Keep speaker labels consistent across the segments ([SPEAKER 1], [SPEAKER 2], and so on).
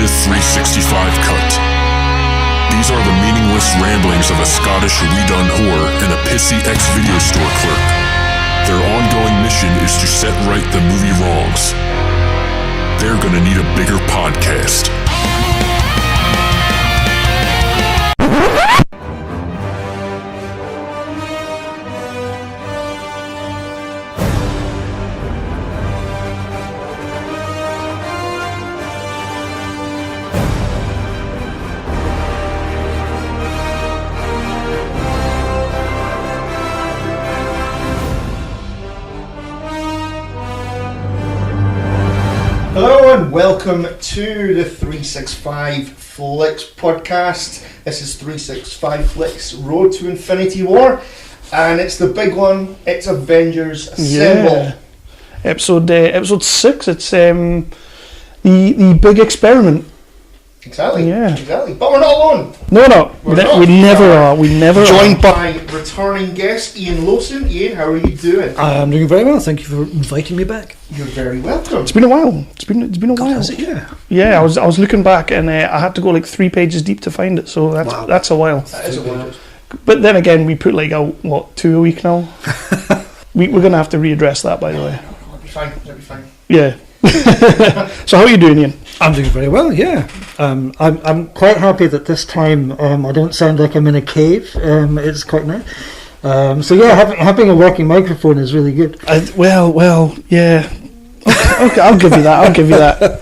[SPEAKER 1] the 365 cut. These are the meaningless ramblings of a Scottish redone whore and a pissy ex-video store clerk. Their ongoing mission is to set right the movie wrongs. They're gonna need a bigger podcast.
[SPEAKER 2] Hello and welcome to the 365 Flicks podcast. This is 365 Flicks Road to Infinity War, and it's the big one. It's Avengers Assemble.
[SPEAKER 3] Yeah. Episode 6. It's the big experiment.
[SPEAKER 2] Exactly.
[SPEAKER 3] Yeah.
[SPEAKER 2] Exactly. But we're not alone.
[SPEAKER 3] No. We never are. We never
[SPEAKER 2] Joined
[SPEAKER 3] are.
[SPEAKER 2] by returning guest Iain Lowson. Iain, how are you doing?
[SPEAKER 4] I'm doing very well. Thank you for inviting me back.
[SPEAKER 2] You're very welcome.
[SPEAKER 3] It's been a while. It's been a while.
[SPEAKER 4] Has it? Yeah.
[SPEAKER 3] Yeah, I was looking back and I had to go like 3 pages deep to find it. So that's a while.
[SPEAKER 2] That is a while.
[SPEAKER 3] But then again, we put like out 2 a week now. We're gonna have to readdress that, by the way.
[SPEAKER 2] That'll be fine. That'll be fine.
[SPEAKER 3] Yeah. So how are you doing, Iain?
[SPEAKER 4] I'm doing very well. Yeah. I'm quite happy that this time I don't sound like I'm in a cave. It's quite nice. So yeah, having a working microphone is really good.
[SPEAKER 3] Well, yeah. Okay, I'll give you that.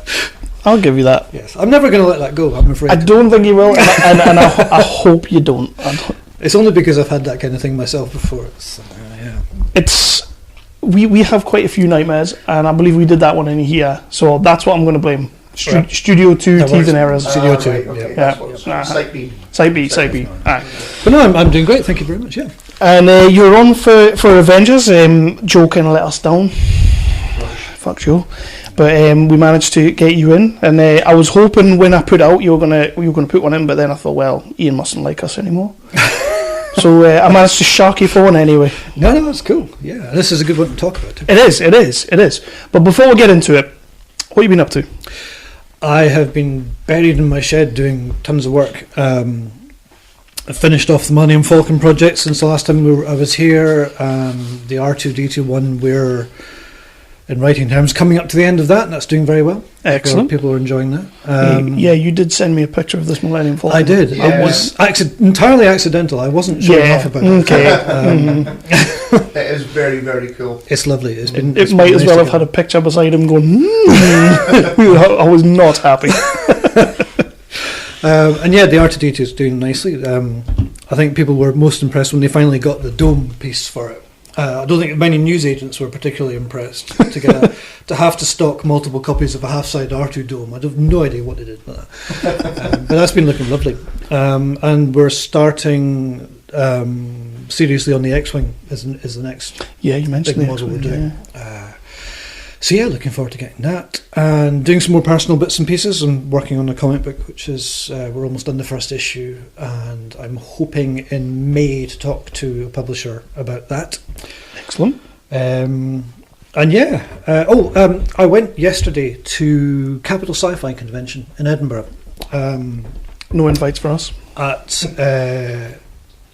[SPEAKER 4] Yes. I'm never going to let that go. I'm afraid.
[SPEAKER 3] I don't think you will, and I hope you don't.
[SPEAKER 4] It's only because I've had that kind of thing myself before. So, yeah.
[SPEAKER 3] It's we have quite a few nightmares, and I believe we did that one in here. So that's what I'm going to blame.
[SPEAKER 4] Right.
[SPEAKER 3] Studio 2 teeth and errors.
[SPEAKER 4] Studio 2.
[SPEAKER 2] Right, okay.
[SPEAKER 3] Yeah.
[SPEAKER 2] Site B.
[SPEAKER 3] Side B. Aye.
[SPEAKER 4] But no, I'm doing great. Thank you very much. Yeah.
[SPEAKER 3] And you're on for Avengers. Joe kind of let us down. Fuck Joe. But we managed to get you in, and I was hoping when I put out you were gonna put one in, but then I thought, well, Iain mustn't like us anymore. So I managed to shark you for one anyway.
[SPEAKER 4] No, that's cool. Yeah, this is a good one to talk about too.
[SPEAKER 3] It is. But before we get into it, what have you been up to?
[SPEAKER 4] I have been buried in my shed doing tons of work. I finished off the Millennium Falcon project since the last time I was here. The R2-D2 one, we're in writing terms coming up to the end of that, and that's doing very well.
[SPEAKER 3] Excellent.
[SPEAKER 4] People are enjoying that.
[SPEAKER 3] Yeah, you did send me a picture of this Millennium Falcon.
[SPEAKER 4] I did.
[SPEAKER 2] Yeah.
[SPEAKER 4] It was entirely accidental. I wasn't sure enough about it.
[SPEAKER 3] Okay.
[SPEAKER 2] It is very, very cool.
[SPEAKER 4] It's lovely. It's been.
[SPEAKER 3] It might as well have had a picture beside him going, I was not happy.
[SPEAKER 4] And yeah, the R2-D2 is doing nicely. I think people were most impressed when they finally got the dome piece for it. I don't think many news agents were particularly impressed to get to have to stock multiple copies of a half-side R2 dome. I have no idea what they did with that. But that's been looking lovely. And we're starting seriously on the X-Wing is the next
[SPEAKER 3] Yeah, you mentioned
[SPEAKER 4] big
[SPEAKER 3] the
[SPEAKER 4] model we're
[SPEAKER 3] X-Wing,
[SPEAKER 4] doing. So yeah, looking forward to getting that and doing some more personal bits and pieces. I'm working on a comic book, which is we're almost done the first issue, and I'm hoping in May to talk to a publisher about that.
[SPEAKER 3] Excellent.
[SPEAKER 4] And yeah, I went yesterday to Capital Sci-Fi Convention in Edinburgh.
[SPEAKER 3] No invites for us.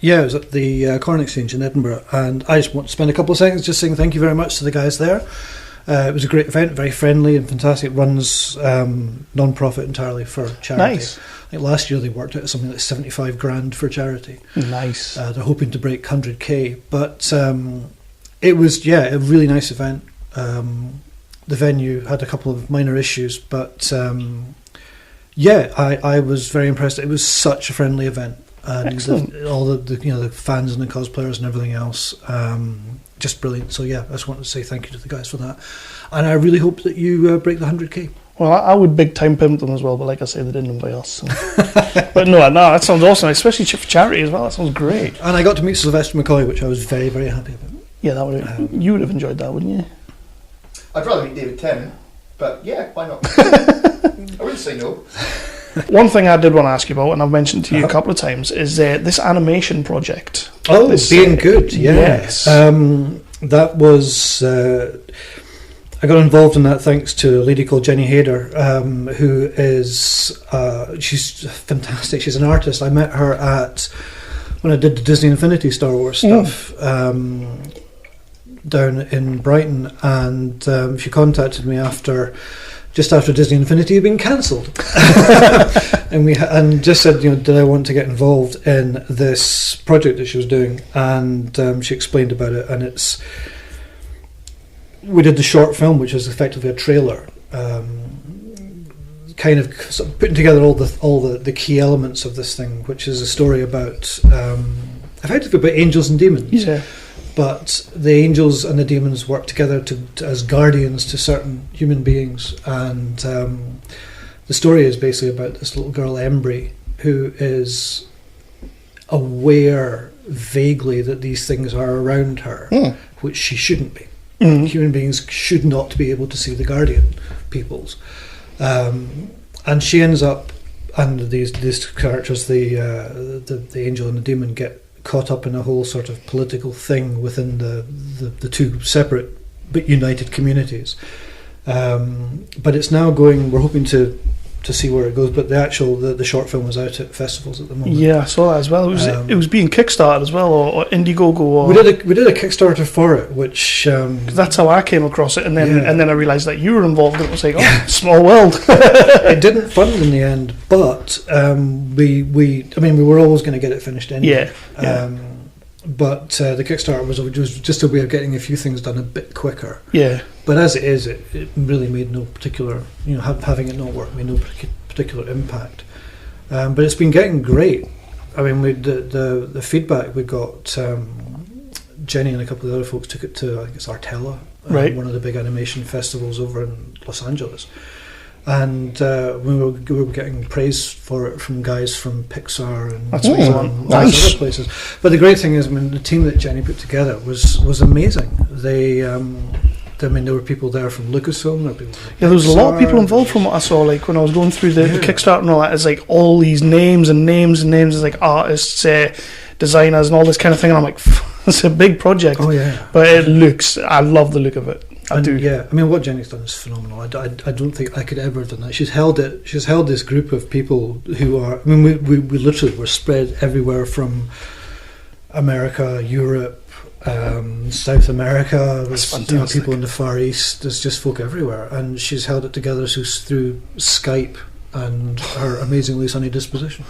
[SPEAKER 4] Yeah, it was at the Corn Exchange in Edinburgh, and I just want to spend a couple of seconds just saying thank you very much to the guys there. It was a great event, very friendly and fantastic. It runs non-profit entirely for charity.
[SPEAKER 3] Nice.
[SPEAKER 4] I think last year they worked out something like 75 grand for charity.
[SPEAKER 3] Nice.
[SPEAKER 4] They're hoping to break 100k, but it was a really nice event. The venue had a couple of minor issues, but I was very impressed. It was such a friendly event, and all the fans and the cosplayers and everything else. Just brilliant. So yeah, I just wanted to say thank you to the guys for that, and I really hope that you break the 100k.
[SPEAKER 3] Well, I would big time pimp them as well, but like I say, they didn't invite us. So. But no, that sounds awesome, especially for charity as well. That sounds great.
[SPEAKER 4] And I got to meet Sylvester McCoy, which I was very, very happy about.
[SPEAKER 3] Yeah, that would you would have enjoyed that, wouldn't you?
[SPEAKER 2] I'd rather meet David Tennant, but yeah, why not? I wouldn't say no.
[SPEAKER 3] One thing I did want to ask you about, and I've mentioned to you a couple of times, is this animation project.
[SPEAKER 4] Oh,
[SPEAKER 3] this,
[SPEAKER 4] being good, yeah.
[SPEAKER 3] Yes.
[SPEAKER 4] That was I got involved in that thanks to a lady called Jenny Hayder, who is she's fantastic. She's an artist. I met her when I did the Disney Infinity Star Wars stuff down in Brighton, and she contacted me just after Disney Infinity had been cancelled, and just said, did I want to get involved in this project that she was doing, and she explained about it, and we did the short film, which is effectively a trailer, kind of putting together all the key elements of this thing, which is a story about effectively about angels and demons.
[SPEAKER 3] Yeah.
[SPEAKER 4] But the angels and the demons work together as guardians to certain human beings, and the story is basically about this little girl, Embry, who is aware vaguely that these things are around her, which she shouldn't be. Human beings should not be able to see the guardian peoples, and she ends up, and these characters, the angel and the demon, get caught up in a whole sort of political thing within the two separate but united communities. But it's now going. We're hoping to see where it goes. But the short film is out at festivals at the moment.
[SPEAKER 3] Yeah, I saw that as well. It was being kickstarted as well, or Indiegogo. Or
[SPEAKER 4] we did a Kickstarter for it, which
[SPEAKER 3] that's how I came across it, and then I realised that you were involved, and it was like, small world.
[SPEAKER 4] It didn't fund in the end, but we were always going to get it finished anyway.
[SPEAKER 3] Yeah.
[SPEAKER 4] But the Kickstarter was just a way of getting a few things done a bit quicker.
[SPEAKER 3] Yeah.
[SPEAKER 4] But as it is, it really made no particular, having it not work made no particular impact. But it's been getting great. I mean, the feedback we got, Jenny and a couple of the other folks took it to, I think it's Artella,
[SPEAKER 3] right,
[SPEAKER 4] one of the big animation festivals over in Los Angeles. And we were getting praise for it from guys from Pixar and other places. But the great thing is, the team that Jenny put together was amazing. There were people there from Lucasfilm.
[SPEAKER 3] There was a lot of people involved from what I saw. Like when I was going through the Kickstarter and all that, it's like all these names and names and names. It's like artists, designers, and all this kind of thing. And I'm like, it's a big project.
[SPEAKER 4] Oh yeah,
[SPEAKER 3] but I love the look of it. I do. Yeah,
[SPEAKER 4] what Jenny's done is phenomenal. I don't think I could ever have done that. She's held this group of people who are. We literally were spread everywhere from America, Europe, South America. There's people in the Far East. There's just folk everywhere, and she's held it together through Skype and her amazingly sunny disposition.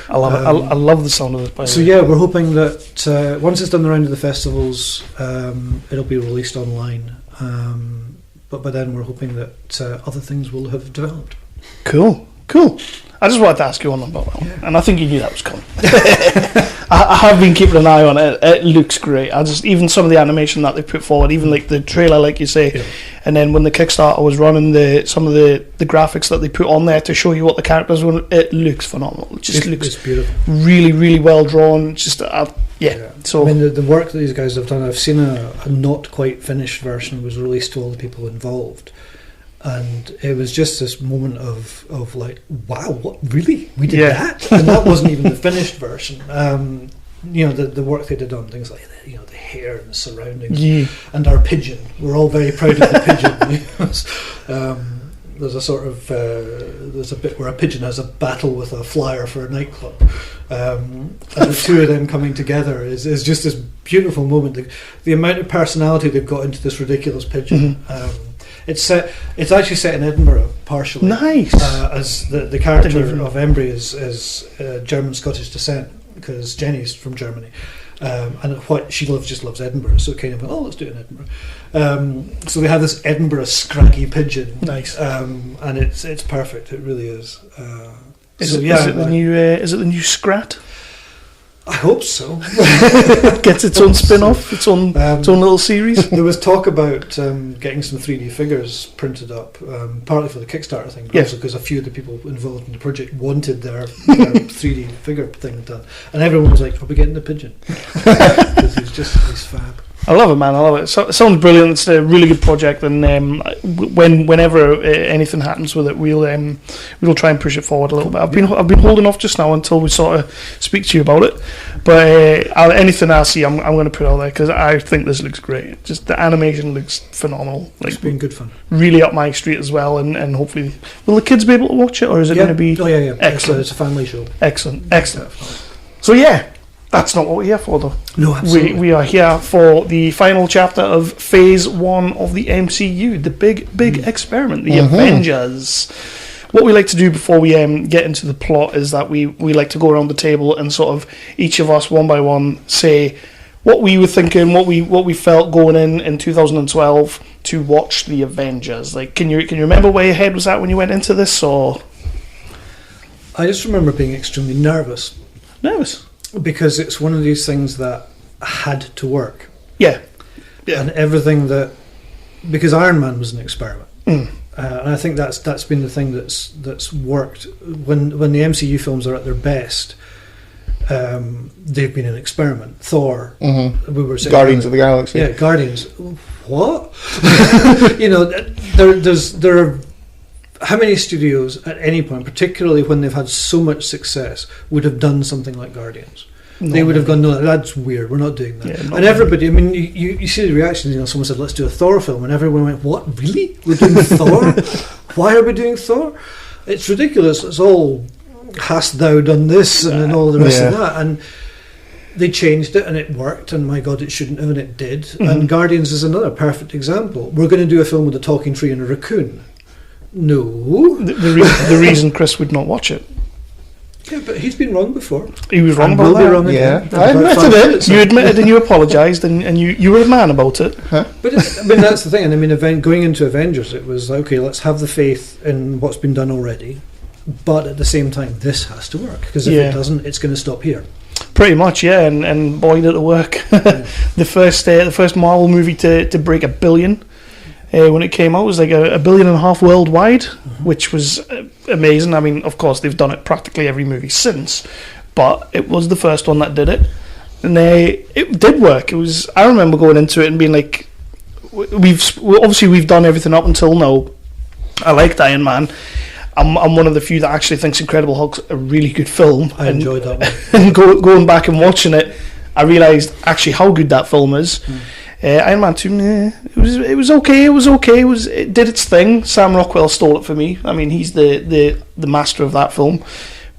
[SPEAKER 3] I love it. I love the sound of it. By the way.
[SPEAKER 4] Yeah, we're hoping that once it's done the round of the festivals, it'll be released online. But by then we're hoping that other things will have developed.
[SPEAKER 3] Cool. I just wanted to ask you one about that one, and I think you knew that was coming. I have been keeping an eye on it. It looks great. Even some of the animation that they put forward, even like the trailer, like you say, and then when the Kickstarter was running, some of the graphics that they put on there to show you what the characters were, it looks phenomenal. It looks
[SPEAKER 4] beautiful,
[SPEAKER 3] really, really well drawn. So
[SPEAKER 4] the work that these guys have done, I've seen a not quite finished version was released to all the people involved. And it was just this moment of like, wow, what, really? We did that? And that wasn't even the finished version. The work they did on things like the hair and the surroundings and our pigeon. We're all very proud of the pigeon. There's a sort of there's a bit where a pigeon has a battle with a flyer for a nightclub, and the two of them coming together is just this beautiful moment. The amount of personality they've got into this ridiculous pigeon. It's actually set in Edinburgh partially.
[SPEAKER 3] Nice.
[SPEAKER 4] As the character of Embry is German Scottish descent, because Jenny's from Germany, and what she just loves Edinburgh. So it kind of let's do it in Edinburgh. So they have this Edinburgh scraggy pigeon.
[SPEAKER 3] Nice.
[SPEAKER 4] And it's perfect. It really is.
[SPEAKER 3] Is it the new Scrat?
[SPEAKER 4] I hope so.
[SPEAKER 3] Gets its own spin-off, its own little series.
[SPEAKER 4] There was talk about getting some 3D figures printed up, partly for the Kickstarter thing, but also because a few of the people involved in the project wanted their 3D figure thing done, and everyone was like, "Are we getting the pigeon?" Because he's fab.
[SPEAKER 3] I love it, man. I love it. So, it sounds brilliant. It's a really good project, and whenever anything happens with it, we'll try and push it forward a little bit. I've been holding off just now until we sort of speak to you about it. But anything I see, I'm going to put out there because I think this looks great. Just the animation looks phenomenal. Like,
[SPEAKER 4] It's been good fun.
[SPEAKER 3] Really up my street as well, and hopefully, will the kids be able to watch it, or is it going to be?
[SPEAKER 4] Oh yeah.
[SPEAKER 3] Excellent.
[SPEAKER 4] It's a family show.
[SPEAKER 3] Excellent. So yeah. That's not what we're here for, though.
[SPEAKER 4] No, absolutely.
[SPEAKER 3] We are here for the final chapter of Phase 1 of the MCU, the big experiment, the Avengers. What we like to do before we get into the plot is that we like to go around the table and sort of each of us, one by one, say what we were thinking, what we felt going in 2012 to watch the Avengers. Like, can you remember where your head was at when you went into this, or?
[SPEAKER 4] I just remember being extremely nervous.
[SPEAKER 3] Nervous?
[SPEAKER 4] Because it's one of these things that had to work.
[SPEAKER 3] Yeah.
[SPEAKER 4] And everything that... Because Iron Man was an experiment. And I think that's been the thing that's worked. When the MCU films are at their best, they've been an experiment. Thor, we were saying...
[SPEAKER 2] Guardians of the Galaxy.
[SPEAKER 4] Yeah, Guardians. What? There are... How many studios at any point, particularly when they've had so much success, would have done something like Guardians? They would have gone, no, that's weird, we're not doing that.
[SPEAKER 3] Yeah,
[SPEAKER 4] and everybody, I mean, you see the reactions, someone said, let's do a Thor film, and everyone went, what, really? We're doing Thor? Why are we doing Thor? It's ridiculous. It's all, hast thou done this, and then all the rest of that. And they changed it, and it worked, and my God, it shouldn't have, and it did. And Guardians is another perfect example. We're going to do a film with a talking tree and a raccoon. No.
[SPEAKER 3] The reason Chris would not watch it.
[SPEAKER 4] Yeah, but he's been wrong before.
[SPEAKER 3] He was wrong
[SPEAKER 4] and
[SPEAKER 3] about
[SPEAKER 4] will
[SPEAKER 3] that.
[SPEAKER 4] Be wrong again.
[SPEAKER 2] I admitted it.
[SPEAKER 3] You admitted and you apologised, and you were a man about it.
[SPEAKER 2] Huh?
[SPEAKER 4] But I mean, that's the thing. And I mean, going into Avengers, it was okay. Let's have the faith in what's been done already, but at the same time, this has to work, because if it doesn't, it's going to stop here.
[SPEAKER 3] Pretty much, yeah. And boy, did it work. The first Marvel movie to break $1 billion. When it came out, it was like $1.5 billion worldwide, which was amazing. I mean, of course, they've done it practically every movie since, but it was the first one that did it, and it did work. It was. I remember going into it and being like, we've done everything up until now. I liked Iron Man. I'm one of the few that actually thinks Incredible Hulk's a really good film.
[SPEAKER 4] I enjoyed that one.
[SPEAKER 3] And going back and watching it, I realised actually how good that film is. Iron Man 2, it was okay. It did its thing. Sam Rockwell stole it for me. I mean, he's the master of that film.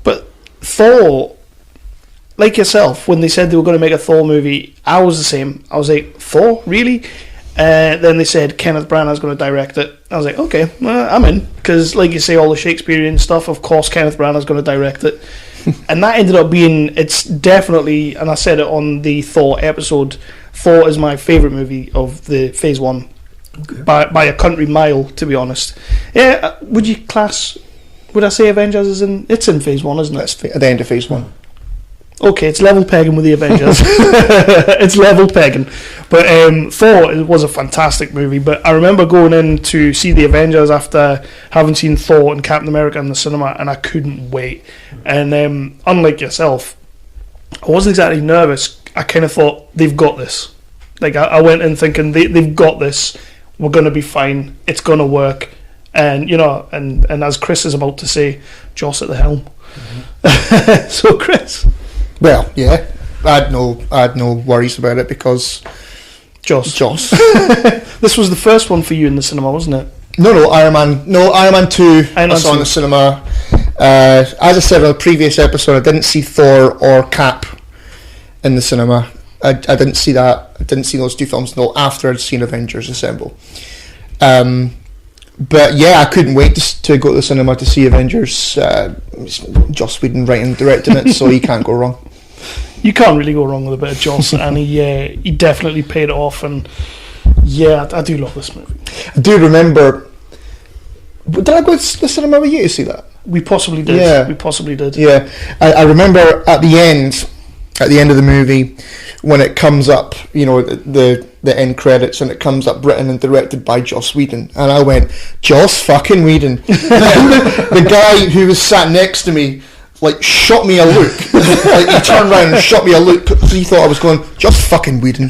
[SPEAKER 3] But Thor, like yourself, when they said they were going to make a Thor movie, I was the same. I was like, Thor, really? Then they said Kenneth Branagh's going to direct it. I was like, okay, I'm in, because like you say, all the Shakespearean stuff, of course Kenneth Branagh's going to direct it. And that ended up being, it's definitely, and I said it on the Thor episode, Thor is my favourite movie of the Phase 1, by a country mile, to be honest. Yeah, would I say Avengers is it's in Phase 1, isn't it?
[SPEAKER 2] That's at the end of Phase 1.
[SPEAKER 3] Okay, it's level pegging with the Avengers. It's level pegging. But Thor was a fantastic movie. But I remember going in to see the Avengers after having seen Thor and Captain America in the cinema, and I couldn't wait. And unlike yourself, I wasn't exactly nervous. I kind of thought, they've got this. Like, I went in thinking, they've got this. We're going to be fine. It's going to work. And, and as Chris is about to say, Joss at the helm. So, Chris...
[SPEAKER 2] Well, yeah, I had no worries about it because Joss.
[SPEAKER 3] This was the first one for you in the cinema, wasn't it?
[SPEAKER 2] No, Iron Man 2. I saw in the cinema. As I said on a previous episode, I didn't see Thor or Cap in the cinema. I didn't see that. I didn't see those two films until after I'd seen Avengers Assemble. But yeah, I couldn't wait to go to the cinema to see Avengers. Joss Whedon writing and directing it, so you can't go wrong.
[SPEAKER 3] You can't really go wrong with a bit of Joss, and he definitely paid it off. And yeah, I do love this movie.
[SPEAKER 2] I do remember. Did I go to the cinema with you to see that?
[SPEAKER 3] We possibly did.
[SPEAKER 2] Yeah.
[SPEAKER 3] We possibly did.
[SPEAKER 2] Yeah, I remember at the end of the movie, when it comes up, the end credits, and it comes up written and directed by Joss Whedon, and I went, Joss fucking Whedon. The guy who was sat next to me, like, shot me a look. Like, he turned around and shot me a look because he thought I was going, just fucking Whedon.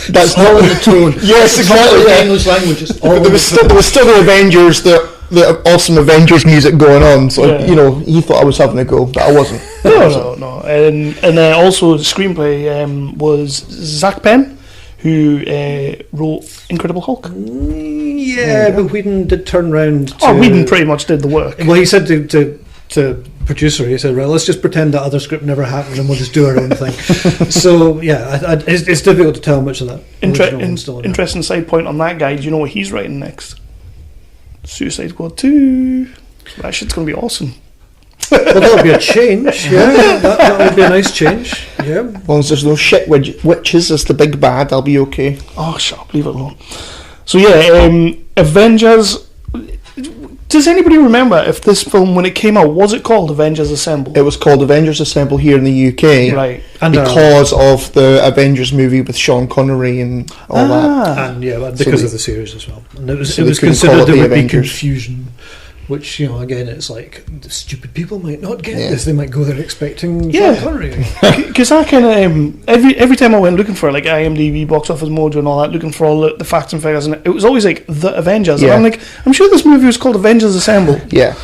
[SPEAKER 2] That's
[SPEAKER 4] all in the tone.
[SPEAKER 2] Yes, exactly.
[SPEAKER 4] The
[SPEAKER 2] Yeah.
[SPEAKER 4] English language is all
[SPEAKER 2] But there was still the Avengers, the awesome Avengers music going on. So
[SPEAKER 3] Yeah.
[SPEAKER 2] you know, he thought I was having a go, but I wasn't.
[SPEAKER 3] No. And then also the screenplay was Zach Penn, who wrote Incredible Hulk.
[SPEAKER 4] Yeah, but Whedon did turn round.
[SPEAKER 3] Whedon pretty much did the work.
[SPEAKER 4] Well, he said to producer, he said, "Right, let's just pretend that other script never happened, and we'll just do our own thing." So yeah, it's difficult to tell how much of that. original one's still in there.
[SPEAKER 3] Interesting side point on that guy. Do you know what he's writing next? Suicide Squad 2. That shit's going to be awesome.
[SPEAKER 4] Well, that'll be a change. Yeah, that would be a nice change. Yeah.
[SPEAKER 2] As long as there's no shit witches as the big bad, I'll be okay.
[SPEAKER 3] Oh, shut up, leave it alone. So yeah, Avengers. Does anybody remember if this film, when it came out, was it called Avengers Assemble?
[SPEAKER 2] It was called Avengers Assemble here in the UK,
[SPEAKER 3] Right.
[SPEAKER 4] And
[SPEAKER 2] because of the Avengers movie with Sean Connery and all that.
[SPEAKER 4] and because of the series as well. And it was
[SPEAKER 2] So they couldn't
[SPEAKER 4] considered
[SPEAKER 2] call it
[SPEAKER 4] there
[SPEAKER 2] the
[SPEAKER 4] would be
[SPEAKER 2] Avengers.
[SPEAKER 4] confusion, which, you know, again, it's like the stupid people might not get
[SPEAKER 2] Yeah.
[SPEAKER 4] this. They might go there expecting
[SPEAKER 3] Yeah.
[SPEAKER 4] Sean Connery.
[SPEAKER 3] Because I kind of every time I went looking for like IMDb, Box Office Mojo, and all that, looking for all the facts and figures, and it was always like the Avengers.
[SPEAKER 2] Yeah.
[SPEAKER 3] And I'm like, I'm sure this movie was called Avengers Assemble.
[SPEAKER 2] Yeah,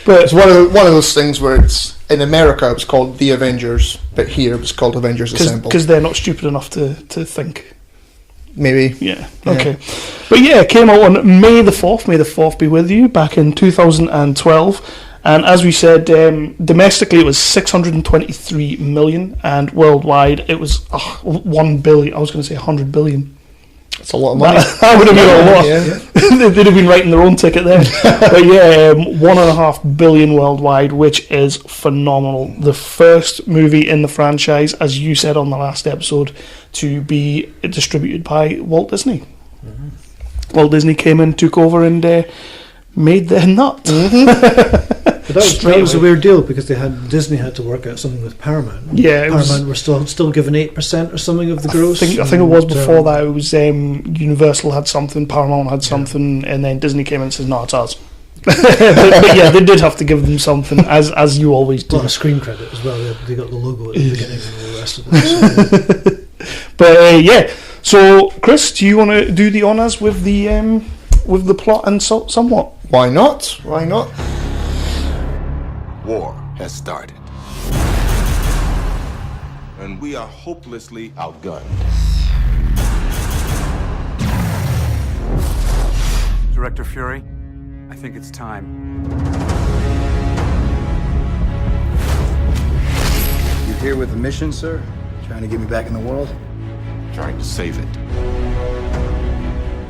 [SPEAKER 3] But
[SPEAKER 2] it's one of those things where it's in America it was called The Avengers, but here it was called Avengers Assemble.
[SPEAKER 3] because they're not stupid enough to think.
[SPEAKER 2] Maybe.
[SPEAKER 3] Yeah. Okay. But yeah, it came out on May the 4th. May the 4th be with you. Back in 2012. And as we said, domestically it was 623 million, and worldwide it was 1 billion. I was going to say 100 billion.
[SPEAKER 2] It's a lot of money.
[SPEAKER 3] That would have been a lot.
[SPEAKER 2] Yeah.
[SPEAKER 3] They'd have been writing their own ticket then. But yeah, 1.5 billion worldwide, which is phenomenal. The first movie in the franchise, as you said on the last episode, to be distributed by Walt Disney. Mm-hmm. Walt Disney came in, took over, and made their nut.
[SPEAKER 2] Mm-hmm.
[SPEAKER 4] But that was a weird deal because Disney had to work out something with Paramount.
[SPEAKER 3] Yeah,
[SPEAKER 4] Paramount were still given 8% or something of the gross.
[SPEAKER 3] I think it was before that. It was Universal had something, Paramount had something, and then Disney came in and says, "No, it's ours." but yeah, they did have to give them something, as you always
[SPEAKER 4] A lot
[SPEAKER 3] do.
[SPEAKER 4] of screen credit as well. They got the logo at the beginning and all the rest of it.
[SPEAKER 3] But yeah, so Chris, do you want to do the honours with the plot and somewhat?
[SPEAKER 2] Why not? Why not?
[SPEAKER 5] War has started. And we are hopelessly outgunned.
[SPEAKER 6] Director Fury, I think it's time.
[SPEAKER 7] You here with a mission, sir? Trying to get me back in the world?
[SPEAKER 5] Trying to save it.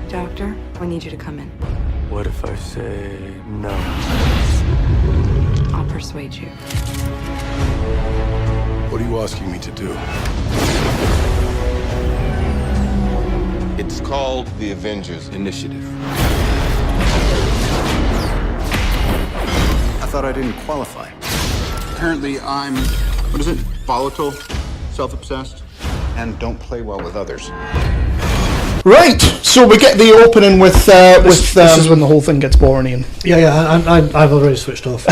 [SPEAKER 8] Doctor, I need you to come in.
[SPEAKER 6] What if I say no?
[SPEAKER 8] I'll persuade you.
[SPEAKER 5] What are you asking me to do? It's called the Avengers Initiative.
[SPEAKER 7] I thought I didn't qualify. Apparently I'm, what is it, volatile, self-obsessed, and don't play well with others.
[SPEAKER 2] Right, so we get the opening with
[SPEAKER 3] This is when the whole thing gets boring, Ian.
[SPEAKER 4] Yeah, I've already switched off.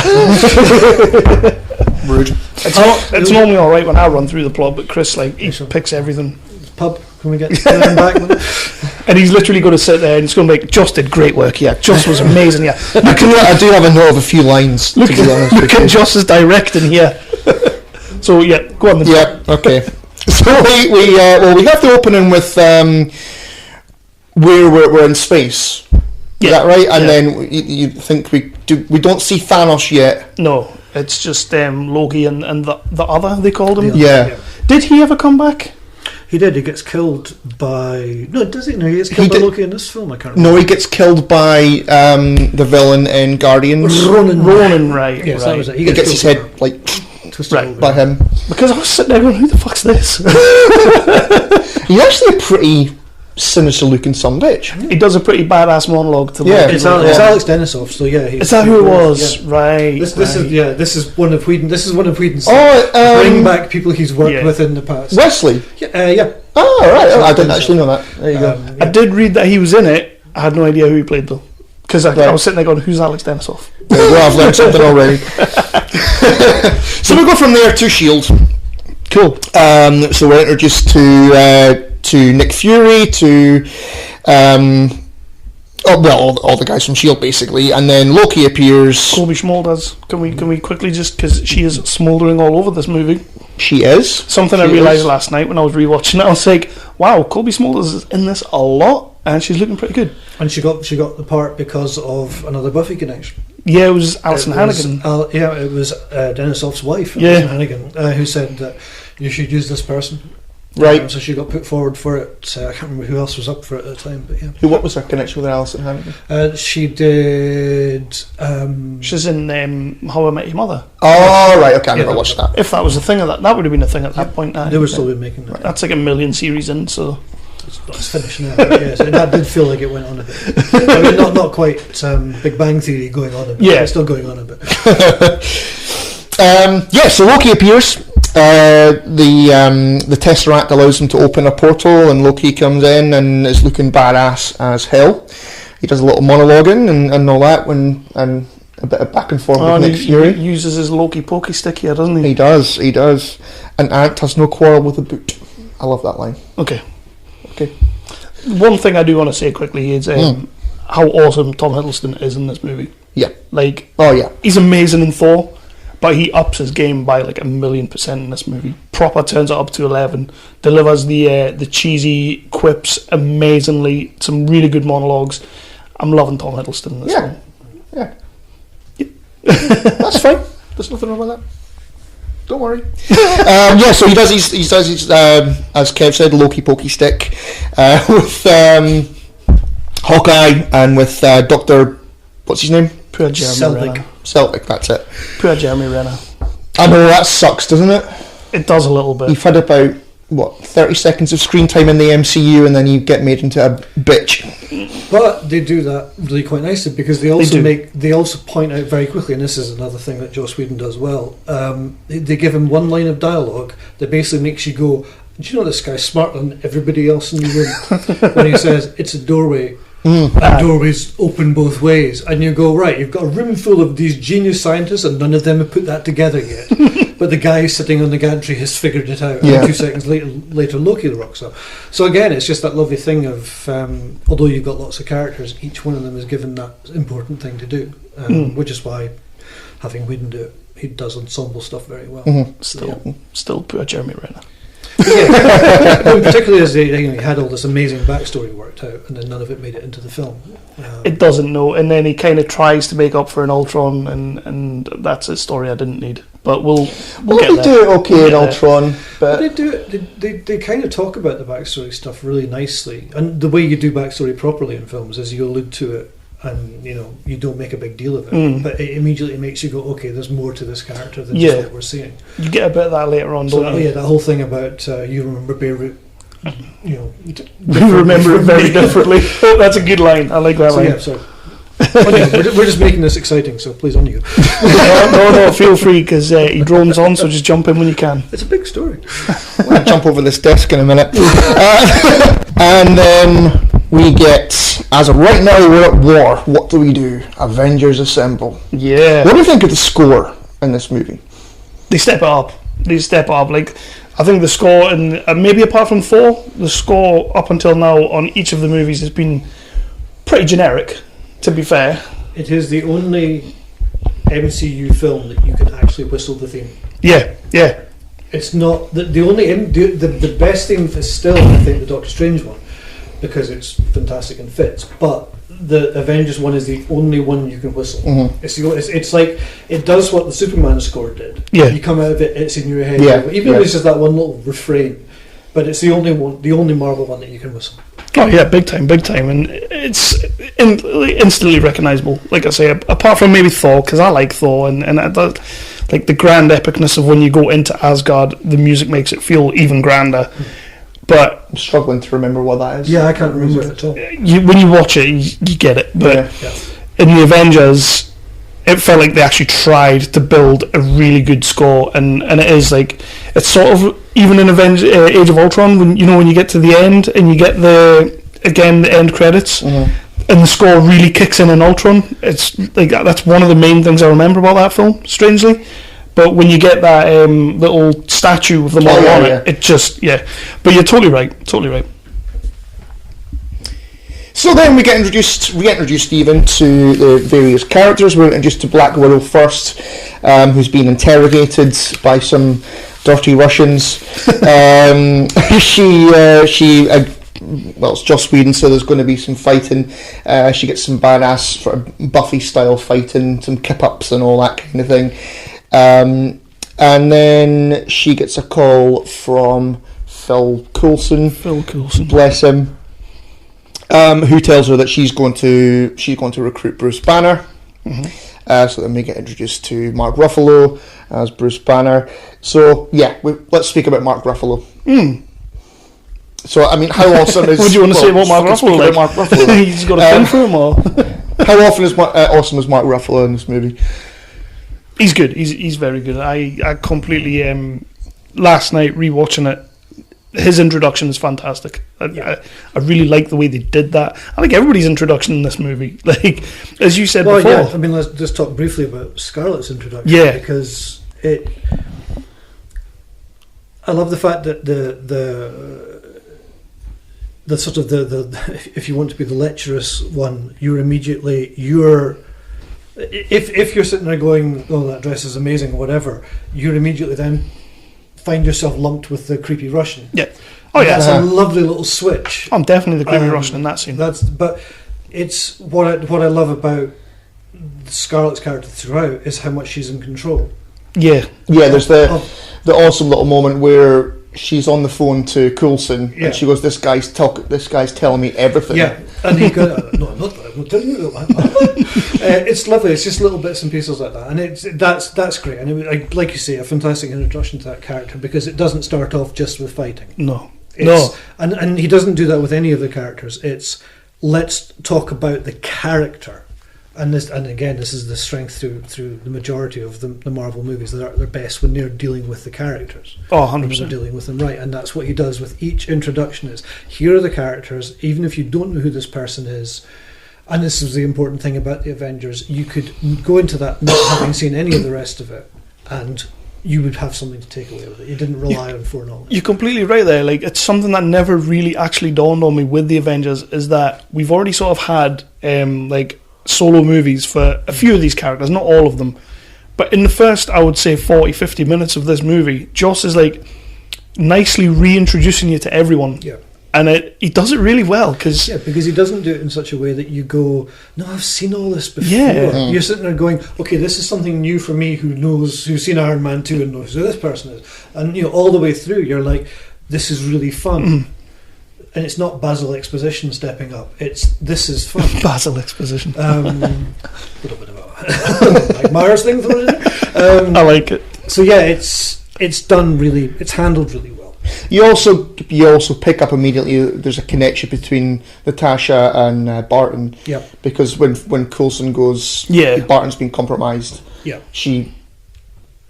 [SPEAKER 2] rude.
[SPEAKER 3] It's normally all right when I run through the plot, but Chris he picks everything.
[SPEAKER 4] Pub, can we get them back?
[SPEAKER 3] And he's literally going to sit there and he's going to be like, "Joss did great work, yeah. Joss was amazing, yeah.
[SPEAKER 2] I do have a note of a few lines.
[SPEAKER 3] Look
[SPEAKER 2] to be honest with
[SPEAKER 3] at
[SPEAKER 2] you.
[SPEAKER 3] Joss's directing here." So yeah, go on then.
[SPEAKER 2] Yeah. Okay. So we have the opening with where we're in space. Is that right? And then you think we don't see Thanos yet.
[SPEAKER 3] No, it's just Loki and the other, they called him.
[SPEAKER 2] Yeah.
[SPEAKER 3] Did he ever come back?
[SPEAKER 4] He did. He gets killed by... No, does he? No, he gets killed by Loki in this film. I can't remember.
[SPEAKER 2] No, he gets killed by the villain in Guardians.
[SPEAKER 3] Ronan, right.
[SPEAKER 4] Yes,
[SPEAKER 3] right.
[SPEAKER 4] that was it.
[SPEAKER 2] He gets his head
[SPEAKER 4] twisted
[SPEAKER 2] by him.
[SPEAKER 3] Because I was sitting there going, who the fuck's this?
[SPEAKER 2] He's actually a pretty sinister looking son bitch.
[SPEAKER 3] He does a pretty badass monologue to
[SPEAKER 2] Yeah.
[SPEAKER 3] Loki.
[SPEAKER 4] It's Alex Denisov, so yeah.
[SPEAKER 3] Is that who it was?
[SPEAKER 4] Yeah.
[SPEAKER 3] Right.
[SPEAKER 4] This is one of Whedon. This is one of Whedon's.
[SPEAKER 2] Oh,
[SPEAKER 4] bring back people he's worked with in the past.
[SPEAKER 2] Wesley.
[SPEAKER 4] Yeah.
[SPEAKER 2] Oh, right. I didn't actually know that. There you go.
[SPEAKER 3] I did read that he was in it. I had no idea who he played though. Because I was sitting there going, who's Alex Denisov?
[SPEAKER 2] There you go, I've learned something already. So we go from there to S.H.I.E.L.D.
[SPEAKER 3] Cool.
[SPEAKER 2] So we're introduced to Nick Fury, to all the guys from S.H.I.E.L.D. basically, and then Loki appears.
[SPEAKER 3] Colby Schmolders. Can we quickly just, because she is smouldering all over this movie.
[SPEAKER 2] She is.
[SPEAKER 3] Something I realised last night when I was rewatching it. I was like, wow, Colby Schmolders is in this a lot, and she's looking pretty good.
[SPEAKER 4] And she got the part because of another Buffy connection.
[SPEAKER 3] Yeah, it was Alison Hannigan.
[SPEAKER 4] It was Denisoff's wife,
[SPEAKER 3] Yeah.
[SPEAKER 4] Alison Hannigan, who said that you should use this person.
[SPEAKER 2] Right.
[SPEAKER 4] So she got put forward for it. I can't remember who else was up for it at the time, but yeah.
[SPEAKER 2] What was her connection with Alison Hannigan?
[SPEAKER 4] She did.
[SPEAKER 3] She's in How I Met Your Mother.
[SPEAKER 2] Oh, right, okay, I never watched that.
[SPEAKER 3] If that was a thing, that would have been a thing at that point.
[SPEAKER 4] They were still making that.
[SPEAKER 3] That's like a million series in, so...
[SPEAKER 4] It's finished now, but yes, that did feel like it went on a bit. I mean, not quite Big Bang Theory going on a bit, but it's still going on a bit.
[SPEAKER 2] So Loki appears. The Tesseract allows him to open a portal, and Loki comes in and is looking badass as hell. He does a little monologuing and all that, and a bit of back and forth with Nick Fury.
[SPEAKER 3] He uses his Loki pokey stick here, doesn't he?
[SPEAKER 2] He does. And Ant has no quarrel with a boot. I love that line.
[SPEAKER 3] Okay. One thing I do want to say quickly is how awesome Tom Hiddleston is in this movie.
[SPEAKER 2] Yeah.
[SPEAKER 3] He's amazing in Thor, but he ups his game by like 1,000,000% in this movie. Proper turns it up to 11. Delivers the cheesy quips amazingly. Some really good monologues. I'm loving Tom Hiddleston in this film.
[SPEAKER 2] Yeah. That's fine. There's nothing wrong with that. Don't worry. So he does his as Kev said, Loki pokey stick with Hawkeye and with Dr. What's his name?
[SPEAKER 3] Poor Jeremy Renner.
[SPEAKER 2] Selvig, that's it.
[SPEAKER 3] Poor Jeremy Renner.
[SPEAKER 2] I know, that sucks, doesn't it?
[SPEAKER 3] It does a little bit.
[SPEAKER 2] You've had about 30 seconds of screen time in the MCU, and then you get made into a bitch.
[SPEAKER 4] But they do that really quite nicely, because they also point out very quickly, and this is another thing that Joss Whedon does well. They give him one line of dialogue that basically makes you go, "Do you know this guy's smarter than everybody else in the room?" When he says it's a doorway. And doorways open both ways, and you go, right, you've got a room full of these genius scientists and none of them have put that together yet. But the guy sitting on the gantry has figured it out, and 2 seconds later Loki rocks up. So again, it's just that lovely thing of although you've got lots of characters, each one of them is given that important thing to do, which is why having Whedon do it, he does ensemble stuff very well.
[SPEAKER 3] Still poor Jeremy Renner.
[SPEAKER 4] Particularly as he had all this amazing backstory worked out, and then none of it made it into the film.
[SPEAKER 3] It doesn't, no. And then he kind of tries to make up for an Ultron, and that's a story I didn't need. But we'll get there.
[SPEAKER 2] Do it okay in Ultron, but
[SPEAKER 4] they do it. They kind of talk about the backstory stuff really nicely, and the way you do backstory properly in films is you allude to it, and you don't make a big deal of it, but it immediately makes you go, okay, there's more to this character than just what we're seeing.
[SPEAKER 3] You get a bit of that later on, don't you?
[SPEAKER 4] Yeah, that whole thing about you remember Beirut,
[SPEAKER 3] you remember it very differently. Oh, that's a good line. I like that line.
[SPEAKER 4] Yeah, sorry. We're just making this exciting, so please on you go.
[SPEAKER 3] No, feel free, because he drones on, so just jump in when you can.
[SPEAKER 4] It's a big story.
[SPEAKER 2] I'm going to jump over this desk in a minute. And then we get, as of right now, we're at war. What do we do? Avengers Assemble.
[SPEAKER 3] Yeah.
[SPEAKER 2] What do you think of the score in this movie?
[SPEAKER 3] They step it up. Like, I think the score, and maybe apart from Thor, the score up until now on each of the movies has been pretty generic, to be fair.
[SPEAKER 4] It is the only MCU film that you can actually whistle the theme.
[SPEAKER 3] Yeah.
[SPEAKER 4] It's not the best theme is still, I think, the Doctor Strange one, because it's fantastic and fits. But the Avengers one is the only one you can whistle. It's like it does what the Superman score did.
[SPEAKER 3] Yeah,
[SPEAKER 4] you come out of it, it's in your head.
[SPEAKER 2] Yeah,
[SPEAKER 4] even if it's just that one little refrain. But it's the only one, the only Marvel one that you can whistle.
[SPEAKER 3] Oh yeah, big time, and it's instantly recognisable. Like I say, apart from maybe Thor, because I like Thor, and like the grand epicness of when you go into Asgard, the music makes it feel even grander. But
[SPEAKER 2] I'm struggling to remember what that is.
[SPEAKER 4] Yeah, I can't remember it at all.
[SPEAKER 3] When you watch it, you get it. But in the Avengers, it felt like they actually tried to build a really good score, and it is like, it's sort of, even in Age of Ultron, when you get to the end and you get the end credits, and the score really kicks in Ultron. It's like that's one of the main things I remember about that film, strangely. But when you get that little statue of them all on it just But you're totally right.
[SPEAKER 2] So then we get introduced even to the various characters. We're introduced to Black Widow first, who's been interrogated by some dirty Russians. Well, it's Joss Whedon, so there's going to be some fighting. She gets some badass sort of Buffy style fighting, some kip-ups and all that kind of thing. And then she gets a call from Phil Coulson, bless him, who tells her that she's going to recruit Bruce Banner. So then we get introduced to Mark Ruffalo as Bruce Banner. So let's speak about Mark Ruffalo. So I mean, how awesome is?
[SPEAKER 3] What do you want to say about Mark Ruffalo? He's got a thing for him, or
[SPEAKER 2] how awesome is Mark Ruffalo in this movie?
[SPEAKER 3] He's good. He's very good. I completely last night rewatching it. His introduction is fantastic. I really like the way they did that. I like everybody's introduction in this movie. Like as you said before.
[SPEAKER 4] I mean, let's just talk briefly about Scarlett's introduction.
[SPEAKER 3] Yeah,
[SPEAKER 4] because I love the fact that the sort of the if you want to be the lecherous one, if you're sitting there going, oh, that dress is amazing, or whatever, you're immediately then find yourself lumped with the creepy Russian.
[SPEAKER 3] Yeah. Oh yeah.
[SPEAKER 4] That's a lovely little switch.
[SPEAKER 3] I'm definitely the creepy Russian in that scene.
[SPEAKER 4] But it's what I love about Scarlett's character throughout is how much she's in control.
[SPEAKER 2] Yeah. There's the awesome little moment where she's on the phone to Coulson and she goes, this guy's telling me everything.
[SPEAKER 4] Yeah, and he goes, no, I'm not telling you. It's lovely. It's just little bits and pieces like that, and that's great. And like you say, a fantastic introduction to that character, because it doesn't start off just with fighting.
[SPEAKER 3] No.
[SPEAKER 4] And he doesn't do that with any of the characters. It's let's talk about the character. And again, this is the strength through the majority of the Marvel movies. They're best when they're dealing with the characters.
[SPEAKER 3] Oh, 100%.
[SPEAKER 4] They're dealing with them right, and that's what he does with each introduction. Is here are the characters, even if you don't know who this person is. And this is the important thing about the Avengers. You could go into that not having seen any of the rest of it, and you would have something to take away with it. You didn't rely on foreknowledge.
[SPEAKER 3] You're completely right there. Like, it's something that never really actually dawned on me with the Avengers, is that we've already sort of had solo movies for a few of these characters, not all of them, but in the first, I would say 40-50 minutes of this movie, Joss is like nicely reintroducing you to everyone.
[SPEAKER 4] Yeah.
[SPEAKER 3] And he does it really well, because
[SPEAKER 4] he doesn't do it in such a way that you go, no, I've seen all this before. You're sitting there going, okay, this is something new for me who's seen Iron Man 2 and knows who this person is, and all the way through you're like, this is really fun. And it's not Basil Exposition stepping up. This is fun.
[SPEAKER 3] Basil Exposition.
[SPEAKER 4] A little bit about like Myers thing.
[SPEAKER 3] I like it.
[SPEAKER 4] So it's done really. It's handled really well.
[SPEAKER 2] You also pick up immediately. There's a connection between Natasha and Barton.
[SPEAKER 4] Yeah.
[SPEAKER 2] Because when Coulson goes, Barton's been compromised.
[SPEAKER 4] Yeah.
[SPEAKER 2] She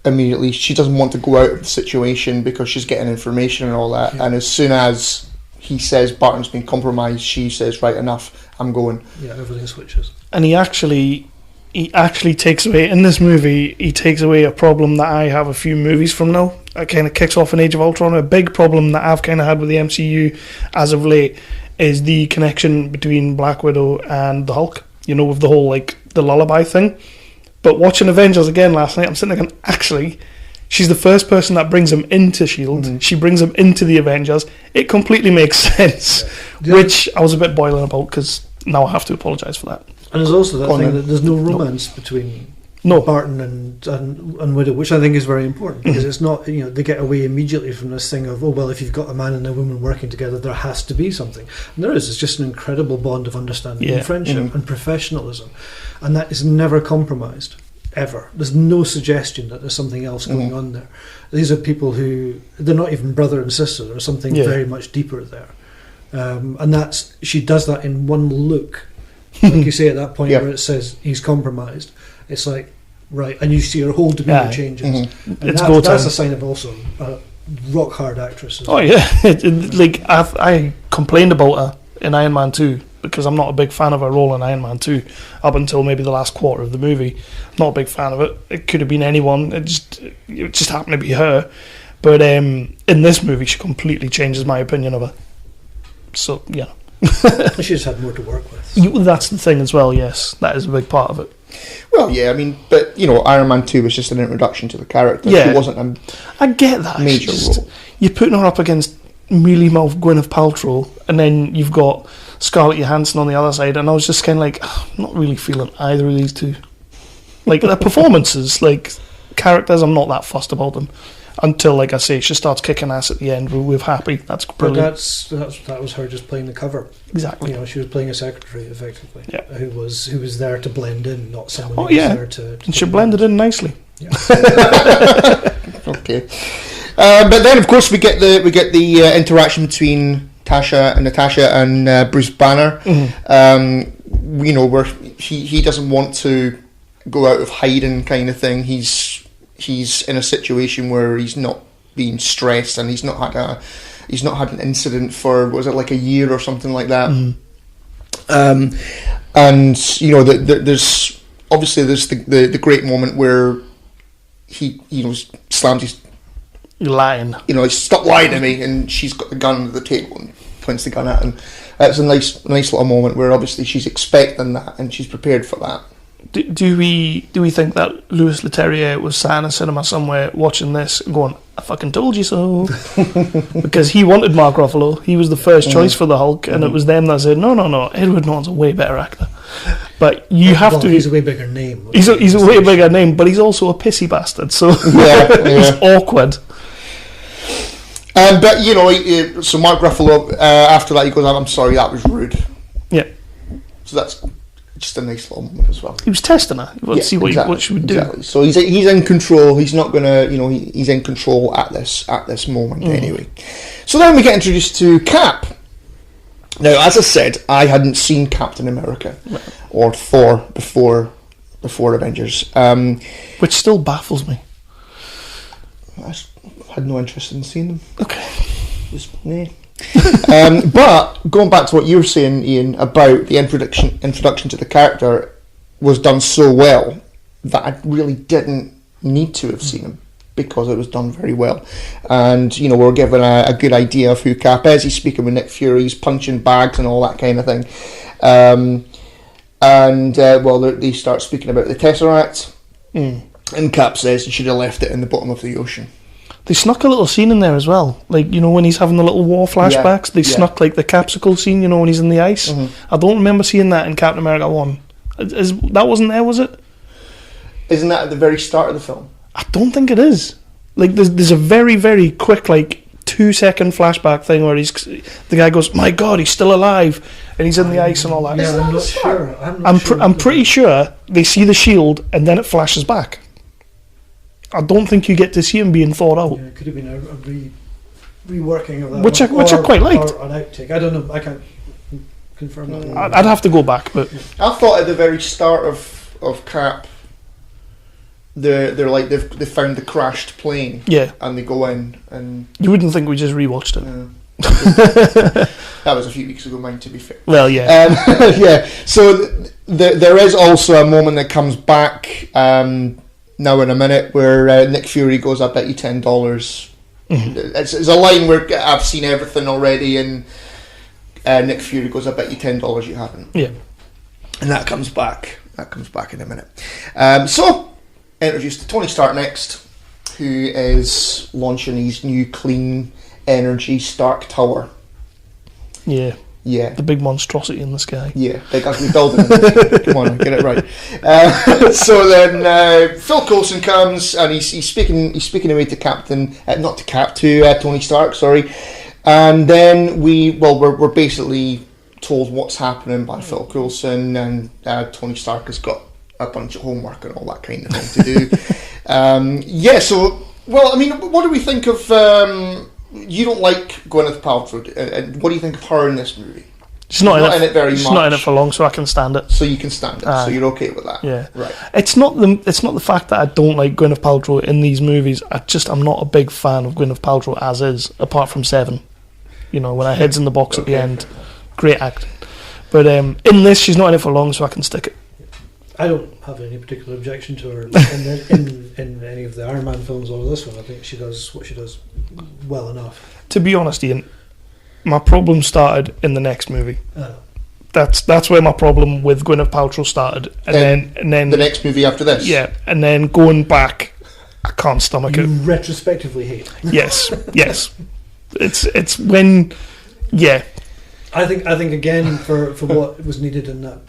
[SPEAKER 2] doesn't want to go out of the situation because she's getting information and all that. Yeah. And as soon as he says Barton's been compromised, she says, right, enough, I'm going.
[SPEAKER 4] Yeah, everything switches.
[SPEAKER 3] And he actually takes away, in this movie, he takes away a problem that I have a few movies from now. It kind of kicks off in Age of Ultron. A big problem that I've kind of had with the MCU as of late is the connection between Black Widow and the Hulk, with the whole, the lullaby thing. But watching Avengers again last night, I'm sitting there going, actually, she's the first person that brings him into S.H.I.E.L.D. Mm-hmm. She brings him into the Avengers. It completely makes sense, which I was a bit boiling about, because now I have to apologise for that.
[SPEAKER 4] And there's also that thing that there's no romance between Barton and Widow, which I think is very important, because it's not, they get away immediately from this thing of, oh, well, if you've got a man and a woman working together, there has to be something. And there is. It's just an incredible bond of understanding and friendship and professionalism. And that is never compromised. Ever. There's no suggestion that there's something else going on there. These are people who, they're not even brother and sister. There's something very much deeper there. And she does that in one look. Like you say at that point where it says he's compromised, it's like, right, and you see her whole demeanour changes. Mm-hmm. And that's a sign of also a rock hard actress.
[SPEAKER 3] Oh yeah, I complained about her in Iron Man 2 because I'm not a big fan of her role in Iron Man 2 up until maybe the last quarter of the movie. Not a big fan of it. It could have been anyone. It just happened to be her. But in this movie, she completely changes my opinion of her. So, yeah.
[SPEAKER 4] She just had more to work with.
[SPEAKER 3] That's the thing as well, yes. That is a big part of it.
[SPEAKER 2] Well, yeah, I mean, but, Iron Man 2 was just an introduction to the character.
[SPEAKER 3] Yeah.
[SPEAKER 2] She wasn't
[SPEAKER 3] I get that.
[SPEAKER 2] major role.
[SPEAKER 3] You're putting her up against mealy mouth Gwyneth Paltrow, and then you've got Scarlett Johansson on the other side, and I was just kind of like, I'm not really feeling either of these two. Like, their performances, like, characters, I'm not that fussed about them. Until, like I say, she starts kicking ass at the end with Happy. That's brilliant.
[SPEAKER 4] But that was her just playing the cover.
[SPEAKER 3] Exactly.
[SPEAKER 4] She was playing a secretary, effectively.
[SPEAKER 3] Yeah.
[SPEAKER 4] Who was there to blend in, not someone who was there to
[SPEAKER 3] and she blended in nicely.
[SPEAKER 4] Yeah.
[SPEAKER 2] Okay. But then, of course, we get the interaction between Natasha and Bruce Banner.
[SPEAKER 3] Mm-hmm.
[SPEAKER 2] Where he doesn't want to go out of hiding, kind of thing. He's in a situation where he's not being stressed, and he's not had an incident for, was it like a year or something like that.
[SPEAKER 3] Mm-hmm.
[SPEAKER 2] And there's obviously the great moment where he slams his,
[SPEAKER 3] You're lying.
[SPEAKER 2] Stop lying to me, and she's got the gun under the table and points the gun at him. It's a nice little moment where obviously she's expecting that and she's prepared for that.
[SPEAKER 3] Do we think that Louis Leterrier was sat in a cinema somewhere watching this and going, I fucking told you so? Because he wanted Mark Ruffalo. He was the first choice for the Hulk, and it was them that said, no, Edward Norton's a way better actor. But you have to...
[SPEAKER 4] He's a way bigger name.
[SPEAKER 3] He's a way bigger name, but he's also a pissy bastard, so
[SPEAKER 2] yeah.
[SPEAKER 3] It's awkward.
[SPEAKER 2] But, so Mark Ruffalo, after that, he goes, I'm sorry, that was rude.
[SPEAKER 3] Yeah.
[SPEAKER 2] So that's just a nice little moment as well.
[SPEAKER 3] He was testing her. He wanted to see what she would do.
[SPEAKER 2] Exactly. So he's in control. He's not going to, he's in control at this moment anyway. So then we get introduced to Cap. Now, as I said, I hadn't seen Captain America or Thor before Avengers.
[SPEAKER 3] Which still baffles me.
[SPEAKER 2] I had no interest in seeing them.
[SPEAKER 3] Okay.
[SPEAKER 2] Just, nah. But going back to what you were saying, Ian, about the introduction to the character was done so well that I really didn't need to have seen him, because it was done very well. And we're given a good idea of who Cap is. He's speaking with Nick Fury, he's punching bags and all that kind of thing. They start speaking about the Tesseract, and Cap says you should have left it in the bottom of the ocean.
[SPEAKER 3] They snuck a little scene in there as well. Like, when he's having the little war flashbacks, they snuck, like, the capsicle scene, when he's in the ice. I don't remember seeing that in Captain America 1. That wasn't there, was it?
[SPEAKER 2] Isn't that at the very start of the film?
[SPEAKER 3] I don't think it is. Like, there's a very, very quick, like, 2-second flashback thing where the guy goes, my God, he's still alive, and he's in the ice and all that.
[SPEAKER 4] Yeah, I'm not sure.
[SPEAKER 3] I'm pretty sure they see the shield and then it flashes back. I don't think you get to see him being thawed out.
[SPEAKER 4] Yeah, it could have been a reworking of that,
[SPEAKER 3] which I quite liked.
[SPEAKER 4] Or an outtake. I don't know. I can't confirm that.
[SPEAKER 3] I'd have to go back, but
[SPEAKER 2] I thought at the very start of Cap, they're like they've found the crashed plane.
[SPEAKER 3] Yeah,
[SPEAKER 2] and they go in and
[SPEAKER 3] you wouldn't think we just rewatched it.
[SPEAKER 2] That was a few weeks ago, mine, to be fair.
[SPEAKER 3] Well, yeah,
[SPEAKER 2] yeah. So there is also a moment that comes back. Now in a minute, where Nick Fury goes, I bet you $10. It's a line where I've seen everything already, and Nick Fury goes, I bet you $10 you haven't.
[SPEAKER 3] Yeah.
[SPEAKER 2] And that comes back. That comes back in a minute. So, introduced to Tony Stark next, who is launching his new clean energy Stark Tower.
[SPEAKER 3] Yeah.
[SPEAKER 2] Yeah.
[SPEAKER 3] The big monstrosity in the sky.
[SPEAKER 2] Yeah, big ugly building. Come on, get it right. So then Phil Coulson comes and he's speaking away to Tony Stark, sorry. And then we're basically told what's happening by Phil Coulson, and Tony Stark has got a bunch of homework and all that kind of thing to do. What do we think of? You don't like Gwyneth Paltrow. What do you think of her in this movie?
[SPEAKER 3] She's not in it very much. She's not in it for long, so I can stand it.
[SPEAKER 2] So you can stand it. So you're okay with that.
[SPEAKER 3] Yeah.
[SPEAKER 2] Right.
[SPEAKER 3] It's not the fact that I don't like Gwyneth Paltrow in these movies. I'm not a big fan of Gwyneth Paltrow as is, apart from Seven. When her head's in the box at the end, great acting. But in this, she's not in it for long, so I can stick it.
[SPEAKER 4] I don't have any particular objection to her in any of the Iron Man films or this one. I think she does what she does well enough.
[SPEAKER 3] To be honest, Ian, my problem started in the next movie. That's where my problem with Gwyneth Paltrow started, and then
[SPEAKER 2] the next movie after this.
[SPEAKER 3] Yeah, and then going back, I can't stomach
[SPEAKER 4] You
[SPEAKER 3] it.
[SPEAKER 4] retrospectively hate.
[SPEAKER 3] Yes. It's when, yeah.
[SPEAKER 4] I think again for what was needed in that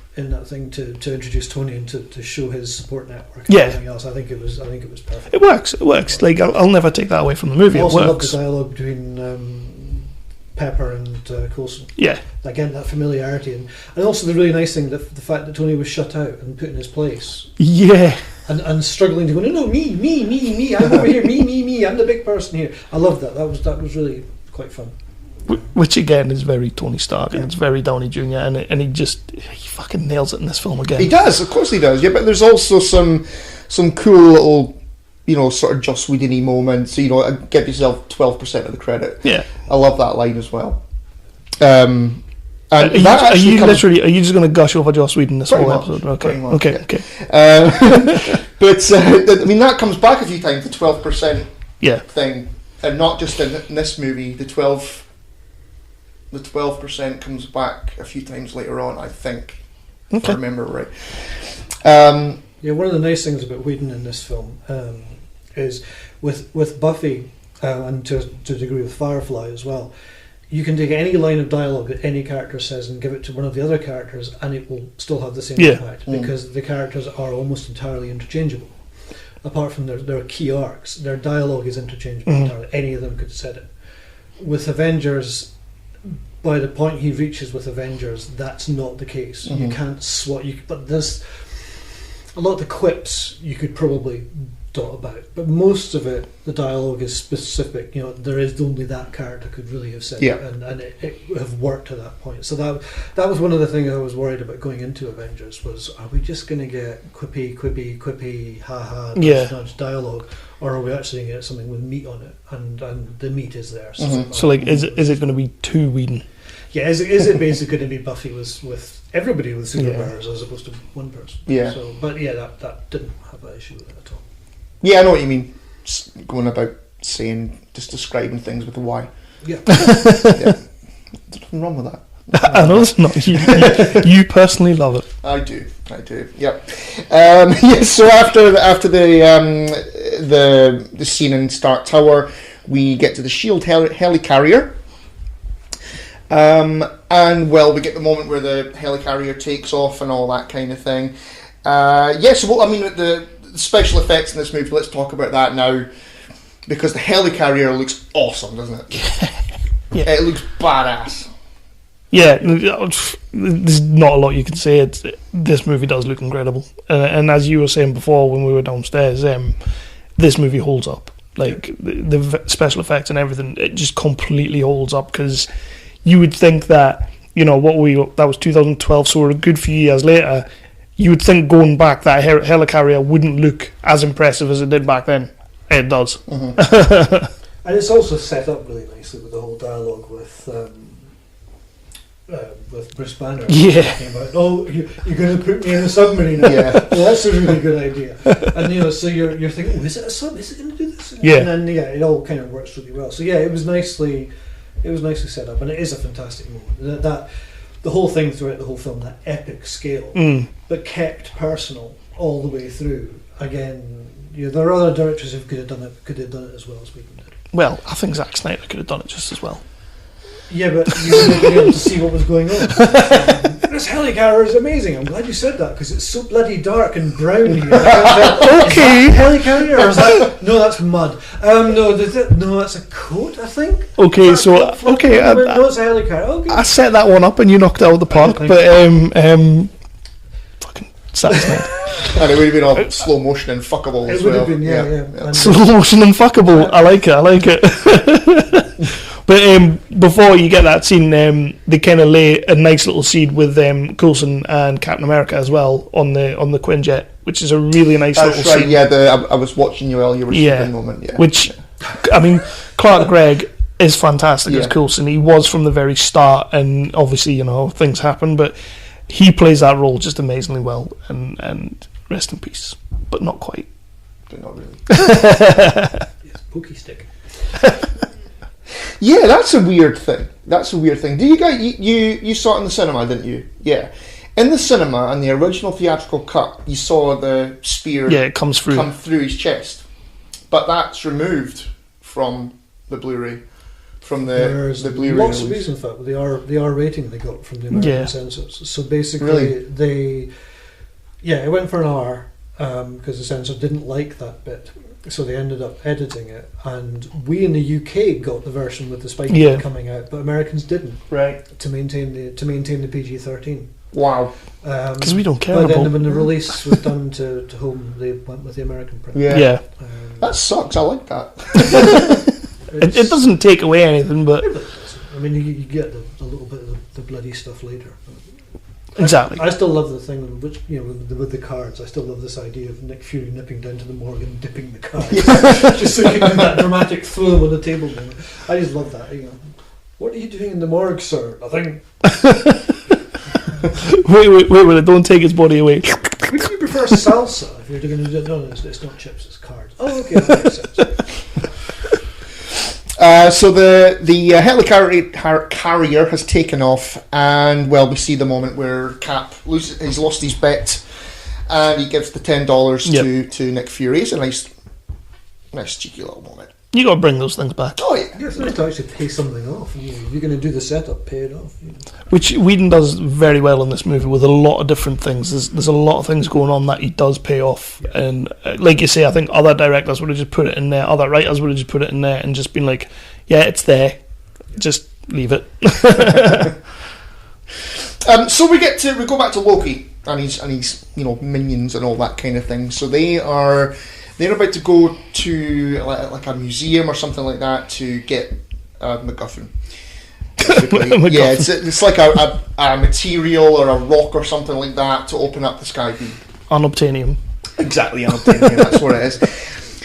[SPEAKER 4] thing to introduce Tony and to show his support network and everything else. I think it was perfect.
[SPEAKER 3] It works. Like I'll never take that away from the movie.
[SPEAKER 4] I also
[SPEAKER 3] it
[SPEAKER 4] love
[SPEAKER 3] works.
[SPEAKER 4] the dialogue between Pepper and Coulson.
[SPEAKER 3] Yeah.
[SPEAKER 4] Again, that familiarity and also the really nice thing, the fact that Tony was shut out and put in his place.
[SPEAKER 3] Yeah.
[SPEAKER 4] And struggling to go, no, me, I'm over here, me, I'm the big person here. I love that. That was really quite fun.
[SPEAKER 3] Which again is very Tony Stark, and it's very Downey Jr. and he fucking nails it in this film again.
[SPEAKER 2] He does, of course he does. Yeah, but there's also some cool little, sort of Joss Whedon-y moments. Give yourself 12% of the credit.
[SPEAKER 3] Yeah,
[SPEAKER 2] I love that line as well. And
[SPEAKER 3] are you just going to gush over Joss Whedon this whole episode? Okay. But I mean, that comes back a few times. The 12% thing, and not just in this movie. The 12% comes back a few times later on, I think, if I remember right.
[SPEAKER 4] One of the nice things about Whedon in this film is with Buffy and to a degree with Firefly as well. You can take any line of dialogue that any character says and give it to one of the other characters, and it will still have the same impact because the characters are almost entirely interchangeable. Apart from their key arcs, their dialogue is interchangeable entirely. Any of them could have said it. With Avengers, by the point he reaches with Avengers, that's not the case. You can't swap. But there's a lot of the quips you could probably dot about, but most of it, the dialogue is specific. There is only that character could really have said it, and it would have worked to that point. So that was one of the things I was worried about going into Avengers was, are we just going to get quippy, ha nudge dialogue, or are we actually going to get something with meat on it? And the meat is there.
[SPEAKER 3] So like, is it going to be too Whedon?
[SPEAKER 4] Yeah, is it basically going to be Buffy with everybody with superpowers as opposed to one person?
[SPEAKER 2] Yeah.
[SPEAKER 4] So, but that didn't have that issue with it at all.
[SPEAKER 2] Yeah, I know what you mean. Just going about just describing things with a Y.
[SPEAKER 4] Yeah.
[SPEAKER 2] There's nothing wrong with that.
[SPEAKER 3] I know it's not. You personally love it.
[SPEAKER 2] I do. Yep. So after the scene in Stark Tower, we get to the Shield helicarrier. And we get the moment where the helicarrier takes off and all that kind of thing. The special effects in this movie, let's talk about that now, because the helicarrier looks awesome, doesn't it?
[SPEAKER 3] Yeah.
[SPEAKER 2] It looks badass.
[SPEAKER 3] Yeah, there's not a lot you can say. This movie does look incredible, and as you were saying before when we were downstairs, this movie holds up. Like the special effects and everything, it just completely holds up, because you would think that that was 2012, so we're a good few years later. You would think going back that helicarrier wouldn't look as impressive as it did back then. It does.
[SPEAKER 4] And it's also set up really nicely with the whole dialogue with Bruce Banner.
[SPEAKER 3] Yeah.
[SPEAKER 4] Talking about, you're going to put me in a submarine.
[SPEAKER 2] Yeah.
[SPEAKER 4] Well, that's a really good idea. And so you're thinking, is it a sub? Is it going to do this?
[SPEAKER 3] Yeah.
[SPEAKER 4] And then it all kind of works really well. So yeah, it was nicely set up, and it is a fantastic moment. That the whole thing throughout the whole film, that epic scale, but kept personal all the way through. Again, there are other directors who could have done it as well as Whedon did.
[SPEAKER 3] Well, I think Zack Snyder could have done it just as well.
[SPEAKER 4] Yeah, but you wouldn't be able to see what was going on. This helicarrier is amazing. I'm glad you said that, because it's so bloody dark and brown here.
[SPEAKER 3] Okay.
[SPEAKER 4] Is that helicarrier, or is that... No, that's mud. No, that's a coat, I think.
[SPEAKER 3] Okay, so
[SPEAKER 4] no, it's a helicarrier. Okay.
[SPEAKER 3] I set that one up and you knocked it out of the park, but fucking Zack Snyder.
[SPEAKER 2] And it would have been all slow motion and fuckable as well.
[SPEAKER 4] It would have been, yeah.
[SPEAKER 3] Slow motion and fuckable. I like it. But before you get that scene, they kind of lay a nice little seed with Coulson and Captain America as well on the Quinjet, which is a really nice little scene.
[SPEAKER 2] Yeah, I was watching you while you were speaking moment. Yeah.
[SPEAKER 3] Which, I mean, Clark Gregg is fantastic as Coulson. He was from the very start, and obviously, you know, things happen, but he plays that role just amazingly well, and rest in peace, but not quite.
[SPEAKER 2] But not really.
[SPEAKER 4] Yes, pokey stick.
[SPEAKER 2] Yeah, that's a weird thing. Do you guys, you saw it in the cinema, didn't you? Yeah. In the cinema, in the original theatrical cut, you saw the spear
[SPEAKER 3] it comes through.
[SPEAKER 2] come through his chest. But that's removed from the Blu-ray. From
[SPEAKER 4] There's
[SPEAKER 2] the Blu-ray
[SPEAKER 4] lots of
[SPEAKER 2] release.
[SPEAKER 4] reasons for that. The R rating they got from the American censors. So basically,
[SPEAKER 2] Really?
[SPEAKER 4] it went for an R because the censor didn't like that bit. So they ended up editing it, and we in the UK got the version with the spike coming out, but Americans didn't.
[SPEAKER 2] Right.
[SPEAKER 4] To maintain the PG-13.
[SPEAKER 2] Wow.
[SPEAKER 3] Because we don't care
[SPEAKER 4] But
[SPEAKER 3] about
[SPEAKER 4] then when the release was done to home, they went with the American print.
[SPEAKER 2] Yeah. That sucks. I like that.
[SPEAKER 3] It doesn't take away anything, but
[SPEAKER 4] I mean, you get the little bit of the bloody stuff later.
[SPEAKER 3] exactly.
[SPEAKER 4] I still love the thing which with the cards. I still love this idea of Nick Fury nipping down to the morgue and dipping the cards, just so you can do that dramatic throw on the table. I just love that. You know, what are you doing in the morgue, sir? Nothing.
[SPEAKER 3] wait, don't take his body away.
[SPEAKER 4] Would you prefer salsa if you're going to do it? No, it's not chips, it's cards. Oh, okay, that makes sense.
[SPEAKER 2] So the helicarrier has taken off, and well, we see the moment where Cap he's lost his bet, and he gives the $10 to Nick Fury. It's a nice cheeky little moment.
[SPEAKER 3] You got to bring those things back.
[SPEAKER 2] Oh yeah,
[SPEAKER 4] It's nice to actually pay something off. You're going to do the setup, pay it off.
[SPEAKER 3] Which Whedon does very well in this movie with a lot of different things. There's a lot of things going on that he does pay off, and like you say, I think other directors would have just put it in there, other writers would have just put it in there and just been like, yeah, it's there, just leave it.
[SPEAKER 2] So we go back to Loki and his minions and all that kind of thing. So they're about to go to like a museum or something like that to get MacGuffin. MacGuffin. Yeah, it's like a material or a rock or something like that to open up the sky beam.
[SPEAKER 3] Unobtainium.
[SPEAKER 2] Exactly, unobtainium. That's what it is.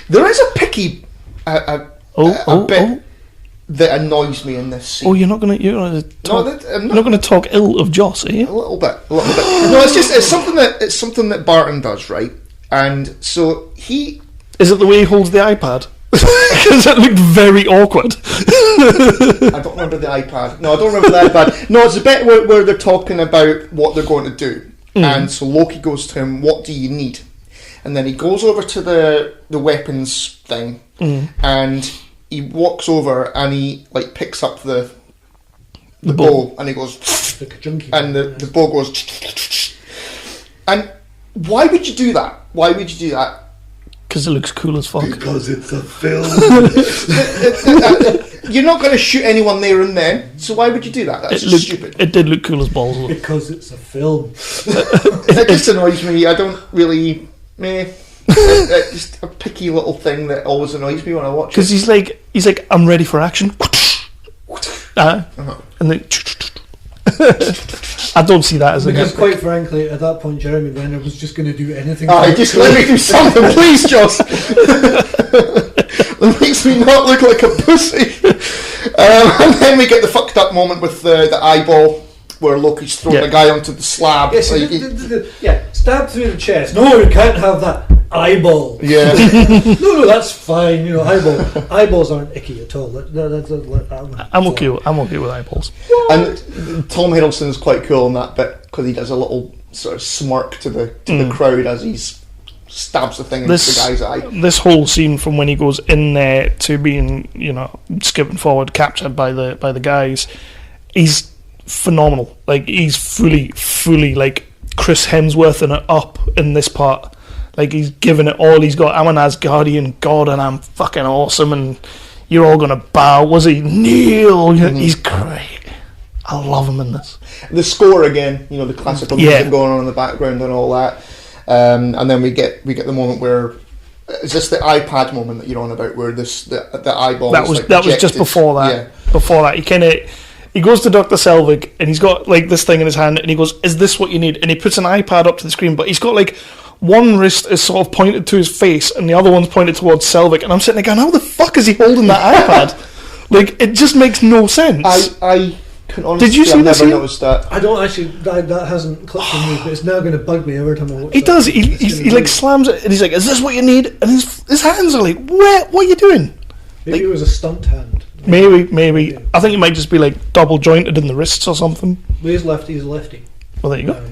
[SPEAKER 2] There is a picky bit that annoys me in this scene.
[SPEAKER 3] Oh, you're not gonna talk ill of Joss, are you?
[SPEAKER 2] A little bit. No, it's something that Barton does, right? And so
[SPEAKER 3] Is it the way he holds the iPad? Because it looked very awkward.
[SPEAKER 2] I don't remember the iPad. No, I don't remember the iPad. No, it's a bit where they're talking about what they're going to do. And so Loki goes to him, what do you need? And then he goes over to the weapons thing, and he walks over and he picks up the bow, and he goes,
[SPEAKER 4] like a junkie,
[SPEAKER 2] and the bow goes, and why would you do that? Why would you do that?
[SPEAKER 3] Because it looks cool as fuck.
[SPEAKER 2] Because it's a film. You're not going to shoot anyone there and then, so why would you do that? That's just stupid.
[SPEAKER 3] It did look cool as balls, though.
[SPEAKER 4] Because it's a film.
[SPEAKER 2] It just annoys me. I don't really... It's just a picky little thing that always annoys me when I watch it.
[SPEAKER 3] Because he's like, I'm ready for action. And then... I don't see that as
[SPEAKER 4] because quite frankly, at that point, Jeremy Renner was just going to do anything.
[SPEAKER 2] Just let me do something, please, Joss. It makes me not look like a pussy. And then we get the fucked up moment with the eyeball, where Loki's throwing the guy onto the slab.
[SPEAKER 4] Yes, stab through the chest. No, you can't have that eyeball.
[SPEAKER 2] Yeah.
[SPEAKER 4] No, that's fine. Eyeballs aren't icky at all.
[SPEAKER 3] I'm okay with eyeballs.
[SPEAKER 2] And Tom Hiddleston's quite cool in that bit because he does a little sort of smirk to the crowd as he stabs the thing into the guy's eye.
[SPEAKER 3] This whole scene from when he goes in there to being, skipping forward, captured by the guys, he's phenomenal. Like, he's fully like Chris Hemsworth in it up in this part. Like, he's given it all he's got. I'm an Asgardian god and I'm fucking awesome and you're all gonna bow. Was he? Kneel. He's great. I love him in this.
[SPEAKER 2] The score again, the classical music going on in the background and all that. And then we get the moment where is this the iPad moment that you're on about, where the eyeball
[SPEAKER 3] that was just before that.
[SPEAKER 2] Yeah.
[SPEAKER 3] Before that, he goes to Dr. Selvig and he's got like this thing in his hand and he goes, "Is this what you need?" And he puts an iPad up to the screen, but he's got like one wrist is sort of pointed to his face and the other one's pointed towards Selvig, and I'm sitting there going, how the fuck is he holding that iPad? Like, it just makes no sense.
[SPEAKER 2] I can honestly.
[SPEAKER 3] Did you see
[SPEAKER 2] I've
[SPEAKER 3] the
[SPEAKER 2] never
[SPEAKER 3] scene?
[SPEAKER 2] noticed that.
[SPEAKER 4] I don't actually. That hasn't clicked with me, but it's now going to bug me every time I watch.
[SPEAKER 3] He
[SPEAKER 4] that.
[SPEAKER 3] does.
[SPEAKER 4] It's
[SPEAKER 3] He
[SPEAKER 4] gonna
[SPEAKER 3] like
[SPEAKER 4] be-
[SPEAKER 3] slams it, and he's like, "Is this what you need?" And his hands are like, "What? What are you doing?"
[SPEAKER 4] Maybe it was a stunt hand.
[SPEAKER 3] Maybe. I think it might just be like double jointed in the wrists or something.
[SPEAKER 4] Well, he's lefty. He's a lefty.
[SPEAKER 3] Well, there you go.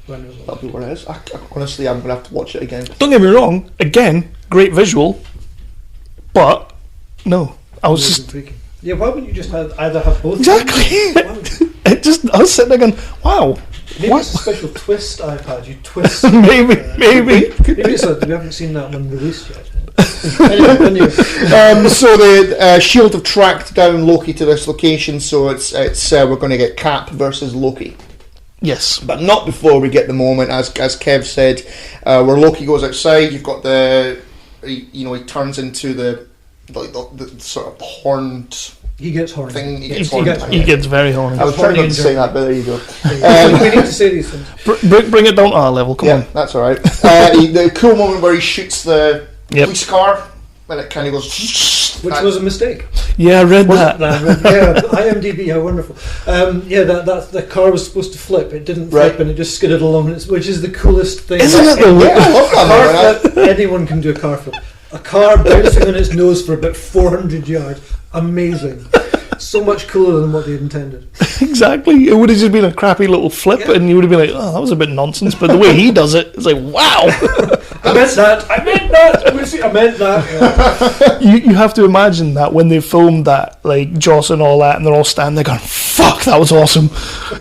[SPEAKER 4] When it was
[SPEAKER 2] That'll be what it is. Honestly, I'm gonna have to watch it again.
[SPEAKER 3] Don't get me wrong. Again, great visual, but no, I was just
[SPEAKER 4] freaking. Yeah, why wouldn't you just either have both?
[SPEAKER 3] exactly.
[SPEAKER 4] Wow.
[SPEAKER 3] It just I was sitting there going, "Wow,
[SPEAKER 4] Maybe
[SPEAKER 3] what?"
[SPEAKER 4] it's a special twist iPad. You twist.
[SPEAKER 3] maybe.
[SPEAKER 4] Maybe it's a, we haven't seen that one released yet. Anyway.
[SPEAKER 2] So the Shield have tracked down Loki to this location. So it's we're going to get Cap versus Loki.
[SPEAKER 3] Yes.
[SPEAKER 2] But not before we get the moment, as Kev said, where Loki goes outside. You've got he turns into the sort of horned
[SPEAKER 4] He gets horny.
[SPEAKER 2] thing.
[SPEAKER 4] He
[SPEAKER 3] He gets very horny.
[SPEAKER 2] I was trying not to say that, but there you go.
[SPEAKER 4] We need to say these things.
[SPEAKER 3] Bring it down to our level. Come on.
[SPEAKER 2] That's all right. The cool moment where he shoots the police car, and it kind of goes.
[SPEAKER 4] Which was a mistake.
[SPEAKER 3] Yeah, I read that.
[SPEAKER 4] Yeah, IMDb, how wonderful. That the car was supposed to flip. It didn't flip, and it just skidded along, which is the coolest thing.
[SPEAKER 3] Isn't it though?
[SPEAKER 2] Yeah, I love that.
[SPEAKER 4] Car flip, anyone can do a car flip. A car bouncing on its nose for about 400 yards. Amazing. So much cooler than what they intended.
[SPEAKER 3] Exactly. It would have just been a crappy little flip, and you would have been like, "Oh, that was a bit nonsense." But the way he does it, it's like, "Wow!"
[SPEAKER 4] I meant that. Yeah.
[SPEAKER 3] you have to imagine that when they filmed that, like Joss and all that, and they're all standing there going, "Fuck, that was awesome!"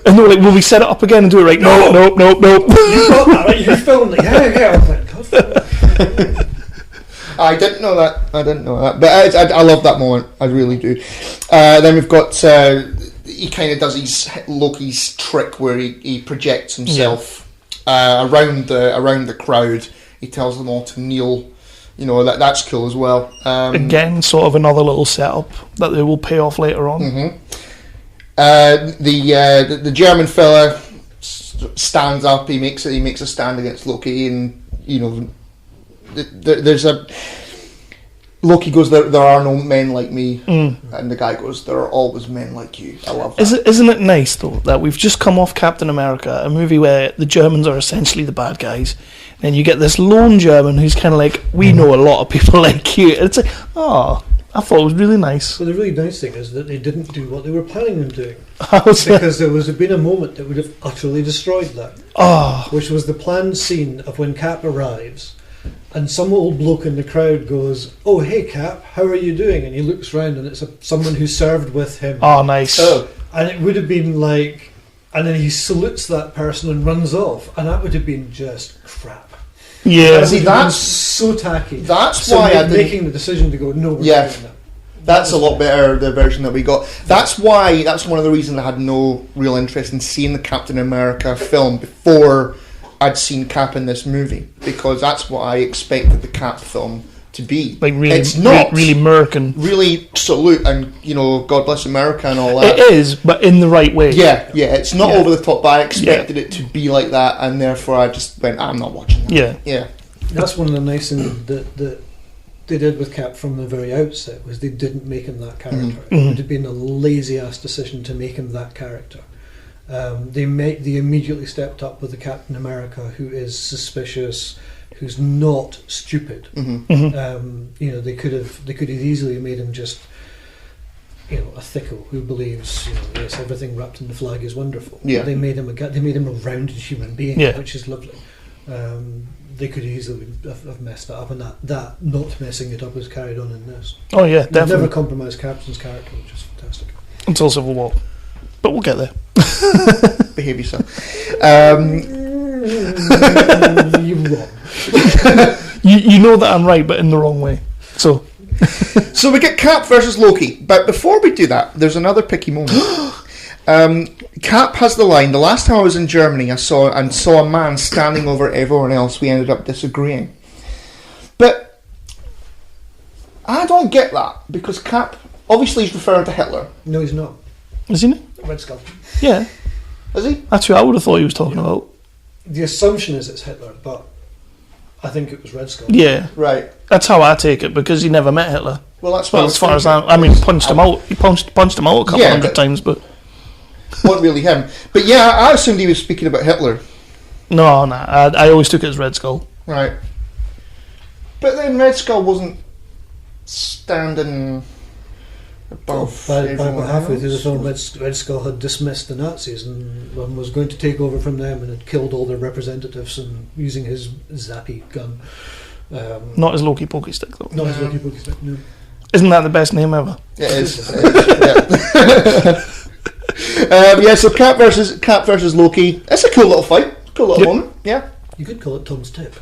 [SPEAKER 3] And they were like, "Will we set it up again and do it right?" No.
[SPEAKER 4] You got that, right? You filmed it. Yeah. I was like, God.
[SPEAKER 2] I didn't know that. But I love that moment. I really do. Then we've got he kind of does Loki's trick where he projects himself around the crowd. He tells them all to kneel. That's cool as well.
[SPEAKER 3] Again, sort of another little setup that they will pay off later on.
[SPEAKER 2] Mm-hmm. The German fella stands up. He makes a stand against Loki, and there's a Loki goes, there are no men like me, and the guy goes, there are always men like you. I love that.
[SPEAKER 3] Isn't it nice though that we've just come off Captain America, a movie where the Germans are essentially the bad guys, and you get this lone German who's kind of like, we know a lot of people like you. And it's like, I thought it was really nice.
[SPEAKER 4] So the really nice thing is that they didn't do what they were planning on doing.
[SPEAKER 3] Because
[SPEAKER 4] there would have been a moment that would have utterly destroyed that. Which was the planned scene of when Cap arrives and some old bloke in the crowd goes, "Oh, hey Cap, how are you doing?" And he looks round and it's someone who served with him.
[SPEAKER 3] Oh, nice.
[SPEAKER 4] And it would have been like, and then he salutes that person and runs off, and that would have been just crap.
[SPEAKER 3] Yeah.
[SPEAKER 2] See, that's
[SPEAKER 4] so tacky.
[SPEAKER 2] That's why I
[SPEAKER 4] making the decision to go, no, we're not doing that.
[SPEAKER 2] That's a lot better, the version that we got. That's one of the reasons I had no real interest in seeing the Captain America film before I'd seen Cap in this movie, because that's what I expected the Cap film to be.
[SPEAKER 3] Like really,
[SPEAKER 2] it's not
[SPEAKER 3] really American,
[SPEAKER 2] really salute and God bless America and all that.
[SPEAKER 3] It is, but in the right way.
[SPEAKER 2] Yeah, it's not over the top, but I expected it to be like that, and therefore I just went, I'm not watching that. Yeah.
[SPEAKER 4] That's one of the nice things that they did with Cap from the very outset, was they didn't make him that character. It would have been a lazy ass decision to make him that character. They immediately stepped up with the Captain America who is suspicious, who's not stupid. They could have easily made him just a thicko who believes yes, everything wrapped in the flag is wonderful.
[SPEAKER 2] Yeah.
[SPEAKER 4] They made him a rounded human being, which is lovely. They could easily have messed that up, and that not messing it up is carried on in this.
[SPEAKER 3] Oh yeah,
[SPEAKER 4] They've
[SPEAKER 3] definitely.
[SPEAKER 4] never compromised Captain's character, which is fantastic.
[SPEAKER 3] Until Civil War, but we'll get there.
[SPEAKER 2] Behave yourself.
[SPEAKER 4] You're wrong.
[SPEAKER 3] You know that I'm right, but in the wrong way. So
[SPEAKER 2] we get Cap versus Loki, but before we do that, there's another picky moment. Cap has the line, "The last time I was in Germany, I saw a man standing over everyone else. We ended up disagreeing." But I don't get that, because Cap, obviously he's referring to Hitler.
[SPEAKER 4] No, he's not.
[SPEAKER 3] isn't it?
[SPEAKER 4] Red Skull.
[SPEAKER 3] Yeah,
[SPEAKER 2] Is he?
[SPEAKER 3] that's who I would have thought he was talking about.
[SPEAKER 4] The assumption is it's Hitler, but I think it was Red Skull.
[SPEAKER 3] Yeah,
[SPEAKER 2] Right.
[SPEAKER 3] that's how I take it, because he never met Hitler.
[SPEAKER 2] Well, that's
[SPEAKER 3] Well,
[SPEAKER 2] what
[SPEAKER 3] as far as I mean, punched him out. He punched him out a couple hundred times, but
[SPEAKER 2] wasn't really him. But yeah, I assumed he was speaking about Hitler.
[SPEAKER 3] no. I always took it as Red Skull.
[SPEAKER 2] Right. But then Red Skull wasn't standing above
[SPEAKER 4] By
[SPEAKER 2] everyone
[SPEAKER 4] about halfway through the
[SPEAKER 2] else.
[SPEAKER 4] film, Red Skull had dismissed the Nazis and was going to take over from them and had killed all their representatives and using his zappy gun.
[SPEAKER 3] Not his Loki pokey stick though.
[SPEAKER 4] Not his Loki Pokey stick, no.
[SPEAKER 3] Isn't that the best name ever?
[SPEAKER 2] It is. Yeah. So Cap versus Loki. It's a cool little fight. Cool little moment. Yeah.
[SPEAKER 4] You could call it Tom's Tip.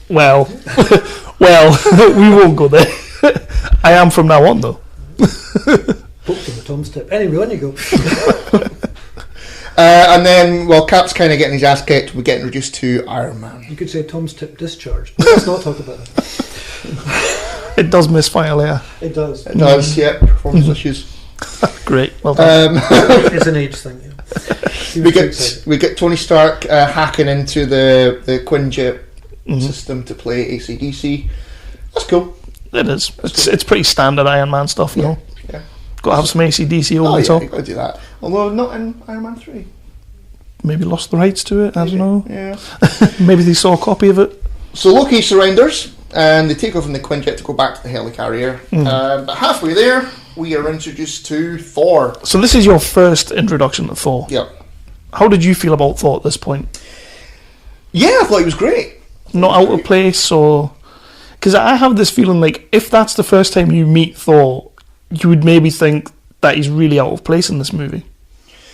[SPEAKER 3] Well, we won't go there. I am from now on though.
[SPEAKER 4] Poked him with Tom's Tip. Anyway, on you go.
[SPEAKER 2] And then, well, Cap's kind of getting his ass kicked. We get introduced to Iron Man.
[SPEAKER 4] You could say Tom's Tip discharged. But let's not talk about that.
[SPEAKER 3] It does misfire later.
[SPEAKER 4] It does.
[SPEAKER 2] It does, yeah. Performance issues.
[SPEAKER 3] Great, well done.
[SPEAKER 4] It's an age thing. Yeah.
[SPEAKER 2] We get Tony Stark hacking into the Quinjet system to play AC/DC. That's cool.
[SPEAKER 3] It is. It's pretty standard Iron Man stuff, you know.
[SPEAKER 2] Yeah.
[SPEAKER 3] Got to have some AC/DC over the
[SPEAKER 2] Yeah,
[SPEAKER 3] top.
[SPEAKER 2] you got to do that. Although not in Iron Man 3.
[SPEAKER 3] Maybe lost the rights to it. I don't know.
[SPEAKER 2] Yeah.
[SPEAKER 3] Maybe they saw a copy of it.
[SPEAKER 2] So Loki surrenders, and they take off in the Quinjet to go back to the helicarrier. But halfway there, we are introduced to Thor.
[SPEAKER 3] So this is your first introduction to Thor.
[SPEAKER 2] Yep.
[SPEAKER 3] How did you feel about Thor at this point?
[SPEAKER 2] Yeah, I thought he was great.
[SPEAKER 3] Not out of place, or because I have this feeling like if that's the first time you meet Thor, you would maybe think that he's really out of place in this movie,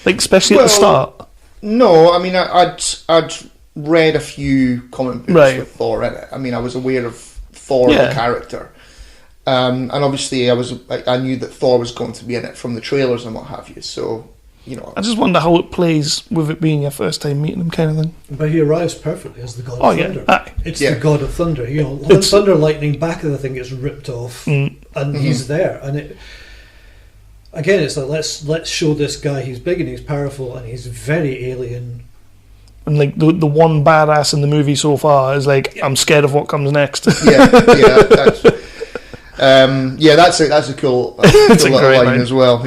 [SPEAKER 3] like especially at the start.
[SPEAKER 2] No, I mean I'd read a few comic books with Thor in it. I mean I was aware of Thor the character, and obviously I knew that Thor was going to be in it from the trailers and what have you. So you know,
[SPEAKER 3] I just wonder how it plays with it being your first time meeting him, kind of thing.
[SPEAKER 4] But he arrives perfectly as the God of Thunder. It's the God of Thunder. You know, Thunder, Lightning, back of the thing gets ripped off, and he's there. And it again, it's like let's show this guy he's big and he's powerful and he's very alien.
[SPEAKER 3] And like the one badass in the movie so far is like, I'm scared of what comes next.
[SPEAKER 2] That's a cool little line as well.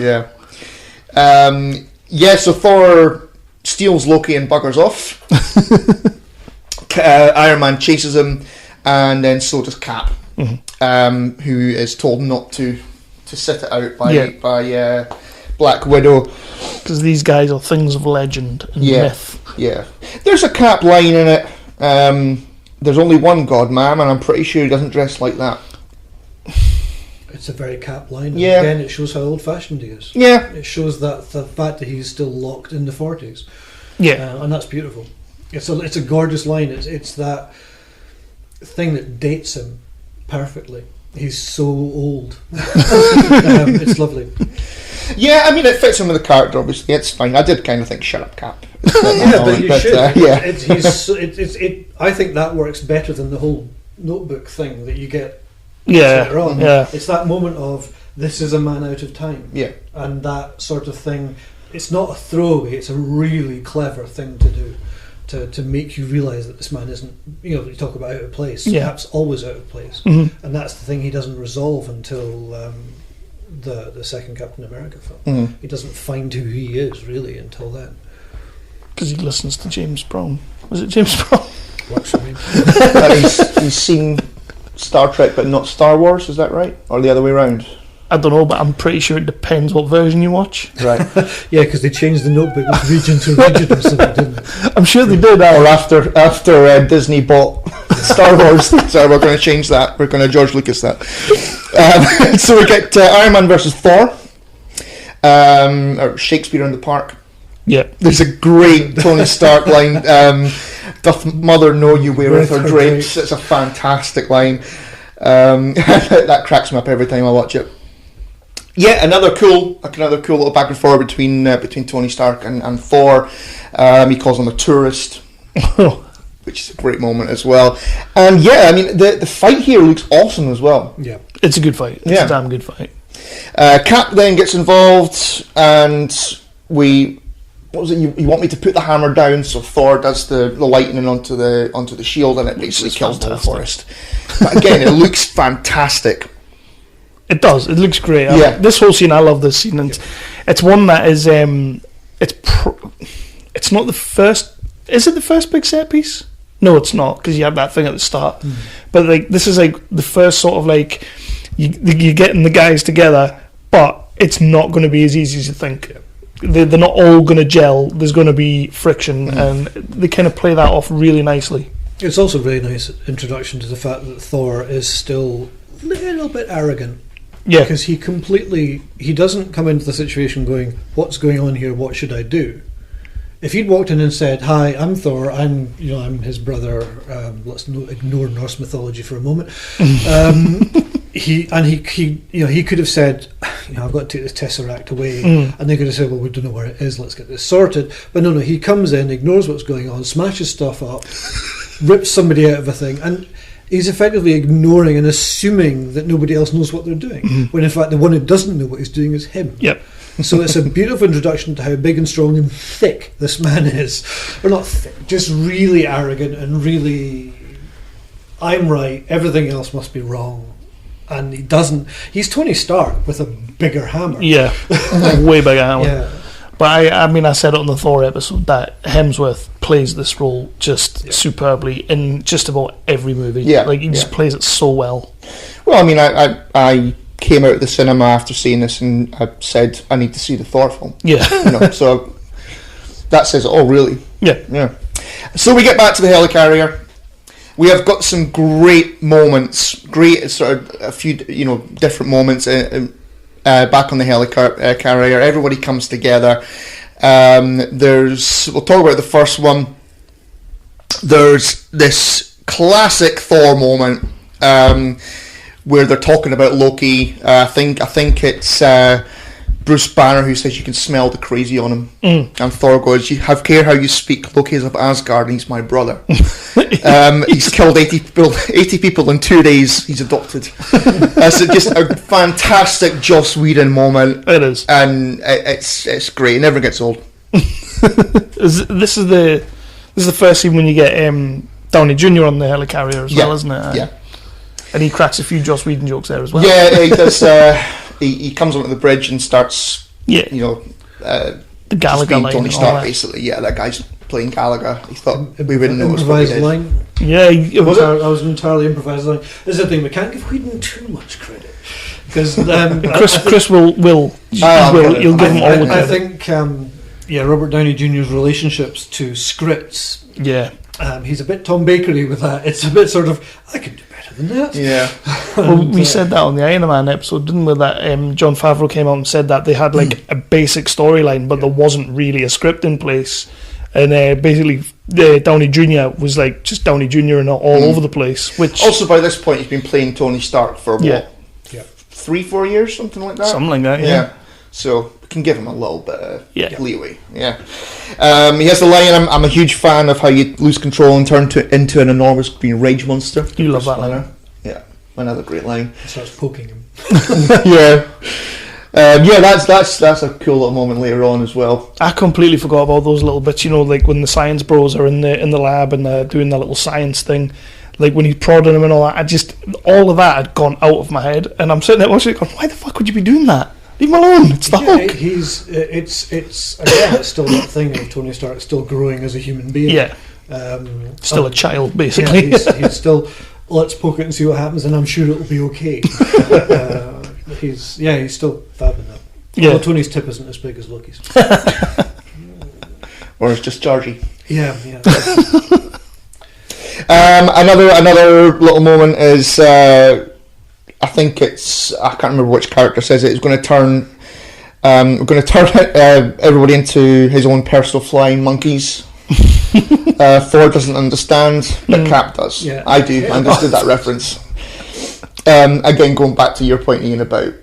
[SPEAKER 2] So Thor steals Loki and buggers off. Iron Man chases him, and then so does Cap, who is told not to sit it out by Black Widow.
[SPEAKER 3] Because these guys are things of legend and myth.
[SPEAKER 2] Yeah. There's a Cap line in it. There's only one God, ma'am, and I'm pretty sure he doesn't dress like that.
[SPEAKER 4] It's a very Cap line.
[SPEAKER 2] Yeah.
[SPEAKER 4] Again, it shows how old-fashioned he is.
[SPEAKER 2] Yeah.
[SPEAKER 4] It shows that the fact that he's still locked in the 40s.
[SPEAKER 3] Yeah.
[SPEAKER 4] And that's beautiful. It's a gorgeous line. It's that thing that dates him perfectly. He's so old. It's lovely.
[SPEAKER 2] Yeah, I mean, it fits him with the character, obviously. It's fine. I did kind of think, shut up, Cap.
[SPEAKER 4] But you should.
[SPEAKER 2] Yeah.
[SPEAKER 4] I think that works better than the whole notebook thing that you get
[SPEAKER 3] Yeah.
[SPEAKER 4] later on.
[SPEAKER 3] Yeah.
[SPEAKER 4] It's that moment of, this is a man out of time.
[SPEAKER 2] Yeah.
[SPEAKER 4] And that sort of thing, it's not a throwaway, it's a really clever thing to do. To make you realise that this man isn't, you know, you talk about out of place.
[SPEAKER 3] Yeah.
[SPEAKER 4] Cap's always out of place. And that's the thing he doesn't resolve until the second Captain America film. He doesn't find who he is, really, until then.
[SPEAKER 3] Because he listens to James Brown. Was it James Brown?
[SPEAKER 4] Works for me.
[SPEAKER 2] He's seen Star Trek but not Star Wars, is that right? Or the other way around?
[SPEAKER 3] I don't know, but I'm pretty sure it depends what version you watch.
[SPEAKER 2] Right.
[SPEAKER 4] Yeah, because they changed the notebook with region to region or something, didn't they?
[SPEAKER 3] I'm sure they did that.
[SPEAKER 2] Or after Disney bought Star Wars. So we're going to change that. We're going to George Lucas that. So we get Iron Man versus Thor. Or Shakespeare in the Park.
[SPEAKER 3] Yeah.
[SPEAKER 2] There's a great Tony Stark line. Doth mother know you weareth her drapes? It's a fantastic line. That cracks me up every time I watch it. Yeah, another cool little back and forward between Tony Stark and Thor. He calls him a tourist, which is a great moment as well. And yeah, I mean the fight here looks awesome as well.
[SPEAKER 4] Yeah,
[SPEAKER 3] it's a good fight. It's a damn good fight.
[SPEAKER 2] Cap then gets involved, and what was it? You want me to put the hammer down? So Thor does the lightning onto the shield, and it basically kills the whole forest. But again, it looks fantastic.
[SPEAKER 3] It does. It looks great.
[SPEAKER 2] Yeah.
[SPEAKER 3] This whole scene, I love this scene, and it's one that is. It's not the first. Is it the first big set piece? No, it's not, because you have that thing at the start. But like, this is like the first sort of like you're getting the guys together, but it's not going to be as easy as you think. They're not all going to gel. There's going to be friction, and they kind of play that off really nicely.
[SPEAKER 4] It's also a really nice introduction to the fact that Thor is still a little bit arrogant.
[SPEAKER 3] Yeah,
[SPEAKER 4] Because he doesn't come into the situation going, what's going on here, what should I do? If he'd walked in and said, "Hi, I'm Thor. I'm his brother." Let's ignore Norse mythology for a moment. He could have said, "I've got to take this Tesseract away," and they could have said, "Well, we don't know where it is. Let's get this sorted." But no, he comes in, ignores what's going on, smashes stuff up, rips somebody out of a thing, and he's effectively ignoring and assuming that nobody else knows what they're doing. When in fact, the one who doesn't know what he's doing is him.
[SPEAKER 3] Yep.
[SPEAKER 4] So it's a beautiful introduction to how big and strong and thick this man is. Or not thick, just really arrogant and really, I'm right, everything else must be wrong. And he doesn't. He's Tony Stark with a bigger hammer.
[SPEAKER 3] Yeah, way bigger hammer.
[SPEAKER 4] Yeah.
[SPEAKER 3] But I said it on the Thor episode that Hemsworth plays this role just superbly in just about every movie.
[SPEAKER 2] Yeah,
[SPEAKER 3] like he just plays it so well.
[SPEAKER 2] Well, I mean, I came out of the cinema after seeing this and I said I need to see the Thor film.
[SPEAKER 3] Yeah.
[SPEAKER 2] So that says it all, really.
[SPEAKER 3] Yeah.
[SPEAKER 2] So we get back to the helicarrier. We have got some great moments, sort of a few different moments back on the helicarrier. Everybody comes together. We'll talk about the first one. There's this classic Thor moment where they're talking about Loki. I think it's Bruce Banner who says you can smell the crazy on him, and Thor goes, "You have care how you speak. Loki is of Asgard and he's my brother." He's killed 80 people in 2 days. He's adopted. That's just a fantastic Joss Whedon moment.
[SPEAKER 3] It is,
[SPEAKER 2] and it's great. It never gets old.
[SPEAKER 3] This is the first scene when you get Downey Jr. on the helicarrier as well, isn't it?
[SPEAKER 2] Yeah.
[SPEAKER 3] And he cracks a few Joss Whedon jokes there as well.
[SPEAKER 2] Yeah, he does. He comes onto the bridge and starts.
[SPEAKER 3] The Gallagher line.
[SPEAKER 2] Tony Stark, basically. Yeah, that guy's playing Gallagher. He thought we wouldn't know what he did.
[SPEAKER 4] Line.
[SPEAKER 3] Yeah,
[SPEAKER 4] I was an entirely improvised line. This is the thing, we can't give Whedon too much credit because
[SPEAKER 3] Chris will you'll give him all the credit.
[SPEAKER 4] I think Robert Downey Jr.'s relationships to scripts.
[SPEAKER 3] Yeah.
[SPEAKER 4] He's a bit Tom Bakery with that. It's a bit sort of, I can do better than that.
[SPEAKER 2] Yeah.
[SPEAKER 3] Well, we said that on the Iron Man episode, didn't we? That Jon Favreau came out and said that they had like a basic storyline, but there wasn't really a script in place. And basically, Downey Jr. was like just Downey Jr. and all over the place. Which
[SPEAKER 2] also by this point he's been playing Tony Stark for what? 3-4 years, something like that.
[SPEAKER 3] Something like that. Yeah.
[SPEAKER 2] So we can give him a little bit of leeway. Yeah. He has the line, I'm a huge fan of how you lose control and turn into an enormous green rage monster.
[SPEAKER 3] You love that line.
[SPEAKER 2] Yeah. Another great line.
[SPEAKER 4] He starts poking him.
[SPEAKER 2] Yeah. That's a cool little moment later on as well.
[SPEAKER 3] I completely forgot about those little bits. Like when the science bros are in the lab and they're doing that little science thing. Like when he's prodding him and all that. All of that had gone out of my head, and I'm sitting there watching it going, why the fuck would you be doing that? Leave him alone. It's the Hulk.
[SPEAKER 4] It's still that thing of Tony Stark still growing as a human being.
[SPEAKER 3] Yeah. Still a child, basically.
[SPEAKER 4] Yeah, he's still. Let's poke it and see what happens, and I'm sure it'll be okay. He's still fabbing that.
[SPEAKER 3] Yeah.
[SPEAKER 4] Although Tony's tip isn't as big as Loki's.
[SPEAKER 2] Or it's just Georgie.
[SPEAKER 4] Yeah.
[SPEAKER 2] Another little moment is I think I can't remember which character says it. It's going to turn we're going to turn everybody into his own personal flying monkeys. Thor doesn't understand, but Cap does.
[SPEAKER 4] Yeah.
[SPEAKER 2] I do. I understood that reference. Again, going back to your point, Ian, about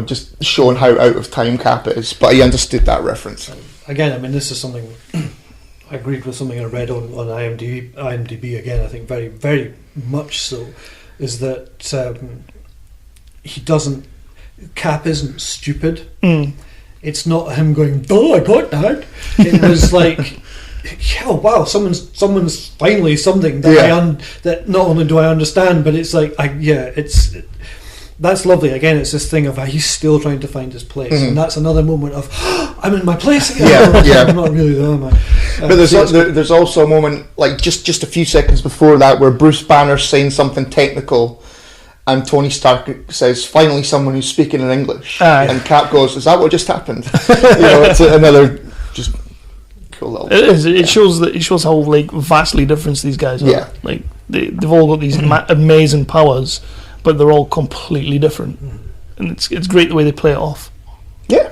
[SPEAKER 2] just showing how out of time Cap is, but I understood that reference.
[SPEAKER 4] Again, I mean, this is something I agreed with something I read on IMDb again. I think very, very much so, is that Cap isn't stupid. It's not him going, "Oh, I got that." It was like, "Oh wow, someone's finally something that that not only do I understand, but it's like that's lovely. Again, it's this thing of he's still trying to find his place, and that's another moment of I'm in my place again. I'm not really there, am I?
[SPEAKER 2] But there's also a moment, like just a few seconds before that, where Bruce Banner's saying something technical, and Tony Stark says, "Finally, someone who's speaking in English." And Cap goes, "Is that what just happened?" It's another just cool little.
[SPEAKER 3] It is. It shows how like vastly different these guys are.
[SPEAKER 2] Yeah.
[SPEAKER 3] Like they've all got these amazing powers, but they're all completely different, and it's great the way they play it off.
[SPEAKER 2] Yeah.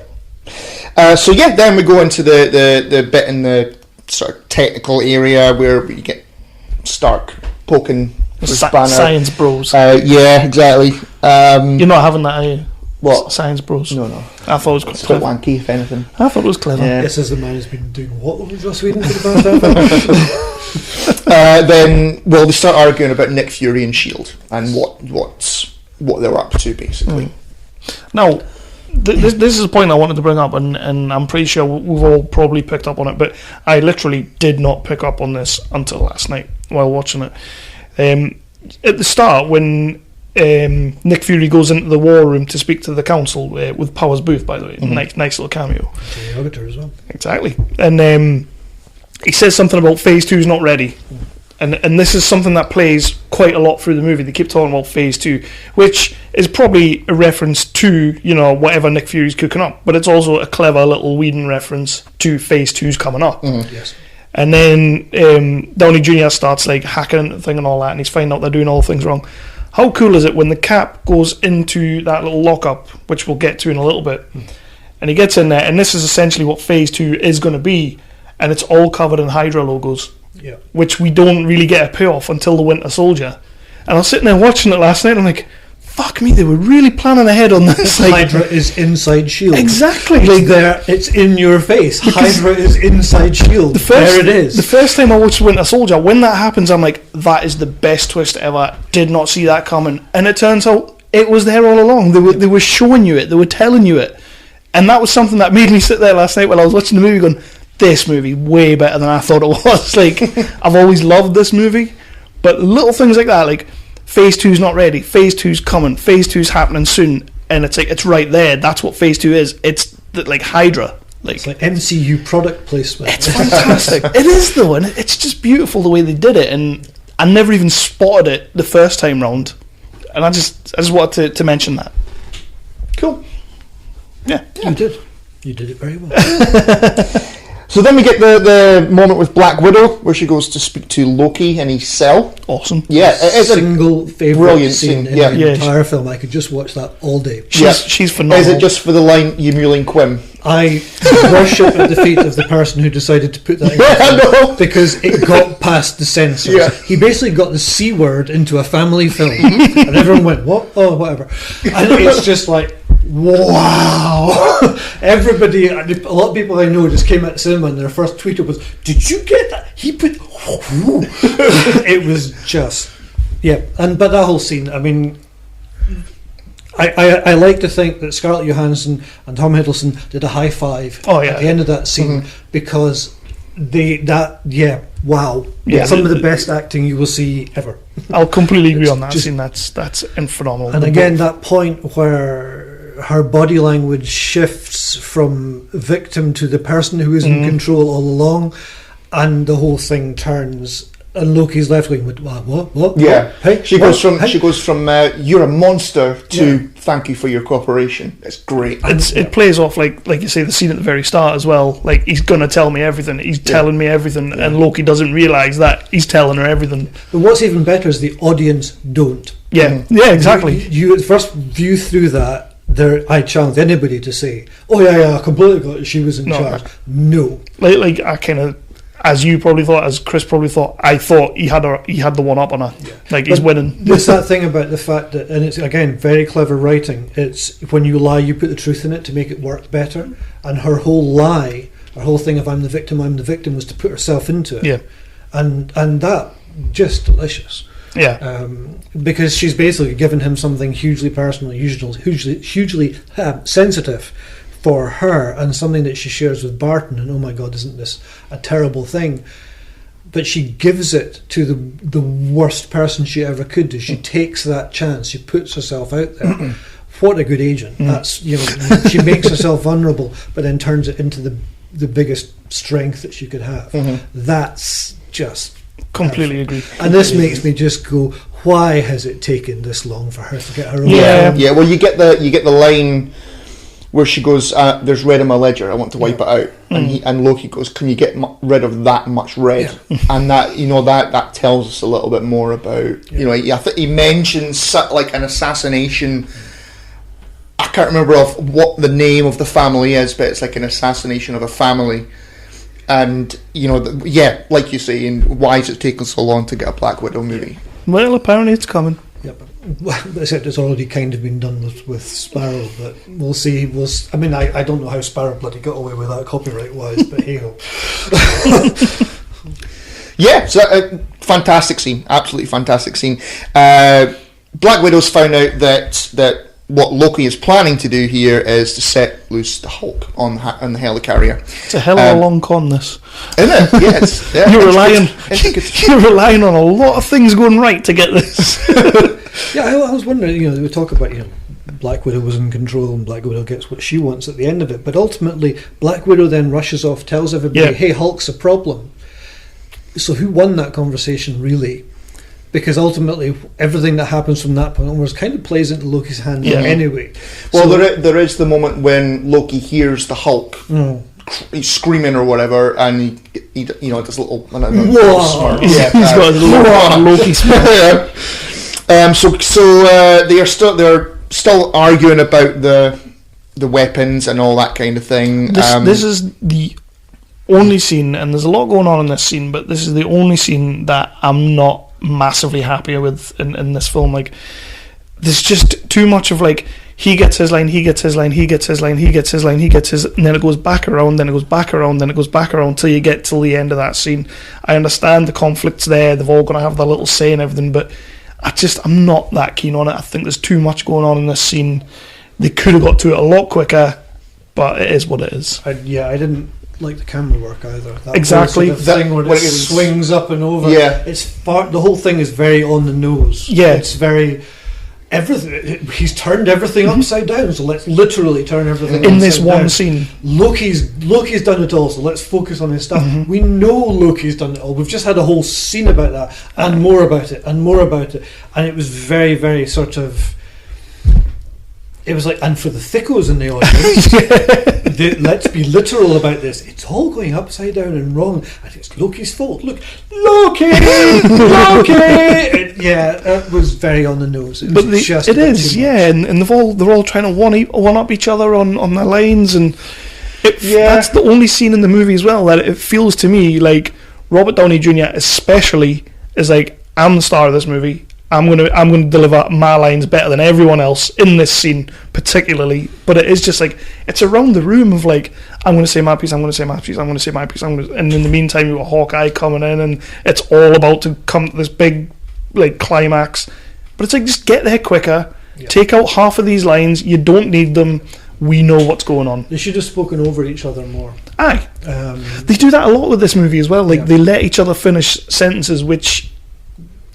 [SPEAKER 2] Then we go into the bit in the sort of technical area where we get Stark poking Bruce Banner.
[SPEAKER 3] Science bros.
[SPEAKER 2] Yeah, exactly.
[SPEAKER 3] You're not having that, are you?
[SPEAKER 2] What?
[SPEAKER 3] Science bros.
[SPEAKER 2] No.
[SPEAKER 3] I thought it was quite
[SPEAKER 2] It's a bit
[SPEAKER 3] clever.
[SPEAKER 2] wanky, if anything.
[SPEAKER 3] I thought it was clever.
[SPEAKER 2] Yeah.
[SPEAKER 4] This is the man who's been doing what over Joss Whedon for the past
[SPEAKER 2] Then they start arguing about Nick Fury and S.H.I.E.L.D. and what they're up to, basically.
[SPEAKER 3] Now, this is a point I wanted to bring up, and I'm pretty sure we've all probably picked up on it, but I literally did not pick up on this until last night while watching it. At the start, when Nick Fury goes into the war room to speak to the council with Powers Booth, by the way, nice little cameo.
[SPEAKER 4] Auditor as well.
[SPEAKER 3] Exactly, and he says something about Phase 2's not ready. And this is something that plays quite a lot through the movie. They keep talking about Phase 2, which is probably a reference to, whatever Nick Fury's cooking up. But it's also a clever little Whedon reference to Phase 2's coming up.
[SPEAKER 4] Yes.
[SPEAKER 3] And then Downey Jr. starts like hacking into the thing and all that, and he's finding out they're doing all the things wrong. How cool is it when the Cap goes into that little lockup, which we'll get to in a little bit, and he gets in there, and this is essentially what Phase 2 is going to be, and it's all covered in Hydra logos.
[SPEAKER 4] Yeah.
[SPEAKER 3] Which we don't really get a payoff until the Winter Soldier. And I was sitting there watching it last night and I'm like, fuck me, they were really planning ahead on this. Like,
[SPEAKER 4] Hydra is inside S.H.I.E.L.D.
[SPEAKER 3] Exactly.
[SPEAKER 4] It's there, it's in your face. Hydra is inside S.H.I.E.L.D. There it is.
[SPEAKER 3] The first time I watched Winter Soldier, when that happens, I'm like, that is the best twist ever. Did not see that coming. And it turns out it was there all along. They were showing you it. They were telling you it. And that was something that made me sit there last night while I was watching the movie going, this movie way better than I thought it was. Like, I've always loved this movie, but little things like that, like Phase 2's not ready, Phase 2's coming, Phase 2's happening soon, and it's like, it's right there. That's what Phase 2 is. It's like Hydra.
[SPEAKER 4] It's like MCU product placement.
[SPEAKER 3] It's fantastic. It is though, and it's just beautiful the way they did it, and I never even spotted it the first time round, and I just wanted to mention that.
[SPEAKER 2] Cool.
[SPEAKER 4] Yeah. You did it very well.
[SPEAKER 2] So then we get the moment with Black Widow where she goes to speak to Loki in his cell.
[SPEAKER 3] Awesome.
[SPEAKER 2] Yeah, it is
[SPEAKER 4] single favourite
[SPEAKER 2] brilliant
[SPEAKER 4] scene in
[SPEAKER 2] yeah.
[SPEAKER 4] the entire film. I could just watch that all day.
[SPEAKER 3] She's phenomenal.
[SPEAKER 2] Is it just for the line "You mewling Quim"?
[SPEAKER 4] I worship at the feet of the person who decided to put that in
[SPEAKER 2] I know.
[SPEAKER 4] because it got past the censors.
[SPEAKER 2] Yeah.
[SPEAKER 4] He basically got the C word into a family film and everyone went, what? Oh, whatever. And it's just like, wow. Everybody, a lot of people I know just came out the cinema and their first tweet was, did you get that? He put it was just but that whole scene, I mean, I like to think that Scarlett Johansson and Tom Hiddleston did a high five at the end of that scene because wow.
[SPEAKER 3] Yeah.
[SPEAKER 4] Some of the best acting you will see ever.
[SPEAKER 3] I'll completely agree on that scene. That's phenomenal.
[SPEAKER 4] And again, that point where her body language shifts from victim to the person who is in control all along, and the whole thing turns. And Loki's left going, what?
[SPEAKER 2] Yeah,
[SPEAKER 4] Hey,
[SPEAKER 2] she goes from you're a monster to thank you for your cooperation. It's great.
[SPEAKER 3] It plays off like you say, the scene at the very start as well. Like, he's gonna tell me everything. He's telling me everything, and Loki doesn't realise that he's telling her everything.
[SPEAKER 4] But what's even better is the audience don't.
[SPEAKER 3] Yeah, yeah, exactly.
[SPEAKER 4] You first view through that. I challenge anybody to say, "Oh yeah, I completely got it. She was in charge." No,
[SPEAKER 3] like I kind of. As you probably thought, as Chris probably thought, I thought he had the one up on her. Yeah. Like, he's winning.
[SPEAKER 4] There's that thing about the fact that, and it's again very clever writing. It's when you lie, you put the truth in it to make it work better. And her whole lie, her whole thing of I'm the victim, was to put herself into it. Yeah, and that just delicious.
[SPEAKER 3] Yeah,
[SPEAKER 4] because she's basically given him something hugely personal, hugely sensitive. For her, and something that she shares with Barton, and oh my God, isn't this a terrible thing? but she gives it to the worst person she ever could do. She takes that chance. She puts herself out there. What a good agent! That's, you know, she makes herself vulnerable, but then turns it into the biggest strength that she could have. That's just
[SPEAKER 3] Completely agree.
[SPEAKER 4] And this makes me just go, why has it taken this long for her to get her own?
[SPEAKER 2] Yeah. Well, you get the line where she goes, "There's red in my ledger. I want to wipe it out." And Loki goes, "Can you get rid of that much red?" And that, you know, that tells us a little bit more about, you know, I think he mentions like an assassination. I can't remember what the name of the family is, but it's like an assassination of a family. And, you know, like you say, and why is it taking so long to get a Black Widow movie?
[SPEAKER 3] Well, apparently it's coming.
[SPEAKER 4] Yep. Except it's already kind of been done with Sparrow, but we'll see. I mean, I don't know how Sparrow bloody got away with that copyright-wise, but hey-ho.
[SPEAKER 2] Yeah, so fantastic scene, absolutely fantastic scene. Black Widow's found out that what Loki is planning to do here is to set loose the Hulk on the helicarrier.
[SPEAKER 3] It's a hell of a long con, this.
[SPEAKER 2] Isn't it? Yes. Yeah.
[SPEAKER 3] You're relying on a lot of things going right to get this.
[SPEAKER 4] Yeah, I was wondering, you know, we talk about, you know, Black Widow was in control and Black Widow gets what she wants at the end of it, but ultimately Black Widow then rushes off, tells everybody, hey, Hulk's a problem. So who won that conversation, really? Because ultimately everything that happens from that point onwards kind of plays into Loki's hand anyway.
[SPEAKER 2] Well, so, there is the moment when Loki hears the Hulk he's screaming or whatever, and he you know, does a little smart.
[SPEAKER 3] Yeah, he's got a little Loki smart.
[SPEAKER 2] So they're still arguing about the weapons and all that kind of thing.
[SPEAKER 3] This is the only scene, and there's a lot going on in this scene, but this is the only scene that I'm not massively happier with in this film. Like, there's just too much of like, he gets his line, he gets his line, he gets his line, he gets his line, he gets his, and then it goes back around, then it goes back around, then it goes back around till you get till the end of that scene. I understand the conflict's there, they've all got to have their little say and everything, but I'm not that keen on it. I think there's too much going on in this scene. They could have got to it a lot quicker, but it is what it is.
[SPEAKER 4] I didn't like the camera work either. That
[SPEAKER 3] exactly.
[SPEAKER 4] Sort of thing where it swings up and over.
[SPEAKER 2] Yeah.
[SPEAKER 4] The whole thing is very on the nose.
[SPEAKER 3] Yeah.
[SPEAKER 4] It's very... He's turned everything upside down, so let's literally turn everything
[SPEAKER 3] in this one
[SPEAKER 4] down.
[SPEAKER 3] scene.
[SPEAKER 4] Loki's done it all, so let's focus on his stuff. We know Loki's done it all. We've just had a whole scene about that, and more about it, and more about it, and it was very, very sort of... It was like, and for the thickos in the audience, let's be literal about this. It's all going upside down and wrong, and it's Loki's fault. Look, Loki! It was very on the nose.
[SPEAKER 3] And they're all trying to one up each other on their lines, and that's the only scene in the movie as well that it feels to me like Robert Downey Jr. especially is like, I'm the star of this movie. I'm gonna deliver my lines better than everyone else in this scene, particularly. But it is just like, it's around the room of like, I'm gonna say my piece, I'm gonna say my piece, I'm gonna say my piece, and in the meantime you've got Hawkeye coming in, and it's all about to come to this big like climax. But it's like, just get there quicker. Take out half of these lines. You don't need them. We know what's going on.
[SPEAKER 4] They should have spoken over each other more.
[SPEAKER 3] Aye. They do that a lot with this movie as well. Like, they let each other finish sentences, which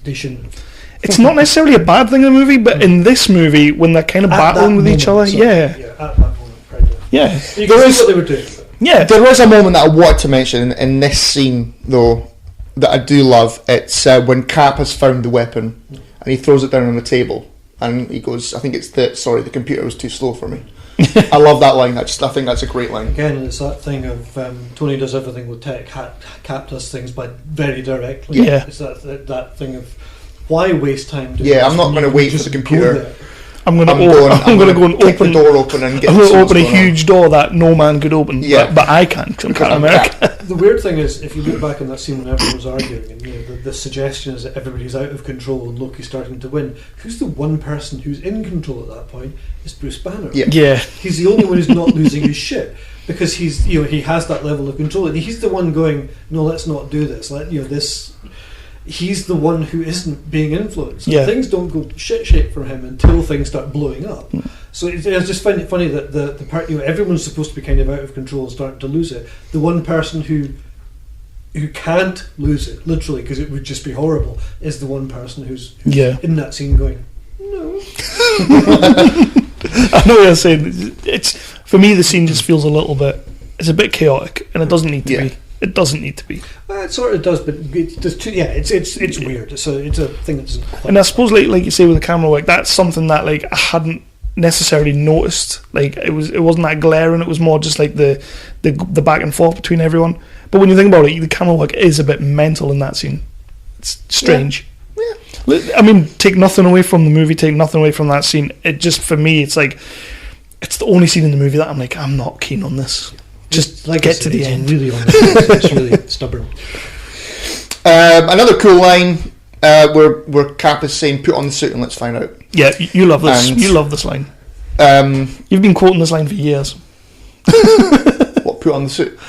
[SPEAKER 4] they shouldn't.
[SPEAKER 3] It's not necessarily a bad thing in the movie, but in this movie, when they're kind of battling with each other,
[SPEAKER 4] at that moment,
[SPEAKER 3] you
[SPEAKER 4] can see what they were doing.
[SPEAKER 2] Yeah, there is a moment that I wanted to mention in this scene, though, that I do love. It's when Cap has found the weapon, and he throws it down on the table, and he goes, I think it's the computer was too slow for me. I love that line. I think that's a great line.
[SPEAKER 4] Again, it's that thing of Tony does everything with tech, Cap does things by very directly.
[SPEAKER 3] Yeah.
[SPEAKER 4] It's that thing of, why waste time doing
[SPEAKER 2] I'm not going to wait for the computer.
[SPEAKER 3] I'm going to go and open
[SPEAKER 2] the door open and get.
[SPEAKER 3] I'm going to open a huge door that no man could open.
[SPEAKER 2] Yeah,
[SPEAKER 3] but I can't because I'm American.
[SPEAKER 4] The weird thing is, if you look back in that scene when everyone was arguing, and the suggestion is that everybody's out of control and Loki's starting to win. Who's the one person who's in control at that point? Is Bruce Banner.
[SPEAKER 3] Yeah.
[SPEAKER 4] He's the only one who's not losing his shit, because he's he has that level of control, and he's the one going, no, let's not do this. He's the one who isn't being influenced.
[SPEAKER 3] Yeah.
[SPEAKER 4] Things don't go shit for him until things start blowing up. So I just find it funny that the part, everyone's supposed to be kind of out of control and starting to lose it. The one person who who can't lose it, literally, because it would just be horrible, is the one person who's
[SPEAKER 3] Yeah.
[SPEAKER 4] in that scene going, no.
[SPEAKER 3] I know what you're saying. It's, for me, the scene just feels a little bit. It's a bit chaotic, and it doesn't need to be. It doesn't need to be.
[SPEAKER 4] Well, it sort of does, but it's weird. It's a thing that doesn't quite.
[SPEAKER 3] And I suppose, like you say with the camera work, that's something that like I hadn't necessarily noticed. Like it wasn't that glaring. It was more just like the back and forth between everyone. But when you think about it, the camera work is a bit mental in that scene. It's strange. Yeah. I mean, take nothing away from the movie, take nothing away from that scene. It just, for me, it's like it's the only scene in the movie that I'm like, I'm not keen on this. Just
[SPEAKER 4] like
[SPEAKER 3] get to the end.
[SPEAKER 4] Really on it's really stubborn.
[SPEAKER 2] Another cool line where Cap is saying, "Put on the suit and let's find out."
[SPEAKER 3] Yeah, you love this.
[SPEAKER 2] And,
[SPEAKER 3] you love this line.
[SPEAKER 2] You've
[SPEAKER 3] been quoting this line for years.
[SPEAKER 2] What? Put on the suit?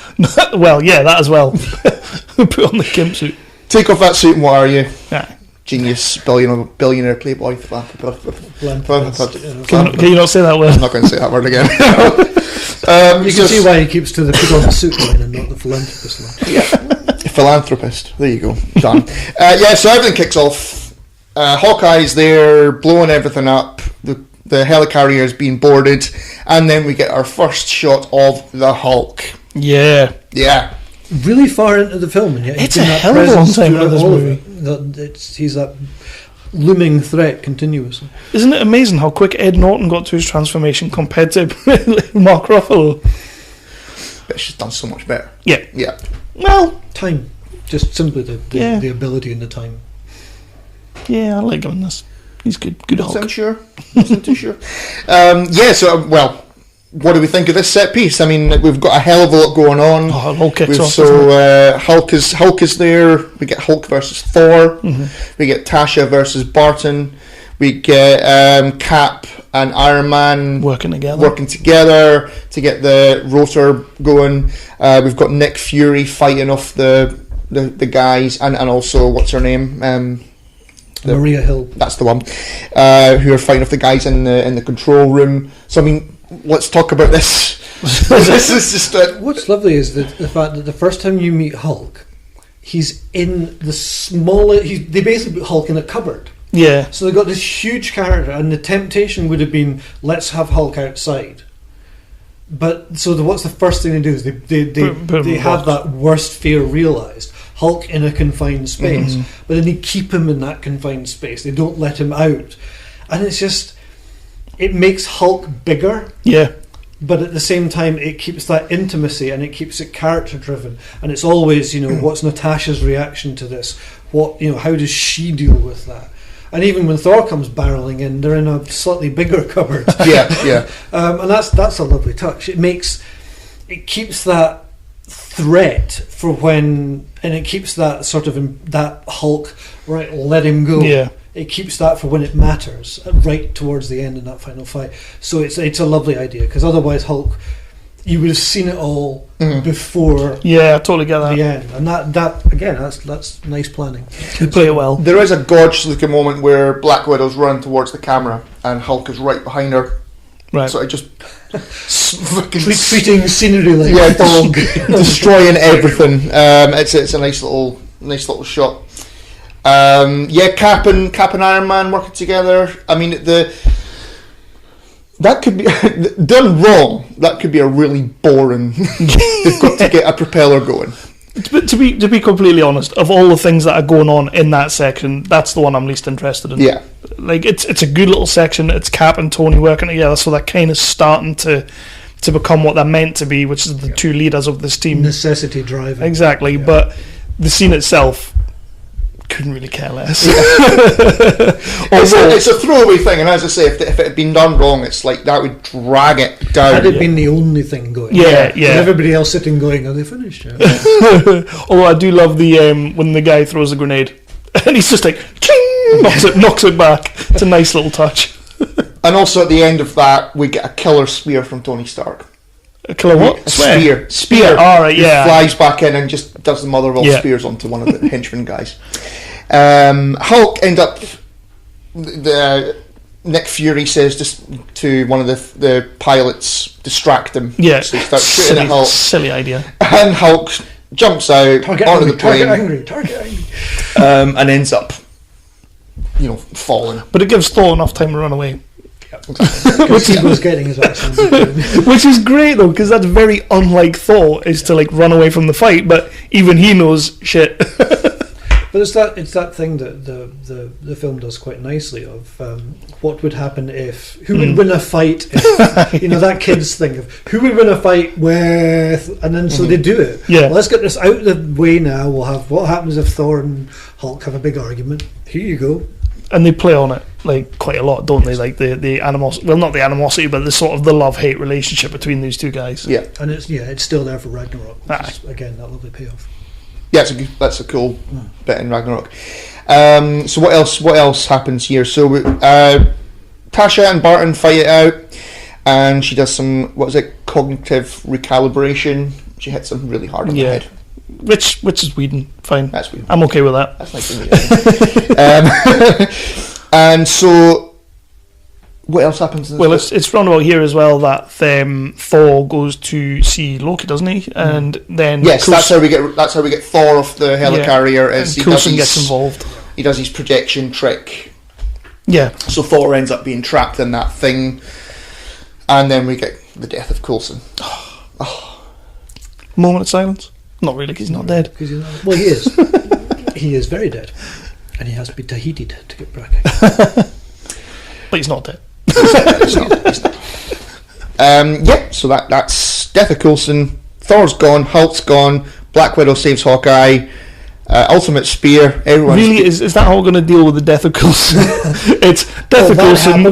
[SPEAKER 3] Well, yeah, that as well. Put on the gimp suit.
[SPEAKER 2] Take off that suit and what are you?
[SPEAKER 3] Yeah.
[SPEAKER 2] Genius, billionaire playboy. Can
[SPEAKER 3] you not say that word?
[SPEAKER 2] I'm not going to say that word again.
[SPEAKER 4] You can see why he keeps to the put on the suit line and not the philanthropist line.
[SPEAKER 2] Yeah, philanthropist. There you go. Done. So everything kicks off. Hawkeye's there, blowing everything up. The helicarrier is being boarded, and then we get our first shot of the Hulk.
[SPEAKER 3] Yeah.
[SPEAKER 4] Really far into the film, and yet
[SPEAKER 3] it's a hell of a long time into this movie.
[SPEAKER 4] He's that looming threat continuously.
[SPEAKER 3] Isn't it amazing how quick Ed Norton got to his transformation compared to Mark Ruffalo?
[SPEAKER 2] But she's done so much better.
[SPEAKER 3] Yeah. Well,
[SPEAKER 4] time, just simply the ability and the time.
[SPEAKER 3] Yeah, I like him in this. He's good. Good Hulk.
[SPEAKER 2] Wasn't too sure. What do we think of this set piece? I mean, we've got a hell of a lot going on.
[SPEAKER 3] Oh, it all kicks off.
[SPEAKER 2] So Hulk is there. We get Hulk versus Thor.
[SPEAKER 3] Mm-hmm.
[SPEAKER 2] We get Tasha versus Barton. We get Cap and Iron Man
[SPEAKER 3] working together
[SPEAKER 2] to get the rotor going. We've got Nick Fury fighting off the guys, and also what's her name?
[SPEAKER 4] Maria Hill.
[SPEAKER 2] That's the one. Who are fighting off the guys in the control room. So I mean, let's talk about this. This is just
[SPEAKER 4] what's lovely is the fact that the first time you meet Hulk, he's in the smallest. They basically put Hulk in a cupboard.
[SPEAKER 3] Yeah.
[SPEAKER 4] So they've got this huge character, and the temptation would have been, let's have Hulk outside. But so what's the first thing they do is they have that worst fear realised. Hulk in a confined space, but then they keep him in that confined space. They don't let him out, and it's just, it makes Hulk bigger.
[SPEAKER 3] Yeah.
[SPEAKER 4] But at the same time, it keeps that intimacy and it keeps it character driven. And it's always, what's Natasha's reaction to this? How does she deal with that? And even when Thor comes barreling in, they're in a slightly bigger cupboard.
[SPEAKER 2] Yeah.
[SPEAKER 4] And that's a lovely touch. It keeps that threat for when, and it keeps that sort of that Hulk, right, let him go.
[SPEAKER 3] Yeah.
[SPEAKER 4] It keeps that for when it matters, right towards the end in that final fight. So it's a lovely idea, because otherwise Hulk, you would have seen it all before.
[SPEAKER 3] Yeah, I totally get that.
[SPEAKER 4] The end, and that again, that's nice planning.
[SPEAKER 3] You play it well.
[SPEAKER 2] There is a gorgeous looking moment where Black Widow's running towards the camera and Hulk is right behind her.
[SPEAKER 3] Right.
[SPEAKER 2] So it just fucking
[SPEAKER 4] treating scenery like fog,
[SPEAKER 2] destroying everything. It's a nice little shot. Cap and Iron Man working together. I mean, that could be done wrong. That could be a really boring. They've got to get a propeller going.
[SPEAKER 3] But to be completely honest, of all the things that are going on in that section, that's the one I'm least interested in.
[SPEAKER 2] Yeah,
[SPEAKER 3] like it's a good little section. It's Cap and Tony working together, so they're kind of starting to become what they're meant to be, which is the two leaders of this team.
[SPEAKER 4] Necessity driving.
[SPEAKER 3] Exactly, yeah. But the scene itself, couldn't really care less.
[SPEAKER 2] It's a throwaway thing, and as I say, if it had been done wrong, it's like that would drag it down.
[SPEAKER 4] Had it been the only thing going,
[SPEAKER 3] yeah.
[SPEAKER 4] And everybody else sitting going, are they finished yet?
[SPEAKER 3] Although I do love the when the guy throws a grenade and he's just like ching, knocks it back. It's a nice little touch.
[SPEAKER 2] And also at the end of that, we get a killer spear from Tony Stark.
[SPEAKER 3] A killer what?
[SPEAKER 2] A spear.
[SPEAKER 3] All right, yeah.
[SPEAKER 2] He flies back in and just does the mother of all spears onto one of the henchmen guys. Hulk end up. Nick Fury says just to one of the pilots, distract him.
[SPEAKER 3] Yeah,
[SPEAKER 2] so he starts shooting at Hulk.
[SPEAKER 3] Silly idea.
[SPEAKER 2] And Hulk jumps out
[SPEAKER 4] Target
[SPEAKER 2] onto
[SPEAKER 4] angry,
[SPEAKER 2] the plane,
[SPEAKER 4] target angry.
[SPEAKER 2] and ends up, falling.
[SPEAKER 3] But it gives Thor enough time to run away.
[SPEAKER 4] Because he was getting his accent.
[SPEAKER 3] Which is great though, because that's very unlike Thor, is to like run away from the fight, but even he knows shit.
[SPEAKER 4] But it's that thing that the film does quite nicely of what would happen if who would win a fight if, that kids thing of who would win a fight with, and then so they do it.
[SPEAKER 3] Yeah.
[SPEAKER 4] Well, let's get this out of the way now. We'll have what happens if Thor and Hulk have a big argument. Here you go.
[SPEAKER 3] And they play on it like quite a lot, don't they? Like the animosity, well, not the animosity, but the sort of the love-hate relationship between these two guys.
[SPEAKER 2] Yeah,
[SPEAKER 4] and it's still there for Ragnarok.
[SPEAKER 3] Aye.
[SPEAKER 4] Again, that lovely payoff.
[SPEAKER 2] Yeah, that's a cool bit in Ragnarok. So what else happens here? So Tasha and Barton fight it out, and she does some cognitive recalibration. She hits him really hard on the head.
[SPEAKER 3] Which is Whedon, fine.
[SPEAKER 2] That's Whedon.
[SPEAKER 3] I'm okay with that.
[SPEAKER 2] That's like and so what else happens in this
[SPEAKER 3] it's roundabout here as well that Thor goes to see Loki, doesn't he? And then
[SPEAKER 2] yes, that's how we get Thor off the helicarrier.
[SPEAKER 3] And Coulson gets involved.
[SPEAKER 2] He does his projection trick.
[SPEAKER 3] Yeah.
[SPEAKER 2] So Thor ends up being trapped in that thing, and then we get the death of Coulson.
[SPEAKER 3] Moment of silence. Not really, because he's not dead.
[SPEAKER 4] Well, he is. He is very dead, and he has to be Tahiti'd to get back.
[SPEAKER 3] But he's not dead.
[SPEAKER 2] He's not. So that's death of Coulson. Thor's gone. Hulk's gone. Black Widow saves Hawkeye. Ultimate Spear. Everyone's
[SPEAKER 3] really, is that how we're going to deal with the death of Coulson? It's death of Coulson.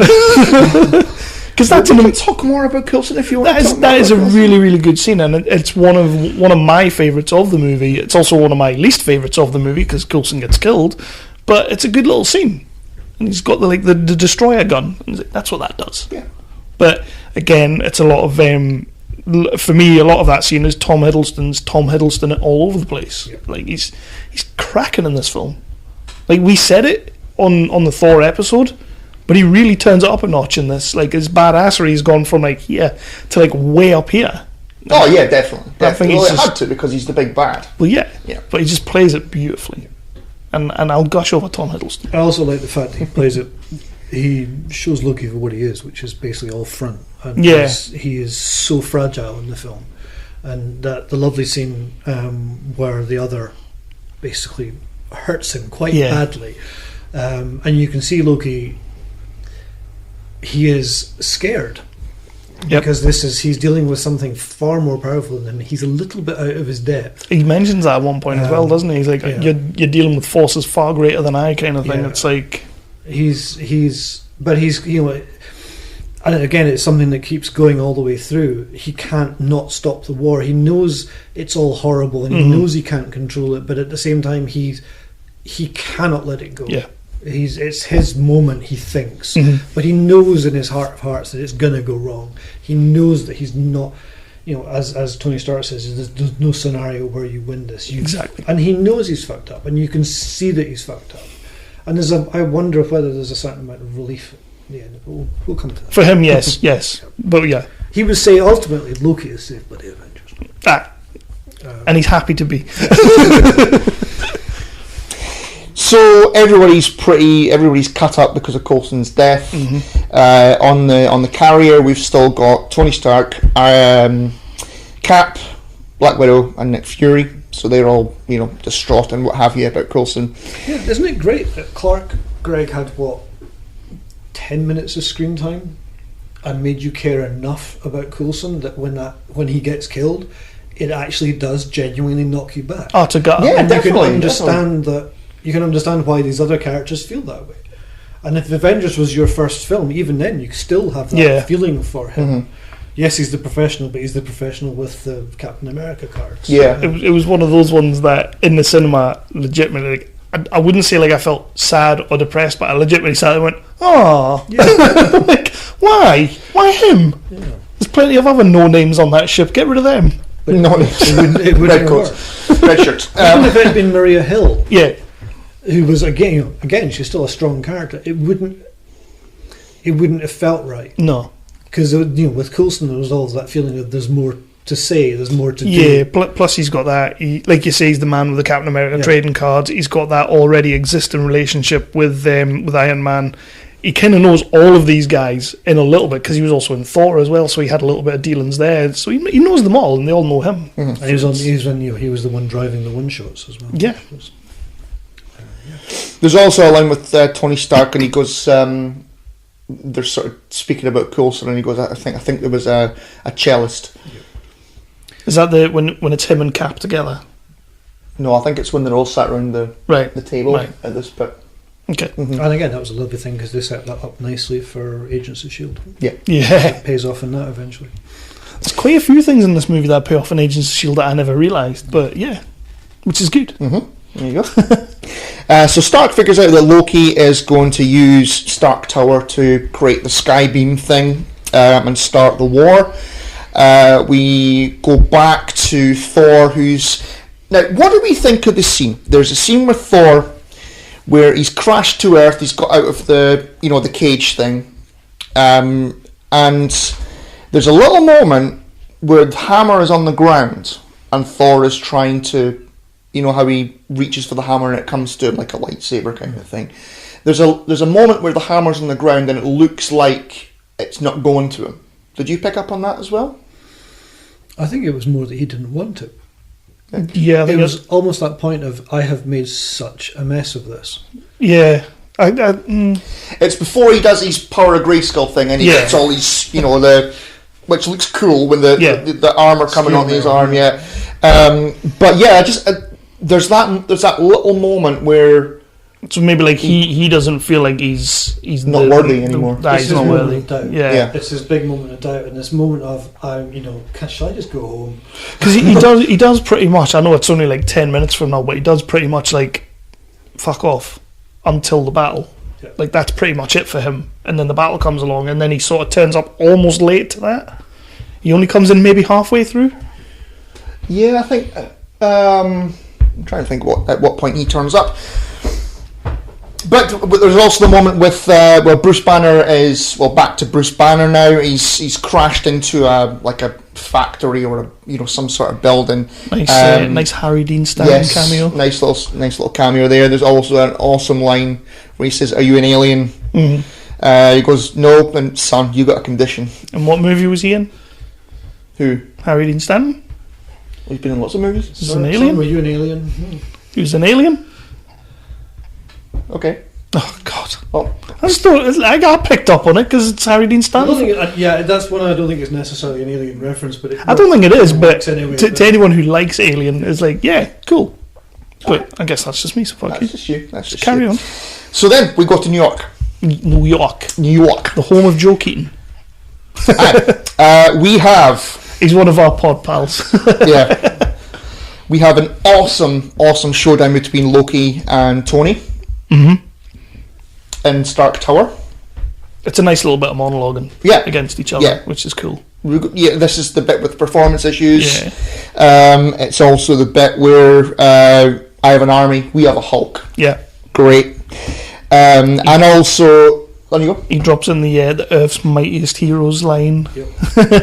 [SPEAKER 3] Because that's
[SPEAKER 2] talk more about Coulson if you want.
[SPEAKER 3] That is a really, really good scene, and it's one of my favourites of the movie. It's also one of my least favourites of the movie because Coulson gets killed, but it's a good little scene, and he's got the destroyer gun. And that's what that does.
[SPEAKER 2] Yeah.
[SPEAKER 3] But again, it's a lot of for me, a lot of that scene is Tom Hiddleston all over the place. Yeah. Like he's cracking in this film. Like we said it on the Thor episode. But he really turns it up a notch in this. Like his badassery's gone from like here to like way up here.
[SPEAKER 2] Oh yeah, definitely. Well, it
[SPEAKER 3] just
[SPEAKER 2] had to because he's the big bad.
[SPEAKER 3] Well, yeah. But he just plays it beautifully, and I'll gush over Tom Hiddleston.
[SPEAKER 4] I also like the fact that he plays it. He shows Loki for what he is, which is basically all front. And he is so fragile in the film, and that the lovely scene where the other basically hurts him quite badly, and you can see Loki. He is scared because he's dealing with something far more powerful than him. He's a little bit out of his depth.
[SPEAKER 3] He mentions that at one point as well, doesn't he? He's like, you're dealing with forces far greater than I, kind of thing. Yeah. It's like
[SPEAKER 4] he's and again, it's something that keeps going all the way through. He can't not stop the war. He knows it's all horrible, and he knows he can't control it. But at the same time, he cannot let it go.
[SPEAKER 3] Yeah.
[SPEAKER 4] It's his moment, he thinks, but he knows in his heart of hearts that it's gonna go wrong. He knows that he's not, as Tony Stark says, there's no scenario where you win this.
[SPEAKER 3] Exactly,
[SPEAKER 4] and he knows he's fucked up, and you can see that he's fucked up. And I wonder whether there's a certain amount of relief at the end. But we'll come to that.
[SPEAKER 3] For him, yes, but yeah,
[SPEAKER 4] he would say ultimately Loki is saved by the Avengers.
[SPEAKER 3] And he's happy to be.
[SPEAKER 2] So everybody's cut up because of Coulson's death. On the carrier, we've still got Tony Stark, Cap, Black Widow, and Nick Fury. So they're all distraught and what have you about Coulson.
[SPEAKER 4] Yeah, isn't it great that Greg had 10 minutes of screen time and made you care enough about Coulson that when he gets killed, it actually does genuinely knock you back.
[SPEAKER 3] Oh, to gut.
[SPEAKER 2] Yeah,
[SPEAKER 4] and
[SPEAKER 2] definitely.
[SPEAKER 4] You can understand that. You can understand why these other characters feel that way. And if Avengers was your first film, even then you still have that feeling for him. Yes, he's the professional, but he's the professional with the Captain America cards.
[SPEAKER 2] Yeah,
[SPEAKER 3] it was one of those ones that in the cinema, legitimately, I wouldn't say like I felt sad or depressed, but I legitimately sat there and went, "Oh, like why him? Yeah. There's plenty of other no names on that ship. Get rid of them."
[SPEAKER 4] But it wouldn't
[SPEAKER 2] red coats, red shirts.
[SPEAKER 4] Even if it had been Maria Hill,
[SPEAKER 3] who
[SPEAKER 4] was again, she's still a strong character. It wouldn't have felt right.
[SPEAKER 3] No,
[SPEAKER 4] because with Coulson there was all that feeling of there's more to say. There's more to do.
[SPEAKER 3] Yeah, plus he's got that, like you say, he's the man with the Captain America trading cards. He's got that already existing relationship with Iron Man. He kind of knows all of these guys in a little bit, because he was also in Thor as well, so he had a little bit of dealings there. So he knows them all, and they all know him.
[SPEAKER 4] And he was the one driving the one-shots as well.
[SPEAKER 3] Yeah.
[SPEAKER 2] There's also a line with Tony Stark, and he goes, they're sort of speaking about Coulson, and he goes, I think there was a cellist.
[SPEAKER 3] Is that when it's him and Cap together?
[SPEAKER 2] No, I think it's when they're all sat around the table at this bit.
[SPEAKER 3] Okay.
[SPEAKER 4] And again, that was a lovely thing, because they set that up nicely for Agents of S.H.I.E.L.D.
[SPEAKER 2] Yeah.
[SPEAKER 4] It pays off in that eventually.
[SPEAKER 3] There's quite a few things in this movie that pay off in Agents of S.H.I.E.L.D. that I never realised, but yeah, which is good.
[SPEAKER 2] There you go. So Stark figures out that Loki is going to use Stark Tower to create the Skybeam thing and start the war. We go back to Thor, who's... Now, what do we think of the scene? There's a scene with Thor where he's crashed to Earth, he's got out of the cage thing, and there's a little moment where the hammer is on the ground and Thor is trying to, how he reaches for the hammer and it comes to him like a lightsaber kind of thing. There's a moment where the hammer's on the ground and it looks like it's not going to him. Did you pick up on that as well?
[SPEAKER 4] I think it was more that he didn't want it.
[SPEAKER 3] Yeah,
[SPEAKER 4] it was almost that point of, I have made such a mess of this.
[SPEAKER 3] Yeah.
[SPEAKER 2] It's before he does his Power of Grayskull thing, and he gets all these, which looks cool when the armor coming on his arm. Yeah, but yeah, just there's that little moment where.
[SPEAKER 3] So maybe like he doesn't feel like he's
[SPEAKER 2] not worthy anymore.
[SPEAKER 3] He's not worthy.
[SPEAKER 4] Yeah, it's his big moment of doubt, and this moment of shall I just go home?
[SPEAKER 3] Because he does pretty much. I know it's only like 10 minutes from now, but he does pretty much like fuck off until the battle.
[SPEAKER 4] Yeah.
[SPEAKER 3] Like that's pretty much it for him. And then the battle comes along, and then he sort of turns up almost late to that. He only comes in maybe halfway through.
[SPEAKER 2] Yeah, I think. I'm trying to think at what point he turns up. But there's also the moment with where Bruce Banner is back to Bruce Banner now. He's crashed into a factory or some sort of building.
[SPEAKER 3] Nice Harry Dean Stanton cameo.
[SPEAKER 2] Nice little cameo there. There's also an awesome line where he says, "Are you an alien?" Mm-hmm. He goes, "No, and son, you got a condition."
[SPEAKER 3] And what movie was he in?
[SPEAKER 2] Who?
[SPEAKER 3] Harry Dean Stanton.
[SPEAKER 2] He's been in lots of movies.
[SPEAKER 3] He's an alien.
[SPEAKER 4] Son, were you an alien?
[SPEAKER 3] He was an alien.
[SPEAKER 2] Okay.
[SPEAKER 3] Oh God! Well, I got picked up on it because it's Harry Dean Stanton.
[SPEAKER 4] That's one I don't think is necessarily an Alien reference, but
[SPEAKER 3] I don't think it is. But
[SPEAKER 4] anyway,
[SPEAKER 3] to anyone who likes Alien, is like, yeah, cool. But I guess that's just me. So fuck you.
[SPEAKER 2] Just you. That's just
[SPEAKER 3] carry
[SPEAKER 2] you.
[SPEAKER 3] on.
[SPEAKER 2] So then we go to New York.
[SPEAKER 3] New York,
[SPEAKER 2] the
[SPEAKER 3] home of Joe Keaton.
[SPEAKER 2] We have.
[SPEAKER 3] He's one of our pod pals.
[SPEAKER 2] Yeah. We have an awesome showdown between Loki and Tony.
[SPEAKER 3] Mm-hmm.
[SPEAKER 2] In Stark Tower.
[SPEAKER 3] It's a nice little bit of monologuing against each other, which is cool.
[SPEAKER 2] Yeah, this is the bit with performance issues.
[SPEAKER 3] Yeah.
[SPEAKER 2] It's also the bit where I have an army, we have a Hulk.
[SPEAKER 3] Yeah.
[SPEAKER 2] Great. And also... On you go.
[SPEAKER 3] He drops in the Earth's Mightiest Heroes line.
[SPEAKER 4] Yep.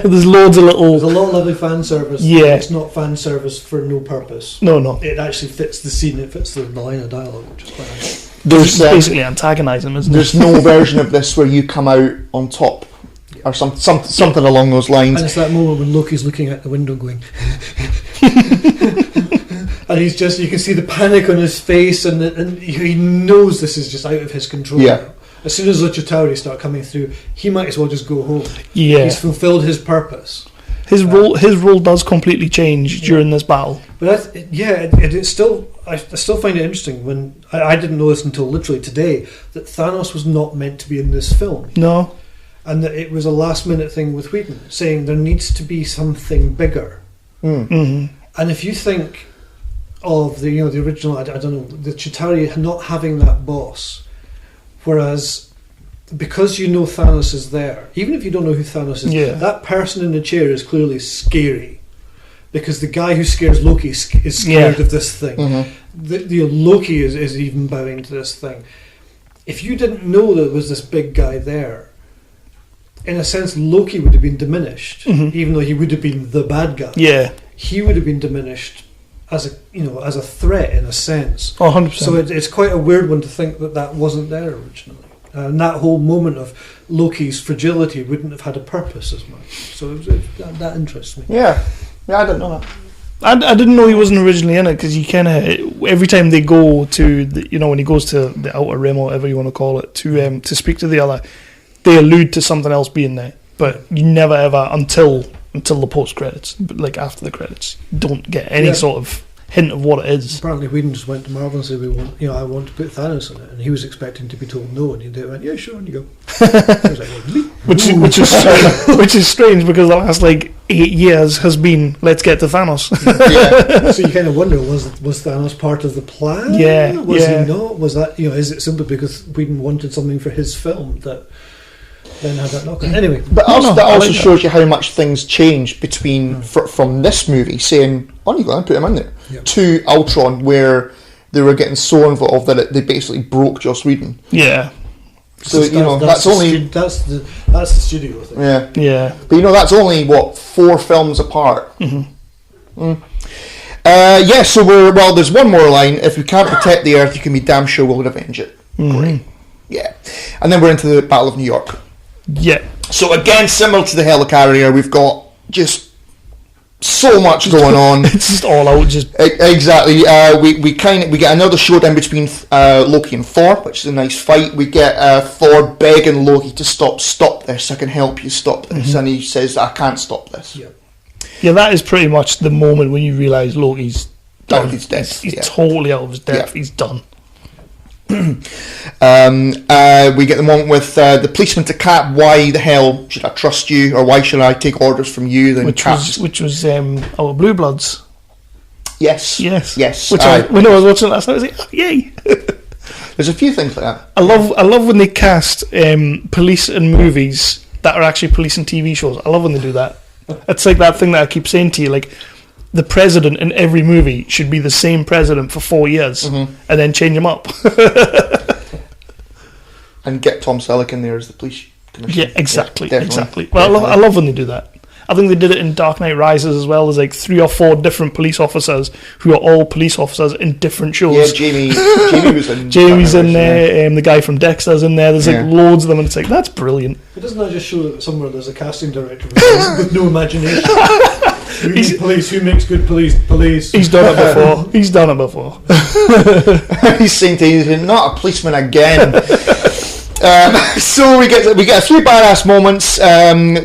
[SPEAKER 3] There's loads of little...
[SPEAKER 4] There's a lot of lovely fan service.
[SPEAKER 3] Yeah.
[SPEAKER 4] It's not fan service for no purpose.
[SPEAKER 3] No.
[SPEAKER 4] It actually fits the scene, it fits the line of dialogue, which is quite nice.
[SPEAKER 3] There's basically antagonise him, isn't
[SPEAKER 2] there's no version of this where you come out on top or something along those lines.
[SPEAKER 4] And it's that moment when Loki's looking out the window going and he's just, you can see the panic on his face, and he knows this is just out of his control.
[SPEAKER 2] Yeah.
[SPEAKER 4] As soon as the Chitauri start coming through, he might as well just go home.
[SPEAKER 3] Yeah.
[SPEAKER 4] He's fulfilled his purpose.
[SPEAKER 3] His role does completely change during this battle.
[SPEAKER 4] But it's still, I still find it interesting when I didn't know this until literally today, that Thanos was not meant to be in this film.
[SPEAKER 3] No.
[SPEAKER 4] And that it was a last minute thing with Whedon saying there needs to be something bigger.
[SPEAKER 3] Mm-hmm.
[SPEAKER 4] And if you think of the original, I don't know, the Chitauri not having that boss, whereas because Thanos is there, even if you don't know who Thanos is, that person in the chair is clearly scary, because the guy who scares Loki is scared of this thing. Mm-hmm. Loki is even bowing to this thing. If you didn't know there was this big guy there, in a sense, Loki would have been diminished, even though he would have been the bad guy.
[SPEAKER 3] Yeah.
[SPEAKER 4] He would have been diminished as a threat in a sense.
[SPEAKER 3] 100%.
[SPEAKER 4] So it's quite a weird one to think that wasn't there originally. And that whole moment of Loki's fragility wouldn't have had a purpose as much. So that interests me.
[SPEAKER 2] Yeah, I didn't know that.
[SPEAKER 3] I didn't know he wasn't originally in it, because you kind of, every time they go to when he goes to the outer rim or whatever you want to call it, to speak to the other, they allude to something else being there, but you never ever until the post credits, like after the credits, don't get any sort of hint of what it is.
[SPEAKER 4] Apparently Whedon just went to Marvel and said, I want to put Thanos in it, and he was expecting to be told no, and he went, yeah, sure, and you go. I was like, well, really?
[SPEAKER 3] which is strange, because the last 8 years has been, let's get to Thanos.
[SPEAKER 4] Yeah. So you kind of wonder, was Thanos part of the plan?
[SPEAKER 3] Yeah.
[SPEAKER 4] Was he not? Was that, is it simply because Whedon wanted something for his film that then had that knock on? Anyway.
[SPEAKER 2] But that also shows you how much things changed between from this movie saying, oh, you go and put him in there, to Ultron, where they were getting so involved that they basically broke Joss Whedon.
[SPEAKER 3] Yeah.
[SPEAKER 2] So that's
[SPEAKER 4] the studio thing.
[SPEAKER 2] Yeah. But that's only 4 films apart. So there's one more line. If you can't protect the Earth, you can be damn sure we'll avenge it. Great. Yeah. And then we're into the Battle of New York.
[SPEAKER 3] Yeah.
[SPEAKER 2] So again, similar to the Helicarrier, we've got just so much going on.
[SPEAKER 3] It's just all out.
[SPEAKER 2] Exactly. We get another showdown between Loki and Thor, which is a nice fight. We get Thor begging Loki to stop this. I can help you stop this, and he says, "I can't stop this."
[SPEAKER 3] Yeah, that is pretty much the moment when you realise Loki's done.
[SPEAKER 2] He's dead.
[SPEAKER 3] He's totally out of his depth. He's done.
[SPEAKER 2] We get the moment with the policeman to Cap. Why the hell should I trust you, or why should I take orders from you? Then
[SPEAKER 3] which was our Blue Bloods.
[SPEAKER 2] Yes.
[SPEAKER 3] When I was watching it last night, I was like, oh, yay!
[SPEAKER 2] There's a few things like that.
[SPEAKER 3] I love when they cast police in movies that are actually police in TV shows. I love when they do that. It's like that thing that I keep saying to you, like, the president in every movie should be the same president for 4 years, and then change him up.
[SPEAKER 2] And get Tom Selleck in there as the police commissioner.
[SPEAKER 3] Yeah, exactly. Well, I love when they do that. I think they did it in Dark Knight Rises as well. There's like 3 or 4 different police officers who are all police officers in different shows.
[SPEAKER 2] Yeah, Jamie was in.
[SPEAKER 3] Jamie's in there. The guy from Dexter's in there. There's like loads of them, and it's like, that's brilliant.
[SPEAKER 4] But doesn't that just show that somewhere there's a casting director with no imagination? Who makes good police? He's
[SPEAKER 3] done it before.
[SPEAKER 2] He's saying to you, not a policeman again. So we get a few badass moments.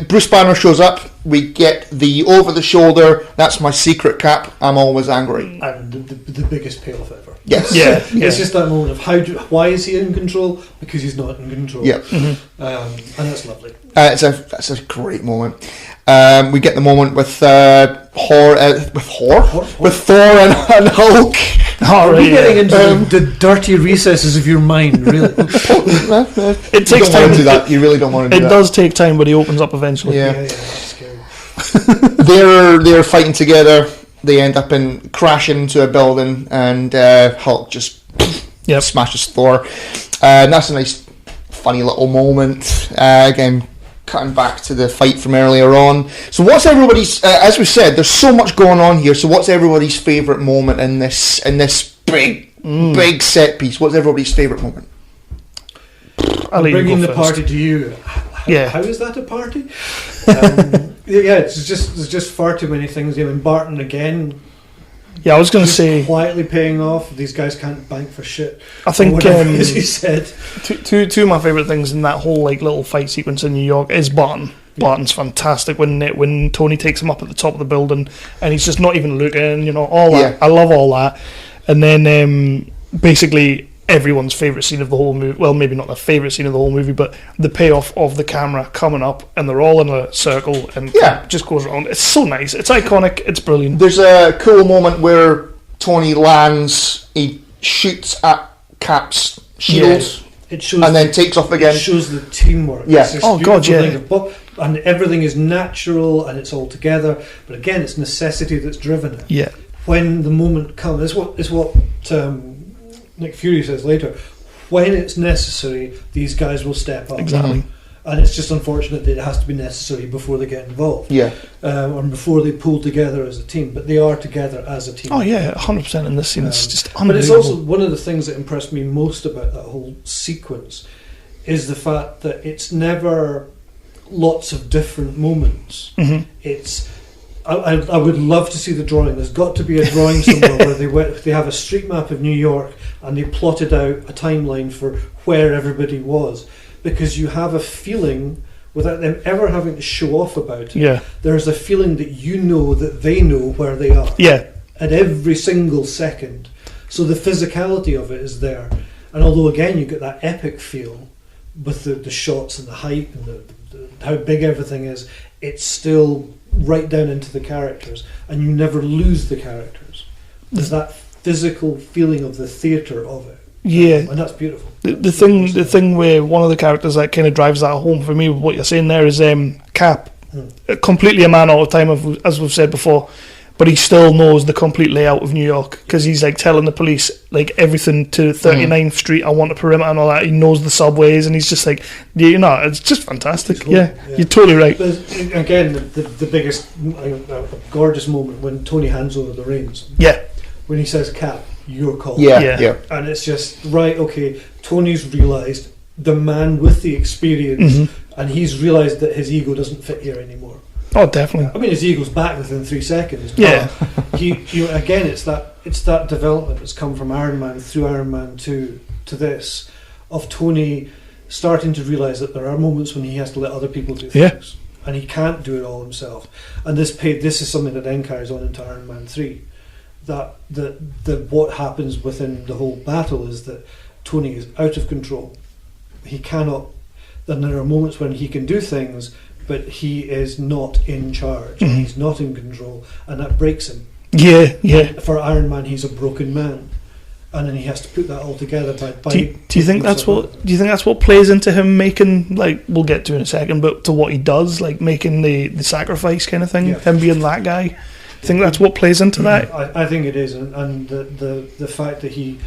[SPEAKER 2] Bruce Banner shows up. We get the over the shoulder. That's my secret, Cap. I'm always angry.
[SPEAKER 4] And the biggest payoff ever.
[SPEAKER 2] Yes.
[SPEAKER 4] Yeah. It's just that moment of why is he in control? Because he's not in control.
[SPEAKER 2] Yeah.
[SPEAKER 4] And that's lovely.
[SPEAKER 2] That's a great moment. We get the moment with Thor and Hulk.
[SPEAKER 4] Are we getting into the dirty recesses of your mind? Really?
[SPEAKER 3] It takes time
[SPEAKER 2] to do that. You really don't want to do that.
[SPEAKER 3] It does take time, but he opens up eventually.
[SPEAKER 2] Yeah.
[SPEAKER 4] That's scary.
[SPEAKER 2] They're fighting together. They end up crashing into a building, and Hulk just smashes Thor. And that's a nice, funny little moment. Again, cutting back to the fight from earlier on. So what's everybody's, as we said, there's so much going on here, so what's everybody's favourite moment in this big set piece? What's everybody's favourite moment?
[SPEAKER 4] Bringing the party to you. How is that a party? There's just far too many things. Barton again.
[SPEAKER 3] Yeah, I was going to say
[SPEAKER 4] quietly paying off. These guys can't bank for shit.
[SPEAKER 3] I think,
[SPEAKER 4] as he said,
[SPEAKER 3] two of my favourite things in that whole little fight sequence in New York is Barton. Barton's fantastic when Tony takes him up at the top of the building and he's just not even looking. All that. Yeah. I love all that. And then basically everyone's favourite scene of the whole movie. Well, maybe not the favourite scene of the whole movie, but the payoff of the camera coming up and they're all in a circle and it just goes around. It's so nice. It's iconic. It's brilliant.
[SPEAKER 2] There's a cool moment where Tony lands, he shoots at Cap's shield, and then takes off again.
[SPEAKER 4] It shows the teamwork.
[SPEAKER 2] Yeah.
[SPEAKER 4] And everything is natural and it's all together. But again, it's necessity that's driven it.
[SPEAKER 3] Yeah.
[SPEAKER 4] When the moment comes, it's what Nick Fury says later. When it's necessary, these guys will step up.
[SPEAKER 3] Exactly.
[SPEAKER 4] And it's just unfortunate that it has to be necessary before they get involved.
[SPEAKER 2] Yeah.
[SPEAKER 4] Or before they pull together as a team. But they are together as a team.
[SPEAKER 3] Oh yeah, 100% in this scene. It's just
[SPEAKER 4] But
[SPEAKER 3] unbelievable.
[SPEAKER 4] it's also one of the things that impressed me most about that whole sequence is the fact that it's never lots of different moments. It's I would love to see the drawing. There's got to be a drawing somewhere where they have a street map of New York and they plotted out a timeline for where everybody was, because you have a feeling, without them ever having to show off about it,
[SPEAKER 3] Yeah.
[SPEAKER 4] there's a feeling that you know that they know where they are
[SPEAKER 3] Yeah.
[SPEAKER 4] at every single second. So the physicality of it is there. And although again you get that epic feel with the shots and the height and the how big everything is, it's still right down into the characters, and you never lose the characters. There's that physical feeling of the theatre of it.
[SPEAKER 3] Yeah.
[SPEAKER 4] And that's beautiful.
[SPEAKER 3] The thing where one of the characters that kind of drives that home for me with what you're saying there is Cap. Completely a man out of time, as we've said before, but he still knows the complete layout of New York, because he's like telling the police like everything to 39th Street. I want a perimeter and all that. He knows the subways, and he's just like, you know, it's just fantastic. Yeah, you're totally right.
[SPEAKER 4] But again, the biggest gorgeous moment when Tony hands over the reins.
[SPEAKER 3] Yeah.
[SPEAKER 4] When he says, "Cap, your call."
[SPEAKER 2] Yeah.
[SPEAKER 4] And it's just right. Okay, Tony's realised, the man with the experience, and he's realised that his ego doesn't fit here anymore.
[SPEAKER 3] Oh, definitely.
[SPEAKER 4] I mean, his ego's back within 3 seconds.
[SPEAKER 3] Yeah.
[SPEAKER 4] He again, it's that development that's come from Iron Man through Iron Man 2 to this, of Tony starting to realise that there are moments when he has to let other people do things, and he can't do it all himself. And this is something that then carries on into Iron Man 3. That what happens within the whole battle is that Tony is out of control. He cannot. Then there are moments when he can do things, but he is not in charge. He's not in control, and that breaks him.
[SPEAKER 3] Yeah.
[SPEAKER 4] For Iron Man, he's a broken man, and then he has to put that all together by
[SPEAKER 3] Do you think that's what plays into him making, like, we'll get to in a second, but to what he does, like making the sacrifice kind of thing, him being that guy? I think that's what plays into that.
[SPEAKER 4] I think it is, and the fact that he's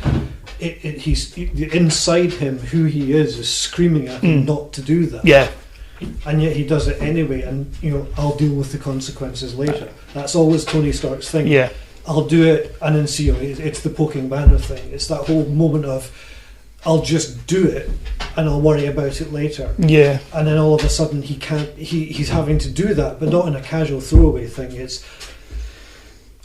[SPEAKER 4] inside him, who he is screaming at him not to do that.
[SPEAKER 3] Yeah.
[SPEAKER 4] And yet he does it anyway, and I'll deal with the consequences later. That's always Tony Stark's thing.
[SPEAKER 3] Yeah.
[SPEAKER 4] I'll do it and then see. It's the poking banner thing. It's that whole moment of, I'll just do it and I'll worry about it later.
[SPEAKER 3] Yeah.
[SPEAKER 4] And then all of a sudden he can't. He's having to do that, but not in a casual throwaway thing. It's,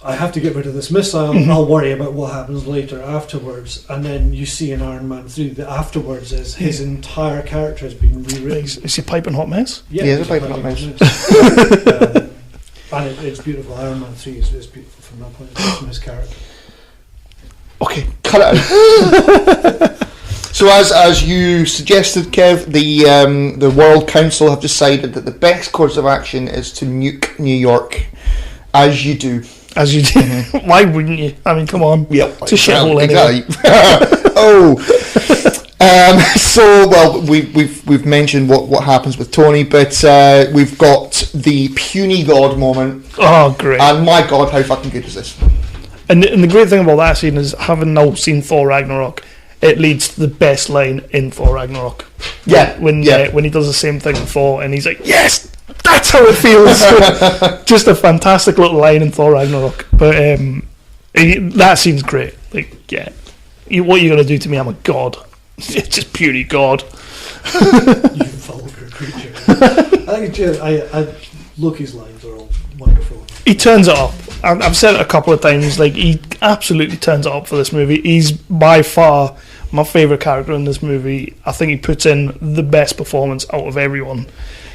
[SPEAKER 4] I have to get rid of this missile. I'll worry about what happens later afterwards. And then you see in Iron Man 3 that afterwards is his entire character has been rewritten.
[SPEAKER 3] Is he a piping hot mess?
[SPEAKER 2] Yeah, it's a piping hot mess.
[SPEAKER 4] And it's beautiful. Iron Man 3 is beautiful from that point of view, from his character.
[SPEAKER 3] Okay,
[SPEAKER 2] cut it out. So as you suggested, Kev, the World Council have decided that the best course of action is to nuke New York, as you do.
[SPEAKER 3] As you do. Why wouldn't you? I mean, come on.
[SPEAKER 2] Yep.
[SPEAKER 3] It's a shithole anyway.
[SPEAKER 2] So well, we've mentioned what happens with Tony, but we've got the puny god moment.
[SPEAKER 3] Oh, great!
[SPEAKER 2] And my God, how fucking good is this?
[SPEAKER 3] And the great thing about that scene is, having now seen Thor Ragnarok, it leads to the best line in Thor Ragnarok.
[SPEAKER 2] Yeah.
[SPEAKER 3] When he does the same thing for Thor, and he's like, "Yes, that's how it feels." Just a fantastic little line in Thor Ragnarok. But that scene's great. Like, what are you gonna do to me? I'm a god. It's just purely God.
[SPEAKER 4] You vulgar creature. I think Loki's lines are all wonderful.
[SPEAKER 3] He turns it up. I've said it a couple of times. Like, he absolutely turns it up for this movie. He's by far my favourite character in this movie. I think he puts in the best performance out of everyone.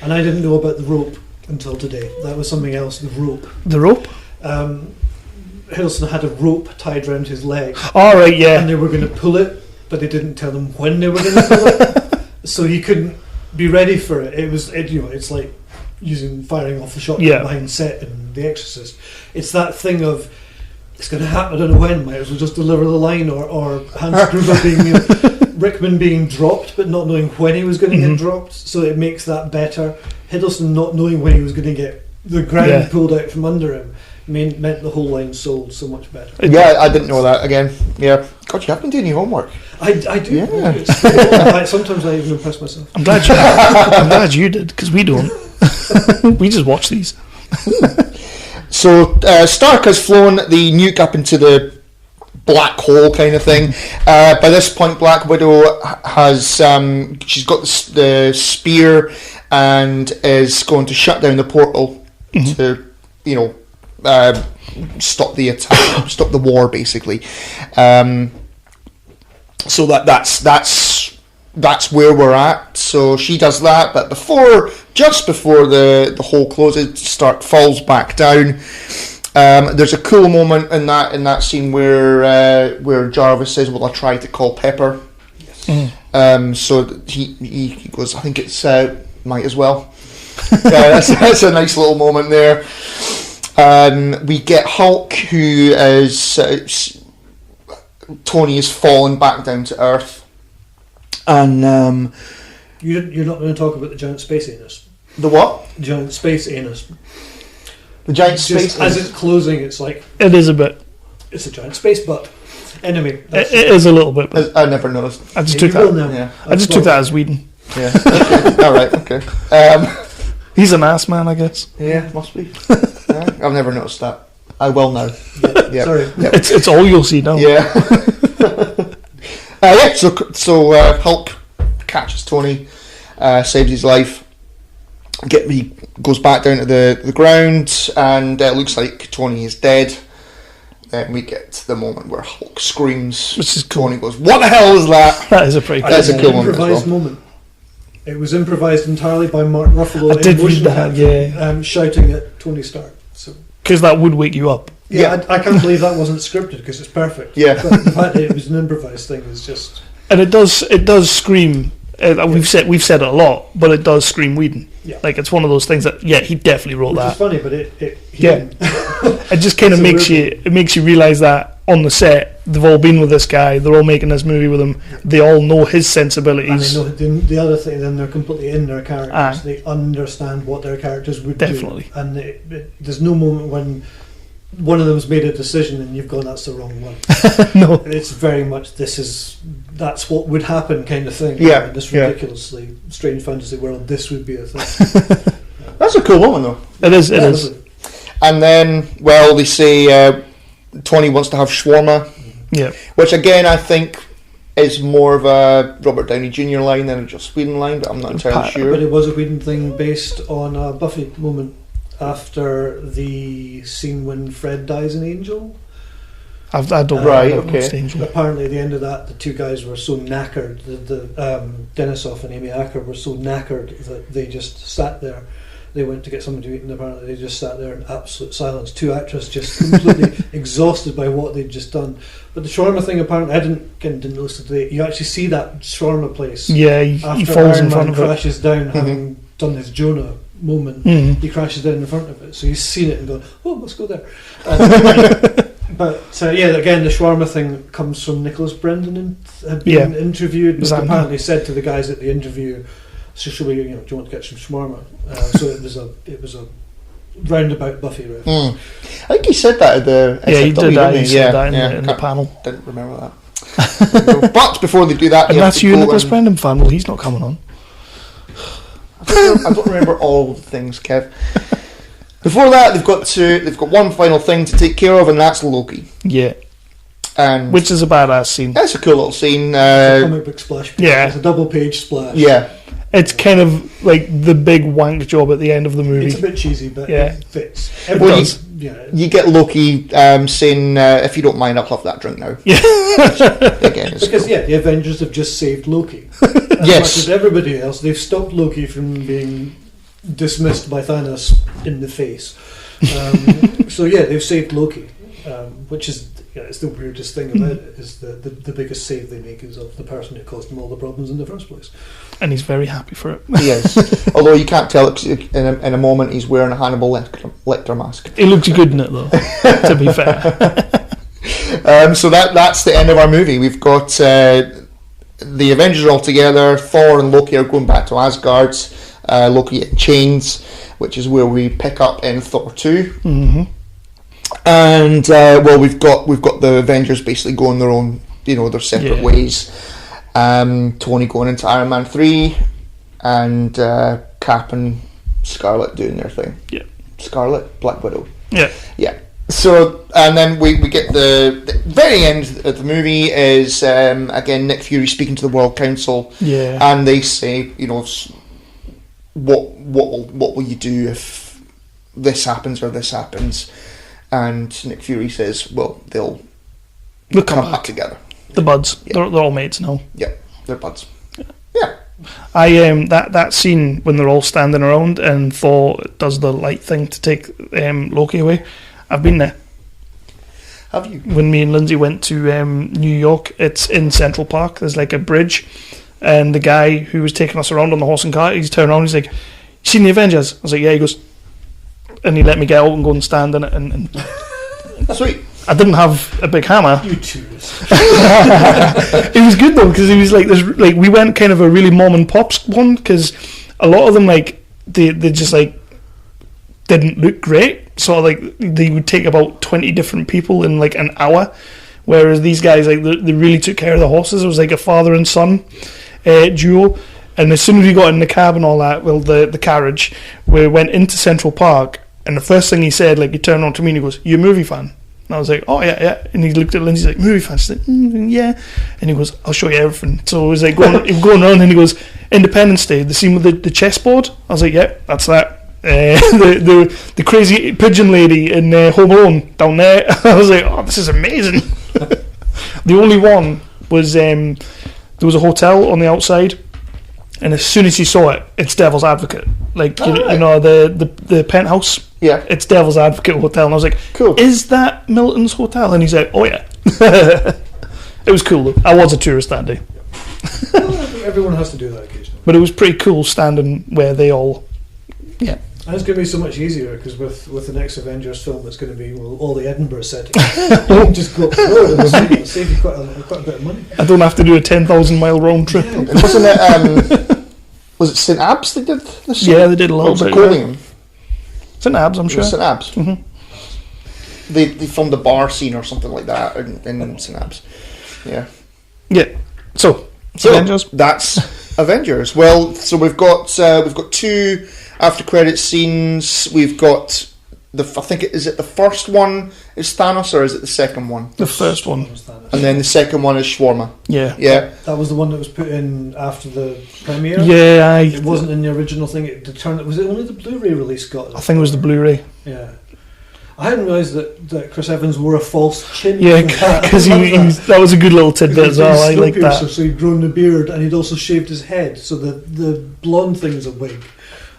[SPEAKER 4] And I didn't know about the rope until today. That was something else. The rope.
[SPEAKER 3] The rope?
[SPEAKER 4] Hiddleston had a rope tied around his leg.
[SPEAKER 3] All right, yeah.
[SPEAKER 4] And they were going to pull it, but they didn't tell him when they were going to pull it, so he couldn't be ready for it. It's like firing off the shotgun behind set in The Exorcist. It's that thing of, it's going to happen, I don't know when, might as well just deliver the line, or Hans Gruber being Rickman being dropped but not knowing when he was going to get dropped, so it makes that better. Hiddleston not knowing when he was going to get the ground
[SPEAKER 3] Yeah.
[SPEAKER 4] pulled out from under him meant the whole line sold so much better.
[SPEAKER 2] Yeah, I didn't know that again. Yeah. God, you have been doing your homework.
[SPEAKER 4] I do.
[SPEAKER 2] Yeah.
[SPEAKER 4] Sometimes I even impress myself.
[SPEAKER 3] I'm glad you did, because we don't. We just watch these.
[SPEAKER 2] So Stark has flown the nuke up into the black hole kind of thing. By this point, Black Widow has she's got the spear and is going to shut down the portal to, stop the attack, stop the war, basically. So that's where we're at. So she does that, but just before the hole closes, Stark falls back down. There's a cool moment in that scene where Jarvis says, "Well, I tried to call Pepper." Yes. So he goes, "I think it's might as well." That's a nice little moment there. We get Hulk, who is Tony is fallen back down to Earth, and
[SPEAKER 4] You're not going to talk about the giant space anus.
[SPEAKER 2] the what?
[SPEAKER 4] Giant space anus.
[SPEAKER 2] The giant space.
[SPEAKER 4] Just as it's closing, it's like
[SPEAKER 3] It is a bit.
[SPEAKER 4] it's a giant space butt. Anyway,
[SPEAKER 3] It is a little bit. But
[SPEAKER 2] I never noticed.
[SPEAKER 3] I just
[SPEAKER 4] yeah,
[SPEAKER 3] took
[SPEAKER 4] you will
[SPEAKER 3] that.
[SPEAKER 4] now.
[SPEAKER 2] Yeah.
[SPEAKER 3] I just took that as Whedon.
[SPEAKER 2] Yeah. Okay. All right. Okay.
[SPEAKER 3] He's an ass man, I guess.
[SPEAKER 2] Yeah, must be. Yeah, I've never noticed that. I will now. Yeah.
[SPEAKER 4] Sorry.
[SPEAKER 2] Yeah.
[SPEAKER 3] It's all you'll see now.
[SPEAKER 2] Yeah. So Hulk catches Tony, saves his life. He goes back down to the ground, and it looks like Tony is dead. Then we get to the moment where Hulk screams.
[SPEAKER 3] Which is cool.
[SPEAKER 2] Tony goes, "What the hell is that?"
[SPEAKER 3] That is a pretty cool.
[SPEAKER 2] That's a
[SPEAKER 4] An
[SPEAKER 2] cool moment as
[SPEAKER 4] improvised
[SPEAKER 2] well.
[SPEAKER 4] moment. It was improvised entirely by Mark Ruffalo.
[SPEAKER 3] I did
[SPEAKER 4] in motion
[SPEAKER 3] read that,
[SPEAKER 4] capture, shouting at Tony Stark. So
[SPEAKER 3] Because that would wake you up.
[SPEAKER 4] yeah, I can't believe that wasn't scripted because it's perfect.
[SPEAKER 2] Yeah.
[SPEAKER 4] But the fact that it was an improvised thing is just
[SPEAKER 3] And it does scream. We've said it a lot, but it does scream Whedon.
[SPEAKER 4] Yeah.
[SPEAKER 3] Like it's one of those things that he definitely wrote
[SPEAKER 4] which is
[SPEAKER 3] that.
[SPEAKER 4] funny, but he
[SPEAKER 3] Yeah.
[SPEAKER 4] didn't.
[SPEAKER 3] It just kind of
[SPEAKER 4] It's a
[SPEAKER 3] makes you realise that on the set they've all been with this guy. They're all making this movie with him. They all know his
[SPEAKER 4] And
[SPEAKER 3] sensibilities.
[SPEAKER 4] they know the other thing, then they're completely in their characters.
[SPEAKER 3] Aye.
[SPEAKER 4] They understand what their characters would
[SPEAKER 3] Definitely.
[SPEAKER 4] do. And there's no moment when one of them's made a decision and you've gone, that's the wrong one.
[SPEAKER 3] No,
[SPEAKER 4] It's very much that's what would happen kind of thing.
[SPEAKER 2] Yeah,
[SPEAKER 4] In this
[SPEAKER 2] yeah.
[SPEAKER 4] ridiculously strange fantasy world, this would be a thing.
[SPEAKER 2] That's a cool moment, though.
[SPEAKER 3] it is. It
[SPEAKER 4] Yeah,
[SPEAKER 3] is.
[SPEAKER 4] lovely.
[SPEAKER 2] And then, well, they say Tony wants to have shawarma,
[SPEAKER 3] Yeah.
[SPEAKER 2] which again I think is more of a Robert Downey Jr. line than a Joss Whedon line, but I'm not entirely
[SPEAKER 3] But
[SPEAKER 2] sure.
[SPEAKER 4] But it was a Whedon thing based on a Buffy moment after the scene when Fred dies in Angel.
[SPEAKER 3] I don't
[SPEAKER 2] Right,
[SPEAKER 3] I've
[SPEAKER 2] okay.
[SPEAKER 3] watched Angel.
[SPEAKER 4] Apparently, at the end of that, the two guys were so knackered. The Denisoff and Amy Acker were so knackered that they just sat there. They went to get something to eat, and apparently they just sat there in absolute silence. Two actors just completely exhausted by what they'd just done. But the shawarma thing, apparently, I didn't listen to it. You actually see that shawarma place.
[SPEAKER 3] Yeah, he
[SPEAKER 4] After
[SPEAKER 3] falls
[SPEAKER 4] Iron
[SPEAKER 3] in front
[SPEAKER 4] Man
[SPEAKER 3] of it.
[SPEAKER 4] crashes down, having done his Jonah moment,
[SPEAKER 3] Mhm.
[SPEAKER 4] he crashes down in front of it. So he's seen it and gone, "Oh, let's go there." But yeah, again, the shawarma thing comes from Nicholas Brendan had been interviewed, but
[SPEAKER 3] Exactly.
[SPEAKER 4] apparently said to the guys at the interview, "So should we, do you want to get some shawarma?" So it was a roundabout Buffy reference.
[SPEAKER 2] I think he said that at the
[SPEAKER 3] Yeah, he
[SPEAKER 2] SFW,
[SPEAKER 3] did that.
[SPEAKER 2] didn't
[SPEAKER 3] He said that in the
[SPEAKER 2] can't-
[SPEAKER 3] panel.
[SPEAKER 2] Didn't remember that. But before they do that,
[SPEAKER 3] And
[SPEAKER 2] they have
[SPEAKER 3] that's
[SPEAKER 2] to
[SPEAKER 3] you,
[SPEAKER 2] go
[SPEAKER 3] Nicholas
[SPEAKER 2] and-
[SPEAKER 3] Brendan fan. Well, he's not coming on.
[SPEAKER 2] I don't remember all the things, Kev. Before that, they've got one final thing to take care of, and that's Loki.
[SPEAKER 3] Yeah,
[SPEAKER 2] And
[SPEAKER 3] which is a badass scene.
[SPEAKER 2] that's a cool little scene.
[SPEAKER 4] It's a comic book splash page.
[SPEAKER 3] yeah.
[SPEAKER 4] It's a double page splash.
[SPEAKER 2] Yeah,
[SPEAKER 3] It's kind of like the big wank job at the end of the movie.
[SPEAKER 4] It's a bit cheesy, but
[SPEAKER 3] Yeah.
[SPEAKER 4] it fits.
[SPEAKER 3] It
[SPEAKER 4] Everybody-
[SPEAKER 3] does.
[SPEAKER 4] Yeah.
[SPEAKER 2] you get Loki saying, "If you don't mind, I'll have that drink now."
[SPEAKER 3] Yeah.
[SPEAKER 2] Again, it's
[SPEAKER 4] Because
[SPEAKER 2] cool.
[SPEAKER 4] the Avengers have just saved Loki. As
[SPEAKER 2] Yes.
[SPEAKER 4] much as everybody else, they've stopped Loki from being dismissed by Thanos in the face. So yeah, they've saved Loki, which is it's the weirdest thing about it. Is the biggest save they make is of the person who caused them all the problems in the first place.
[SPEAKER 3] And he's very happy for it.
[SPEAKER 2] He is. Although you can't tell it 'cause in a moment he's wearing a Hannibal Lecter mask.
[SPEAKER 3] He looks good in it though, to be fair.
[SPEAKER 2] So that's the end of our movie. We've got the Avengers all together. Thor and Loki are going back to Asgard. Loki in chains, which is where we pick up in Thor 2.
[SPEAKER 3] Mm-hmm.
[SPEAKER 2] And well, we've got the Avengers basically going their own, their separate ways. Tony going into Iron Man 3, and Cap and Scarlet doing their thing.
[SPEAKER 3] Yeah.
[SPEAKER 2] Scarlet, Black Widow.
[SPEAKER 3] Yeah.
[SPEAKER 2] Yeah. So, and then we get the very end of the movie is again Nick Fury speaking to the World Council.
[SPEAKER 3] Yeah.
[SPEAKER 2] And they say, what will you do if this happens or this happens? And Nick Fury says, well, they'll come back together.
[SPEAKER 3] The buds.
[SPEAKER 2] Yeah.
[SPEAKER 3] They're all mates now.
[SPEAKER 2] Yeah, they're buds. Yeah.
[SPEAKER 3] I that scene when they're all standing around and Thor does the light thing to take Loki away. I've been there.
[SPEAKER 2] Have you?
[SPEAKER 3] When me and Lindsay went to New York, it's in Central Park. There's like a bridge, and the guy who was taking us around on the horse and cart, he's turned around, he's like, "You seen the Avengers?" I was like, "Yeah." He goes, and he let me get out and go and stand in it. And
[SPEAKER 2] Sweet.
[SPEAKER 3] I didn't have a big hammer.
[SPEAKER 4] You tourist.
[SPEAKER 3] It was good though, because he was like, "There's like we went kind of a really mom and pops one, because a lot of them like they just like didn't look great." So like they would take about 20 different people in like an hour, whereas these guys like they really took care of the horses. It was like a father and son duo. And as soon as we got in the cab and all that, well, the carriage, we went into Central Park, and the first thing he said, like he turned on to me and he goes, "You a movie fan?" And I was like, "Oh yeah, yeah." And he looked at Lindsay, he's like, "Movie fan?" She's like, "Yeah." And he goes, "I'll show you everything." So it was like going around, and he goes, "Independence Day, the scene with the chessboard." I was like, "Yeah, that's that." The crazy pigeon lady in Home Alone down there. I was like, "Oh, this is amazing." The only one was there was a hotel on the outside, and as soon as he saw it, it's Devil's Advocate. Like the penthouse.
[SPEAKER 2] Yeah.
[SPEAKER 3] It's Devil's Advocate Hotel, and I was like,
[SPEAKER 2] "Cool.
[SPEAKER 3] Is that Milton's hotel?" And he's like, "Oh yeah." It was cool though. I was a tourist that day.
[SPEAKER 4] Everyone has to do that occasionally.
[SPEAKER 3] But it was pretty cool standing where they all. Yeah.
[SPEAKER 4] And it's going to be so much easier because with the next Avengers film, it's going to be all the Edinburgh settings. You can just go up the road and it'll save you quite a bit of money.
[SPEAKER 3] I don't have to do a 10,000-mile round trip.
[SPEAKER 2] And wasn't it? Was it St Abs they did this?
[SPEAKER 3] Yeah, they did a little bit.
[SPEAKER 2] Calling
[SPEAKER 3] St Abs, I'm sure.
[SPEAKER 2] St Abs.
[SPEAKER 3] Mm-hmm.
[SPEAKER 2] They filmed a bar scene or something like that in St Abs. Yeah.
[SPEAKER 3] Yeah. So Avengers.
[SPEAKER 2] That's Avengers. Well, so we've got 2 after credit scenes. We've got I think is it the first one is Thanos or is it the second one?
[SPEAKER 3] The first one.
[SPEAKER 2] And then the second one is Shawarma.
[SPEAKER 3] Yeah.
[SPEAKER 2] Yeah.
[SPEAKER 4] That was the one that was put in after the premiere.
[SPEAKER 3] Yeah,
[SPEAKER 4] it wasn't in the original thing. Was it only the Blu-ray release got it?
[SPEAKER 3] I think it was the Blu-ray.
[SPEAKER 4] Yeah. I hadn't realised that Chris Evans wore a false chin.
[SPEAKER 3] Yeah, because that was a good little tidbit as well. I like that.
[SPEAKER 4] So he'd grown the beard and he'd also shaved his head. So the blonde thing is a wig.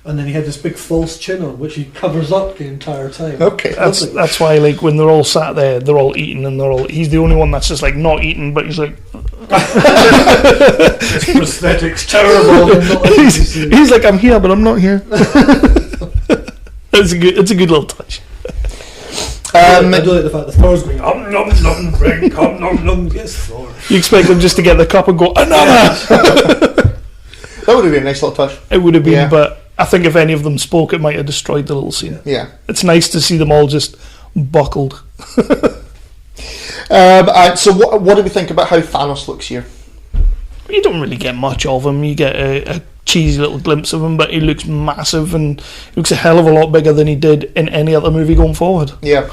[SPEAKER 4] And then he had this big false chin on, which he covers up the entire time.
[SPEAKER 2] Okay,
[SPEAKER 3] that's why, like, when they're all sat there, they're all eating, and he's the only one that's just like not eating, but he's like,
[SPEAKER 4] his prosthetics terrible.
[SPEAKER 3] he's like, "I'm here, but I'm not here." It's a good little touch.
[SPEAKER 4] I do like the fact that Thor's going, nom nom, drink, nom nom. Yes, Thor.
[SPEAKER 3] You expect them just to get the cup and go, "Another."
[SPEAKER 2] That would have been a nice little touch.
[SPEAKER 3] It would have been, but I think if any of them spoke, it might have destroyed the little scene.
[SPEAKER 2] Yeah.
[SPEAKER 3] It's nice to see them all just buckled.
[SPEAKER 2] So what do we think about how Thanos looks here?
[SPEAKER 3] You don't really get much of him. You get a cheesy little glimpse of him, but he looks massive and he looks a hell of a lot bigger than he did in any other movie going forward.
[SPEAKER 2] Yeah.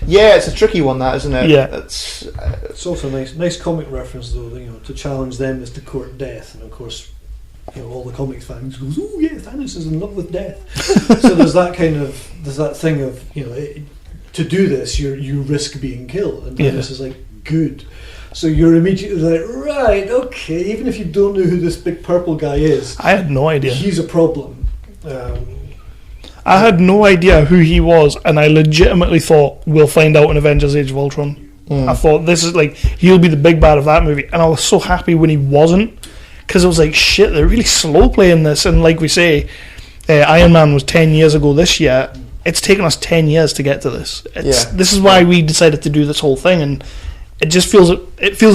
[SPEAKER 2] Yeah, it's a tricky one, that, isn't it?
[SPEAKER 3] Yeah.
[SPEAKER 4] It's also a nice comic reference, though. To challenge them is to court death, and of course, all the comics fans goes, "Oh yeah, Thanos is in love with death." So there's that thing of to do this, you risk being killed, and Thanos is like, good. So you're immediately like, right, okay. Even if you don't know who this big purple guy is,
[SPEAKER 3] I had no idea.
[SPEAKER 4] He's a problem.
[SPEAKER 3] I had no idea who he was, and I legitimately thought we'll find out in Avengers: Age of Ultron. I thought this is like he'll be the big bad of that movie, and I was so happy when he wasn't, because I was like, shit, they're really slow playing this. And like we say, Iron Man was 10 years ago this year. It's taken us 10 years to get to this. This is why we decided to do this whole thing, and it just feels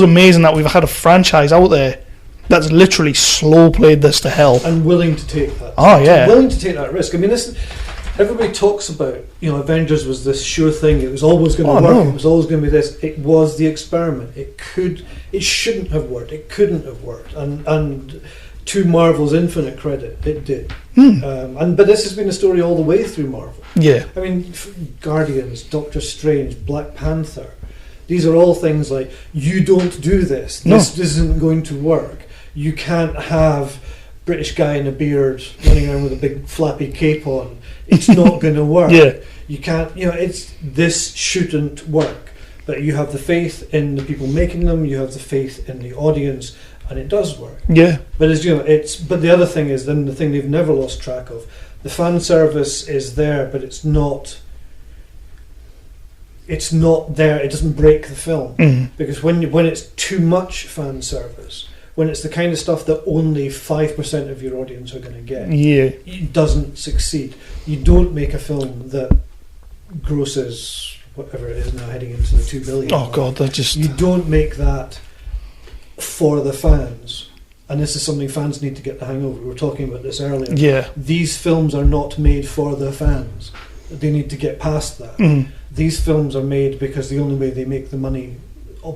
[SPEAKER 3] amazing that we've had a franchise out there that's literally slow played this to hell.
[SPEAKER 4] And willing to take that.
[SPEAKER 3] Oh, yeah.
[SPEAKER 4] Willing to take that risk. I mean, everybody talks about, Avengers was this sure thing. It was always going to work.
[SPEAKER 3] No.
[SPEAKER 4] It was always going to be this. It was the experiment. It shouldn't have worked. It couldn't have worked. And to Marvel's infinite credit, it did. But this has been a story all the way through Marvel.
[SPEAKER 3] Yeah.
[SPEAKER 4] I mean, Guardians, Doctor Strange, Black Panther. These are all things like, you don't do this. This isn't going to work. You can't have British guy in a beard running around with a big flappy cape on. It's not going to work.
[SPEAKER 3] Yeah.
[SPEAKER 4] You can't, this shouldn't work. But you have the faith in the people making them, you have the faith in the audience, and it does work.
[SPEAKER 3] Yeah.
[SPEAKER 4] But but the other thing is, then the thing they've never lost track of, the fan service is there, but it's not there. It doesn't break the film. Because when it's too much fan service, when it's the kind of stuff that only 5% of your audience are going to get, it doesn't succeed. You don't make a film that grosses whatever it is now, heading into the 2 billion.
[SPEAKER 3] Oh God, that just...
[SPEAKER 4] You don't make that for the fans. And this is something fans need to get the hang of. We were talking about this earlier.
[SPEAKER 3] Yeah.
[SPEAKER 4] These films are not made for the fans. They need to get past that. These films are made because the only way they make the money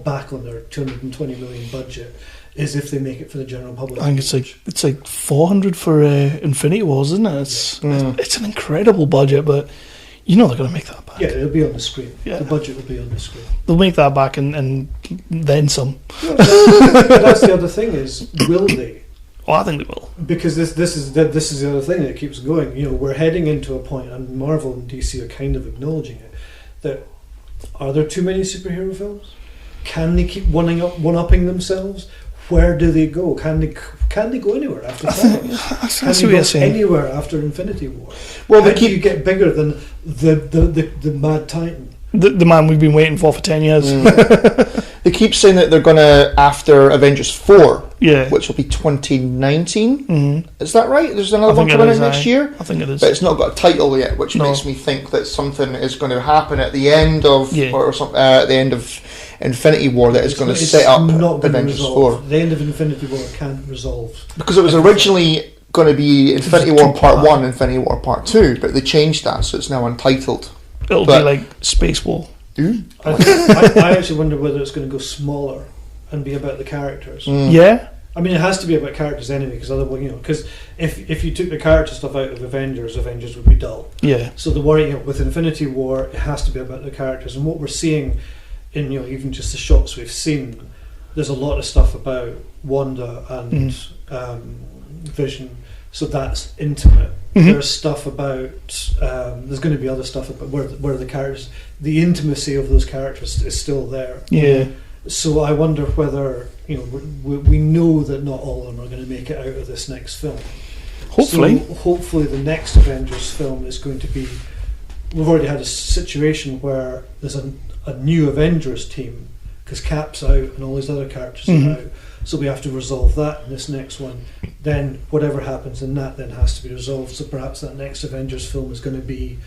[SPEAKER 4] back on their 220 million budget is if they make it for the general public.
[SPEAKER 3] I think it's like 400 for Infinity War, isn't it? It's an incredible budget, but they're going to make that back.
[SPEAKER 4] Yeah, it'll be on the screen.
[SPEAKER 3] Yeah.
[SPEAKER 4] The budget will be on the screen.
[SPEAKER 3] They'll make that back and then some.
[SPEAKER 4] That's the other thing is, will they?
[SPEAKER 3] Oh, I think they will.
[SPEAKER 4] Because this is the other thing that keeps going. We're heading into a point, and Marvel and DC are kind of acknowledging it, that are there too many superhero films? Can they keep one-upping themselves? Where do they go? Can they go anywhere after Thanos? Can they go anywhere after Infinity War? Well, how do you get bigger than the Mad Titan?
[SPEAKER 3] The man we've been waiting for 10 years.
[SPEAKER 2] They keep saying that they're going to, after Avengers 4,
[SPEAKER 3] Yeah.
[SPEAKER 2] which will be 2019.
[SPEAKER 3] Mm-hmm.
[SPEAKER 2] Is that right? There's another one coming out next year?
[SPEAKER 3] I think it is.
[SPEAKER 2] But it's not got a title yet, which makes me think that something is going to happen at the end of, or something, at the end of Infinity War that is going to set up Avengers 4.
[SPEAKER 4] The end of Infinity War can't resolve.
[SPEAKER 2] Because it was originally going to be Infinity War Part 1, Infinity War Part 2, but they changed that, so it's now untitled.
[SPEAKER 3] It'll be like Space War.
[SPEAKER 4] I actually wonder whether it's going to go smaller and be about the characters.
[SPEAKER 3] Yeah.
[SPEAKER 4] I mean, it has to be about characters anyway, because otherwise, because if you took the character stuff out of Avengers would be dull.
[SPEAKER 3] Yeah.
[SPEAKER 4] So the worry with Infinity War, it has to be about the characters, and what we're seeing in even just the shots we've seen, there's a lot of stuff about Wanda and Vision. So that's intimate. There's stuff about there's going to be other stuff about where the characters, the intimacy of those characters is still there.
[SPEAKER 3] Yeah.
[SPEAKER 4] So I wonder whether we know that not all of them are going to make it out of this next film.
[SPEAKER 3] Hopefully.
[SPEAKER 4] So hopefully the next Avengers film is going to be. We've already had a situation where there's a new Avengers team because Cap's out and all these other characters are out. So we have to resolve that in this next one. Then whatever happens in that then has to be resolved. So perhaps that next Avengers film is going to be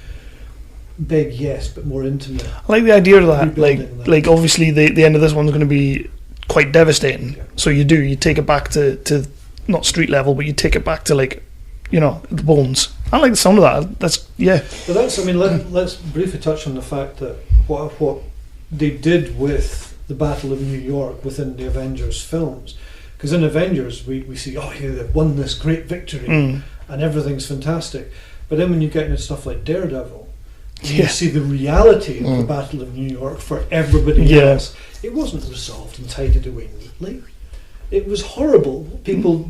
[SPEAKER 4] big, yes, but more intimate. I
[SPEAKER 3] like the idea of that. Like obviously the end of this one's going to be quite devastating. Yeah. So you take it back to not street level, but you take it back to the bones. I like the sound of that.
[SPEAKER 4] But let's briefly touch on the fact that what they did with the Battle of New York within the Avengers films, because in Avengers we see they've won this great victory and everything's fantastic, but then when you get into stuff like Daredevil, you see the reality of the Battle of New York for everybody else. It wasn't resolved and tidied away neatly. It was horrible. People,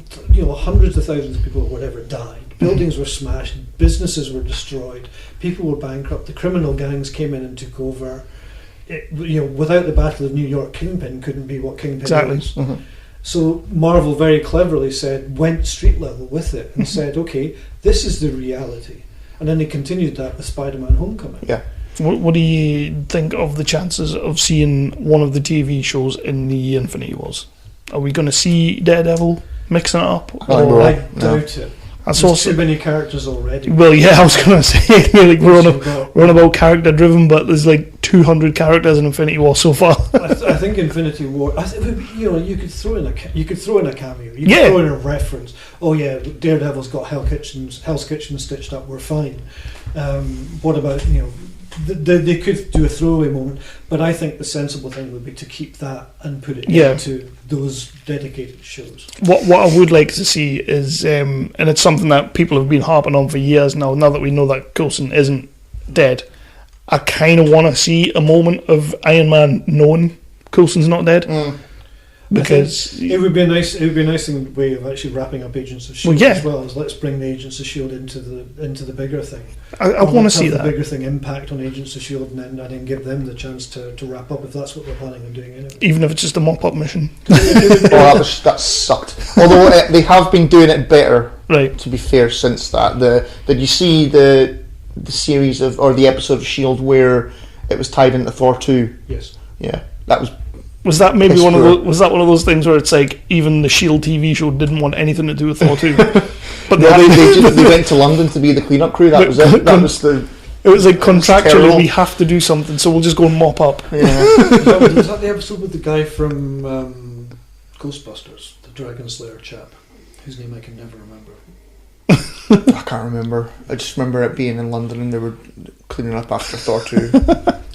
[SPEAKER 4] hundreds of thousands of people or whatever died. Buildings were smashed, businesses were destroyed, people were bankrupt, the criminal gangs came in and took over. Without the Battle of New York, Kingpin couldn't be what Kingpin is. So Marvel very cleverly went street level with it and said, okay, this is the reality. And then they continued that with Spider-Man Homecoming.
[SPEAKER 2] Yeah.
[SPEAKER 3] What do you think of the chances of seeing one of the TV shows in the Infinity Wars? Are we going to see Daredevil mixing it up?
[SPEAKER 4] I doubt it.
[SPEAKER 3] I saw
[SPEAKER 4] There's too many characters already.
[SPEAKER 3] Well, yeah, I was gonna say like we're on about character driven, but there's like 200 characters in Infinity War so far.
[SPEAKER 4] I think Infinity War. You could throw in a cameo. You could throw
[SPEAKER 3] Yeah.
[SPEAKER 4] throw in a reference. Oh yeah, Daredevil's got Hell's Kitchen stitched up. We're fine. What about They could do a throwaway moment, but I think the sensible thing would be to keep that and put it into those dedicated shows.
[SPEAKER 3] What I would like to see is, and it's something that people have been harping on for years now. Now that we know that Coulson isn't dead, I kind of want to see a moment of Iron Man knowing Coulson's not dead. Because
[SPEAKER 4] it would be a nice way of actually wrapping up Agents of S.H.I.E.L.D. as well as let's bring the Agents of S.H.I.E.L.D. into the bigger thing.
[SPEAKER 3] I want to see that.
[SPEAKER 4] The bigger thing impact on Agents of S.H.I.E.L.D. and then give them the chance to wrap up if that's what they're planning on doing anyway.
[SPEAKER 3] Even if it's just a mop-up mission.
[SPEAKER 2] That sucked. Although they have been doing it better,
[SPEAKER 3] right?
[SPEAKER 2] To be fair, since that. Did you see the series or the episode of S.H.I.E.L.D. where it was tied into Thor 2?
[SPEAKER 4] Yes.
[SPEAKER 2] Yeah, that was.
[SPEAKER 3] Was that maybe one of those? Was that one of those things where it's like even the S.H.I.E.L.D. TV show didn't want anything to do with Thor 2? But
[SPEAKER 2] they went to London to be the cleanup crew. That was it. That was the.
[SPEAKER 3] It was like contractually we have to do something, so we'll just go and mop up.
[SPEAKER 2] Yeah.
[SPEAKER 4] Was that the episode with the guy from Ghostbusters, the Dragon Slayer chap, whose name I can never remember?
[SPEAKER 2] I can't remember. I just remember it being in London and they were cleaning up after Thor 2.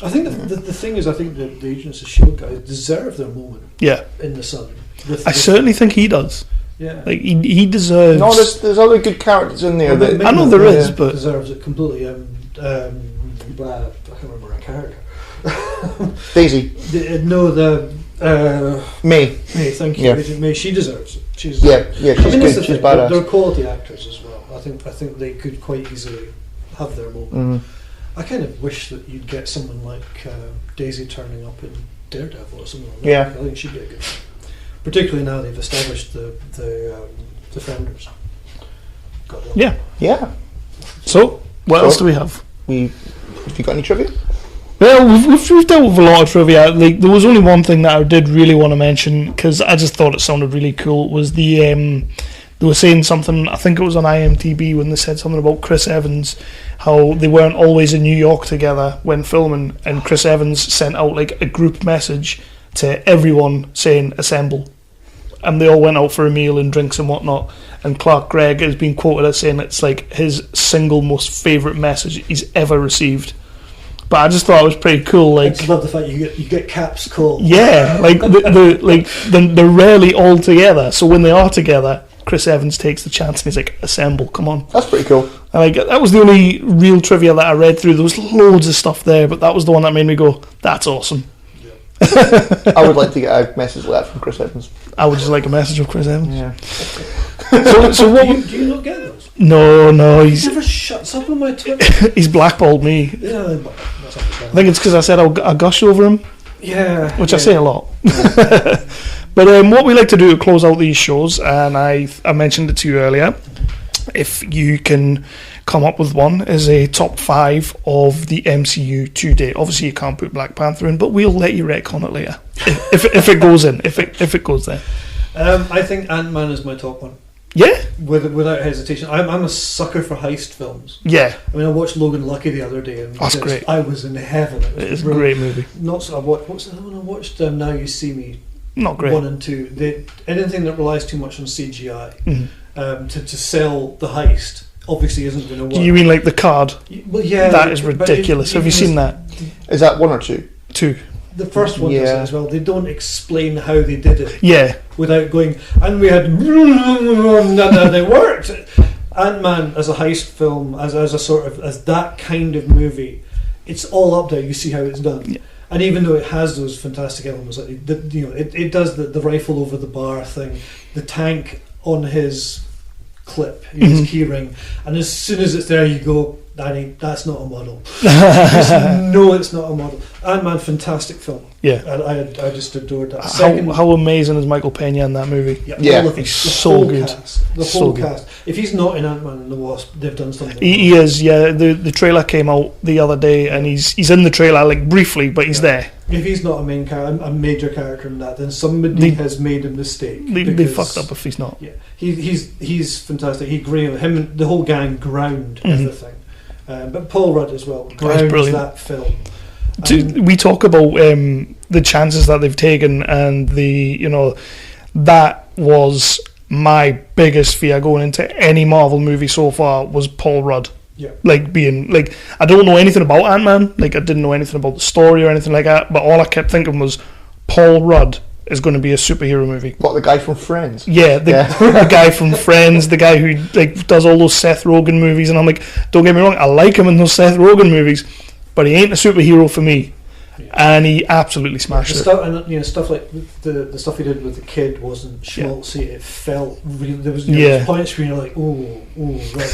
[SPEAKER 4] I think the thing is, I think the Agents of S.H.I.E.L.D. guys deserve their moment.
[SPEAKER 3] Yeah.
[SPEAKER 4] In the sun.
[SPEAKER 3] I certainly think he does.
[SPEAKER 4] Yeah.
[SPEAKER 3] Like he deserves.
[SPEAKER 2] No, there's other good characters in there.
[SPEAKER 3] I know there is, but
[SPEAKER 4] deserves it completely. I can't remember a character.
[SPEAKER 2] Daisy. May.
[SPEAKER 4] May, thank you.
[SPEAKER 2] Yeah.
[SPEAKER 4] Agent May, she deserves it. She's
[SPEAKER 2] good. She's badass.
[SPEAKER 4] They're quality actors as well. I think they could quite easily have their moment.
[SPEAKER 2] Mm-hmm.
[SPEAKER 4] I kind of wish that you'd get someone like Daisy turning up in Daredevil or something like that.
[SPEAKER 2] Yeah.
[SPEAKER 4] I think she'd be a good one. Particularly now they've established the Defenders.
[SPEAKER 3] Yeah. So, what else do we have?
[SPEAKER 2] Have you got any trivia?
[SPEAKER 3] Well, we've dealt with a lot of trivia. Like, there was only one thing that I did really want to mention because I just thought it sounded really cool. Was they were saying something? I think it was on IMDb when they said something about Chris Evans, how they weren't always in New York together when filming, and Chris Evans sent out like a group message to everyone saying "Assemble," and they all went out for a meal and drinks and whatnot. And Clark Gregg has been quoted as saying it's like his single most favourite message he's ever received. But I just thought it was pretty cool. Like,
[SPEAKER 4] I just love the fact you get Cap's call.
[SPEAKER 3] Yeah, like they're rarely all together. So when they are together, Chris Evans takes the chance and he's like, "Assemble, come on."
[SPEAKER 2] That's pretty cool.
[SPEAKER 3] And that was the only real trivia that I read through. There was loads of stuff there, but that was the one that made me go, "That's awesome."
[SPEAKER 2] Yeah. I would like to get a message like that from Chris Evans.
[SPEAKER 3] I would just like a message of Chris Evans.
[SPEAKER 2] Yeah.
[SPEAKER 3] So what?
[SPEAKER 4] Do you not get those?
[SPEAKER 3] No.
[SPEAKER 4] He never shuts up on my Twitter.
[SPEAKER 3] He's blackballed me.
[SPEAKER 4] Yeah,
[SPEAKER 3] I think it's because I said I gush over him.
[SPEAKER 4] Yeah.
[SPEAKER 3] Which I say a lot. Yeah. But what we like to do to close out these shows, and I mentioned it to you earlier, if you can come up with one, is a top 5 of the MCU to date. Obviously, you can't put Black Panther in, but we'll let you retcon it later if it goes in, if it goes there.
[SPEAKER 4] I think Ant-Man is my top one.
[SPEAKER 3] Yeah,
[SPEAKER 4] without hesitation. I'm a sucker for heist films.
[SPEAKER 3] Yeah,
[SPEAKER 4] I mean, I watched Logan Lucky the other day, and
[SPEAKER 3] that's great.
[SPEAKER 4] I was in heaven.
[SPEAKER 3] It's a great movie.
[SPEAKER 4] Not so. What's the other one I watched? Now You See Me.
[SPEAKER 3] Not great.
[SPEAKER 4] 1 and 2. Anything that relies too much on CGI to sell the heist obviously isn't going to work.
[SPEAKER 3] Do you mean like The Card?
[SPEAKER 4] Well, yeah.
[SPEAKER 3] That is ridiculous. Have you seen that?
[SPEAKER 2] Is that 1 or 2?
[SPEAKER 3] 2.
[SPEAKER 4] The first one does it as well. They don't explain how they did it.
[SPEAKER 3] Yeah.
[SPEAKER 4] Without going, and we had, and they worked. Ant-Man as a heist film, as a sort of, as that kind of movie, it's all up there. You see how it's done. Yeah. And even though it has those fantastic elements, like it does the rifle over the bar thing, the tank on his clip, his keyring, and as soon as it's there, you go, That's not a model. Just no, it's not a model. Ant-Man, fantastic film.
[SPEAKER 3] Yeah.
[SPEAKER 4] I just adored that.
[SPEAKER 3] How amazing is Michael Pena in that movie?
[SPEAKER 2] Yeah.
[SPEAKER 4] All of
[SPEAKER 3] He's
[SPEAKER 4] the
[SPEAKER 3] so
[SPEAKER 4] whole
[SPEAKER 3] good.
[SPEAKER 4] Cast, the
[SPEAKER 3] So
[SPEAKER 4] whole
[SPEAKER 3] good.
[SPEAKER 4] cast. If he's not in Ant-Man and the Wasp, they've done something.
[SPEAKER 3] He is, yeah. The trailer came out the other day, and he's in the trailer like briefly, but he's there.
[SPEAKER 4] If he's not a major character in that, then somebody has made a mistake.
[SPEAKER 3] They fucked up if he's not.
[SPEAKER 4] Yeah, he's fantastic. Him and the whole gang ground everything. But Paul Rudd as well grounds that film.
[SPEAKER 3] We talk about the chances that they've taken, and that was my biggest fear going into any Marvel movie so far was Paul Rudd.
[SPEAKER 4] Yeah.
[SPEAKER 3] I don't know anything about Ant-Man, I didn't know anything about the story or anything like that, but all I kept thinking was Paul Rudd is going to be a superhero movie.
[SPEAKER 2] What, the guy from Friends?
[SPEAKER 3] Yeah, the guy from Friends, the guy who does all those Seth Rogen movies, and I'm like, don't get me wrong, I like him in those Seth Rogen movies, but he ain't a superhero for me. Yeah. And he absolutely smashed it.
[SPEAKER 4] Stuff like the stuff he did with the kid wasn't schmaltzy. It felt really. There was points where you're like, right,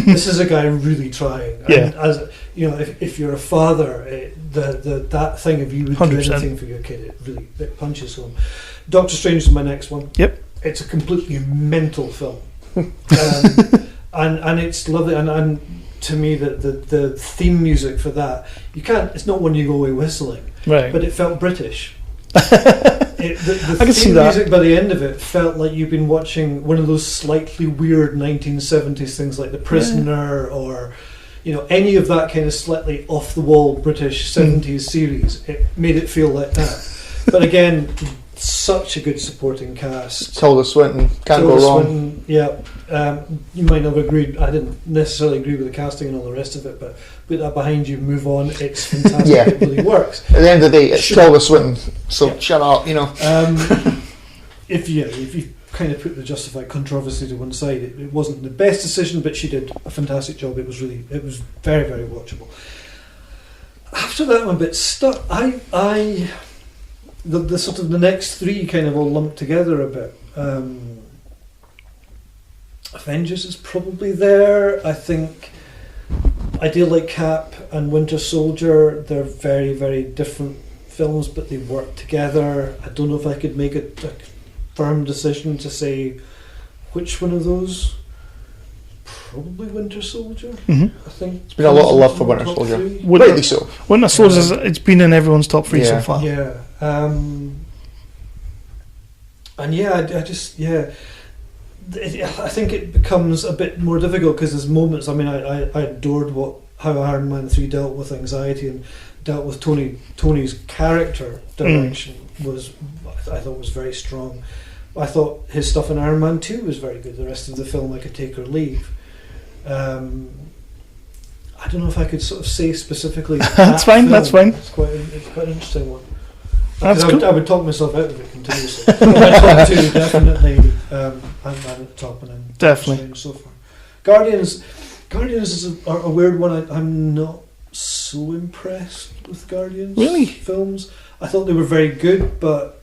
[SPEAKER 4] this is a guy really trying. And as if you're a father, that thing of you would 100%. Do anything for your kid, it punches home. Doctor Strange is my next one.
[SPEAKER 3] Yep,
[SPEAKER 4] it's a completely mental film, and it's lovely and. To me, the theme music for that, it's not one you go away whistling,
[SPEAKER 3] right?
[SPEAKER 4] But it felt British. The
[SPEAKER 3] I can see that.
[SPEAKER 4] Music by the end of it felt like you've been watching one of those slightly weird 1970s things like The Prisoner or any of that kind of slightly off the wall British 70s series. It made it feel like that. But again, such a good supporting cast.
[SPEAKER 2] Tilda Swinton, can't go wrong.
[SPEAKER 4] Swinton, yeah. You might not have agreed. I didn't necessarily agree with the casting and all the rest of it, but put that behind you, move on. It's fantastic.
[SPEAKER 2] Yeah.
[SPEAKER 4] It really works.
[SPEAKER 2] At the end of the day, it's Tilda Swinton, so shut up,
[SPEAKER 4] If you kind of put the justified controversy to one side, it wasn't the best decision, but she did a fantastic job. It was very, very watchable. After that one, but the sort of the next three kind of all lumped together a bit. Avengers is probably there. I think I do like Cap and Winter Soldier. They're very, very different films, but they work together. I don't know if I could make a firm decision to say which one of those. Probably Winter Soldier.
[SPEAKER 3] Mm-hmm.
[SPEAKER 4] I think
[SPEAKER 2] it's been a lot of love for Winter Soldier. Rightly so.
[SPEAKER 3] Winter Soldier, it's been in everyone's top three so far.
[SPEAKER 4] Yeah. I think it becomes a bit more difficult because there's moments. I mean, I adored how Iron Man 3 dealt with anxiety and dealt with Tony's character direction I thought was very strong. I thought his stuff in Iron Man 2 was very good. The rest of the film I could take or leave. I don't know if I could sort of say specifically.
[SPEAKER 3] That's fine. It's quite
[SPEAKER 4] an interesting one.
[SPEAKER 3] That's cool.
[SPEAKER 4] I would talk myself out of it continuously. My top two definitely Ant-Man at the top, and then
[SPEAKER 3] definitely
[SPEAKER 4] so far. Guardians is a weird one. I'm not so impressed with Guardians films. I thought they were very good, but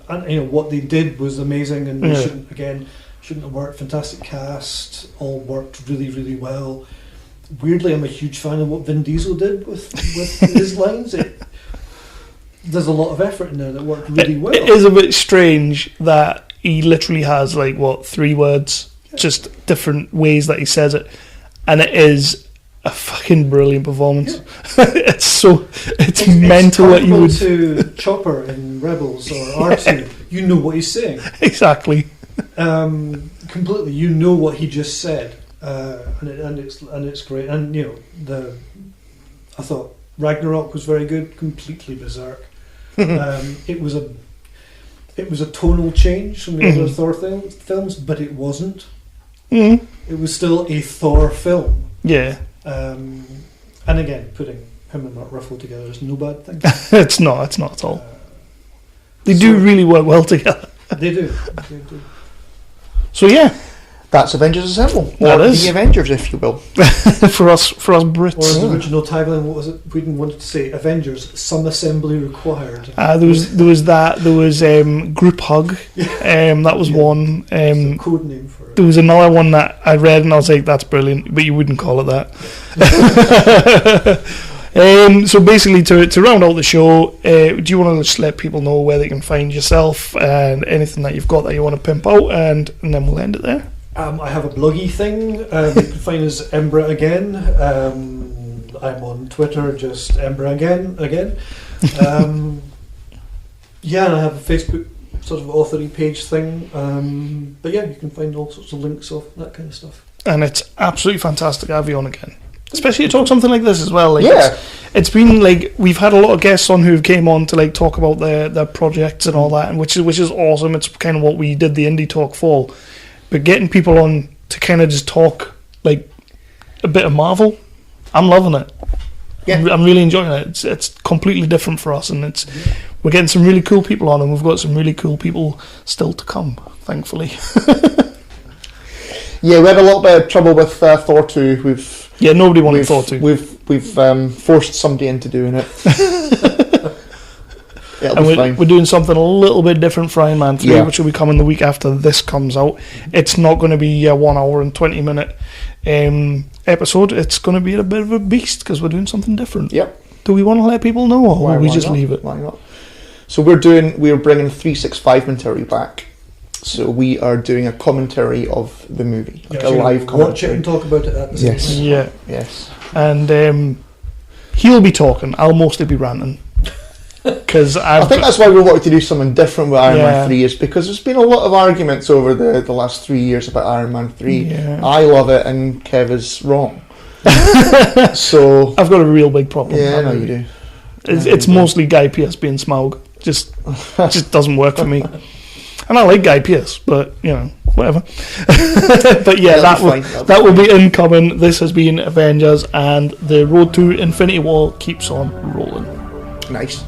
[SPEAKER 4] what they did was amazing, and they shouldn't have worked. Fantastic cast, all worked really, really well. Weirdly, I'm a huge fan of what Vin Diesel did with his lines. There's a lot of effort in there that worked really well.
[SPEAKER 3] It is a bit strange that he literally has 3 words, just different ways that he says it, and it is a fucking brilliant performance. Yeah. it's mental what you would
[SPEAKER 4] to Chopper in Rebels or R2. You know what he's saying
[SPEAKER 3] exactly.
[SPEAKER 4] Completely, you know what he just said, and it's great. And I thought Ragnarok was very good, completely berserk. It was a tonal change from the other Thor films, but it wasn't. It was still a Thor film.
[SPEAKER 3] Yeah.
[SPEAKER 4] And again, putting him and Mark Ruffalo together is no bad thing.
[SPEAKER 3] It's not at all. They do really work well together.
[SPEAKER 4] They do.
[SPEAKER 3] So yeah,
[SPEAKER 2] That's Avengers Assemble.
[SPEAKER 3] That
[SPEAKER 2] or
[SPEAKER 3] is.
[SPEAKER 2] The Avengers, if you will.
[SPEAKER 3] for us Brits.
[SPEAKER 4] Or the original tagline, what was it? We didn't want to say Avengers, some assembly required.
[SPEAKER 3] There was that. There was Group Hug. That was one.
[SPEAKER 4] It's a code name for it.
[SPEAKER 3] There was another one that I read and I was like, that's brilliant, but you wouldn't call it that. So basically, to round out the show, do you want to just let people know where they can find yourself and anything that you've got that you want to pimp out, and then we'll end it there?
[SPEAKER 4] I have a bloggy thing. You can find us Embra Again. I'm on Twitter, just Embra Again. Yeah, and I have a Facebook sort of authoring page thing. But yeah, you can find all sorts of links of that kind of stuff.
[SPEAKER 3] And it's absolutely fantastic to have you on again. Especially to talk something like this as well. Like
[SPEAKER 2] Yeah.
[SPEAKER 3] it's been like we've had a lot of guests on who've came on to like talk about their projects and all that, and which is awesome. It's kind of what we did the indie talk for. But getting people on to kind of just talk like a bit of Marvel, I'm loving it.
[SPEAKER 2] Yeah.
[SPEAKER 3] I'm really enjoying it. It's completely different for us, and we're getting some really cool people on, and we've got some really cool people still to come, thankfully.
[SPEAKER 2] Yeah, we had a little bit of trouble with Thor 2.
[SPEAKER 3] Nobody wanted Thor 2.
[SPEAKER 2] We've forced somebody into doing it.
[SPEAKER 3] And we're doing something a little bit different for Iron Man 3,
[SPEAKER 2] Yeah.
[SPEAKER 3] which will be coming the week after this comes out. It's not going to be a 1 hour and 20 minute episode. It's going to be a bit of a beast because we're doing something different.
[SPEAKER 2] Yep.
[SPEAKER 3] Do we want to let people know, or will we just leave it?
[SPEAKER 2] Why not? So we're bringing 365 material back. So we are doing a commentary of the movie, like a live commentary.
[SPEAKER 4] Watch it and talk about it at the same time.
[SPEAKER 3] Yeah.
[SPEAKER 2] Yes.
[SPEAKER 3] And he'll be talking. I'll mostly be ranting. Because
[SPEAKER 2] I think that's why we wanted to do something different with Iron
[SPEAKER 3] Yeah.
[SPEAKER 2] Man 3, is because there's been a lot of arguments over the last 3 years about Iron Man 3.
[SPEAKER 3] Yeah.
[SPEAKER 2] I love it and Kev is wrong. So
[SPEAKER 3] I've got a real big problem.
[SPEAKER 2] yeah, I know you do.
[SPEAKER 3] It's mostly Guy Pearce being Smaug. Just doesn't work for me. And I like Guy Pearce, but whatever. But yeah, that will be incoming. This has been Avengers, and the road to Infinity War keeps on rolling.
[SPEAKER 2] Nice.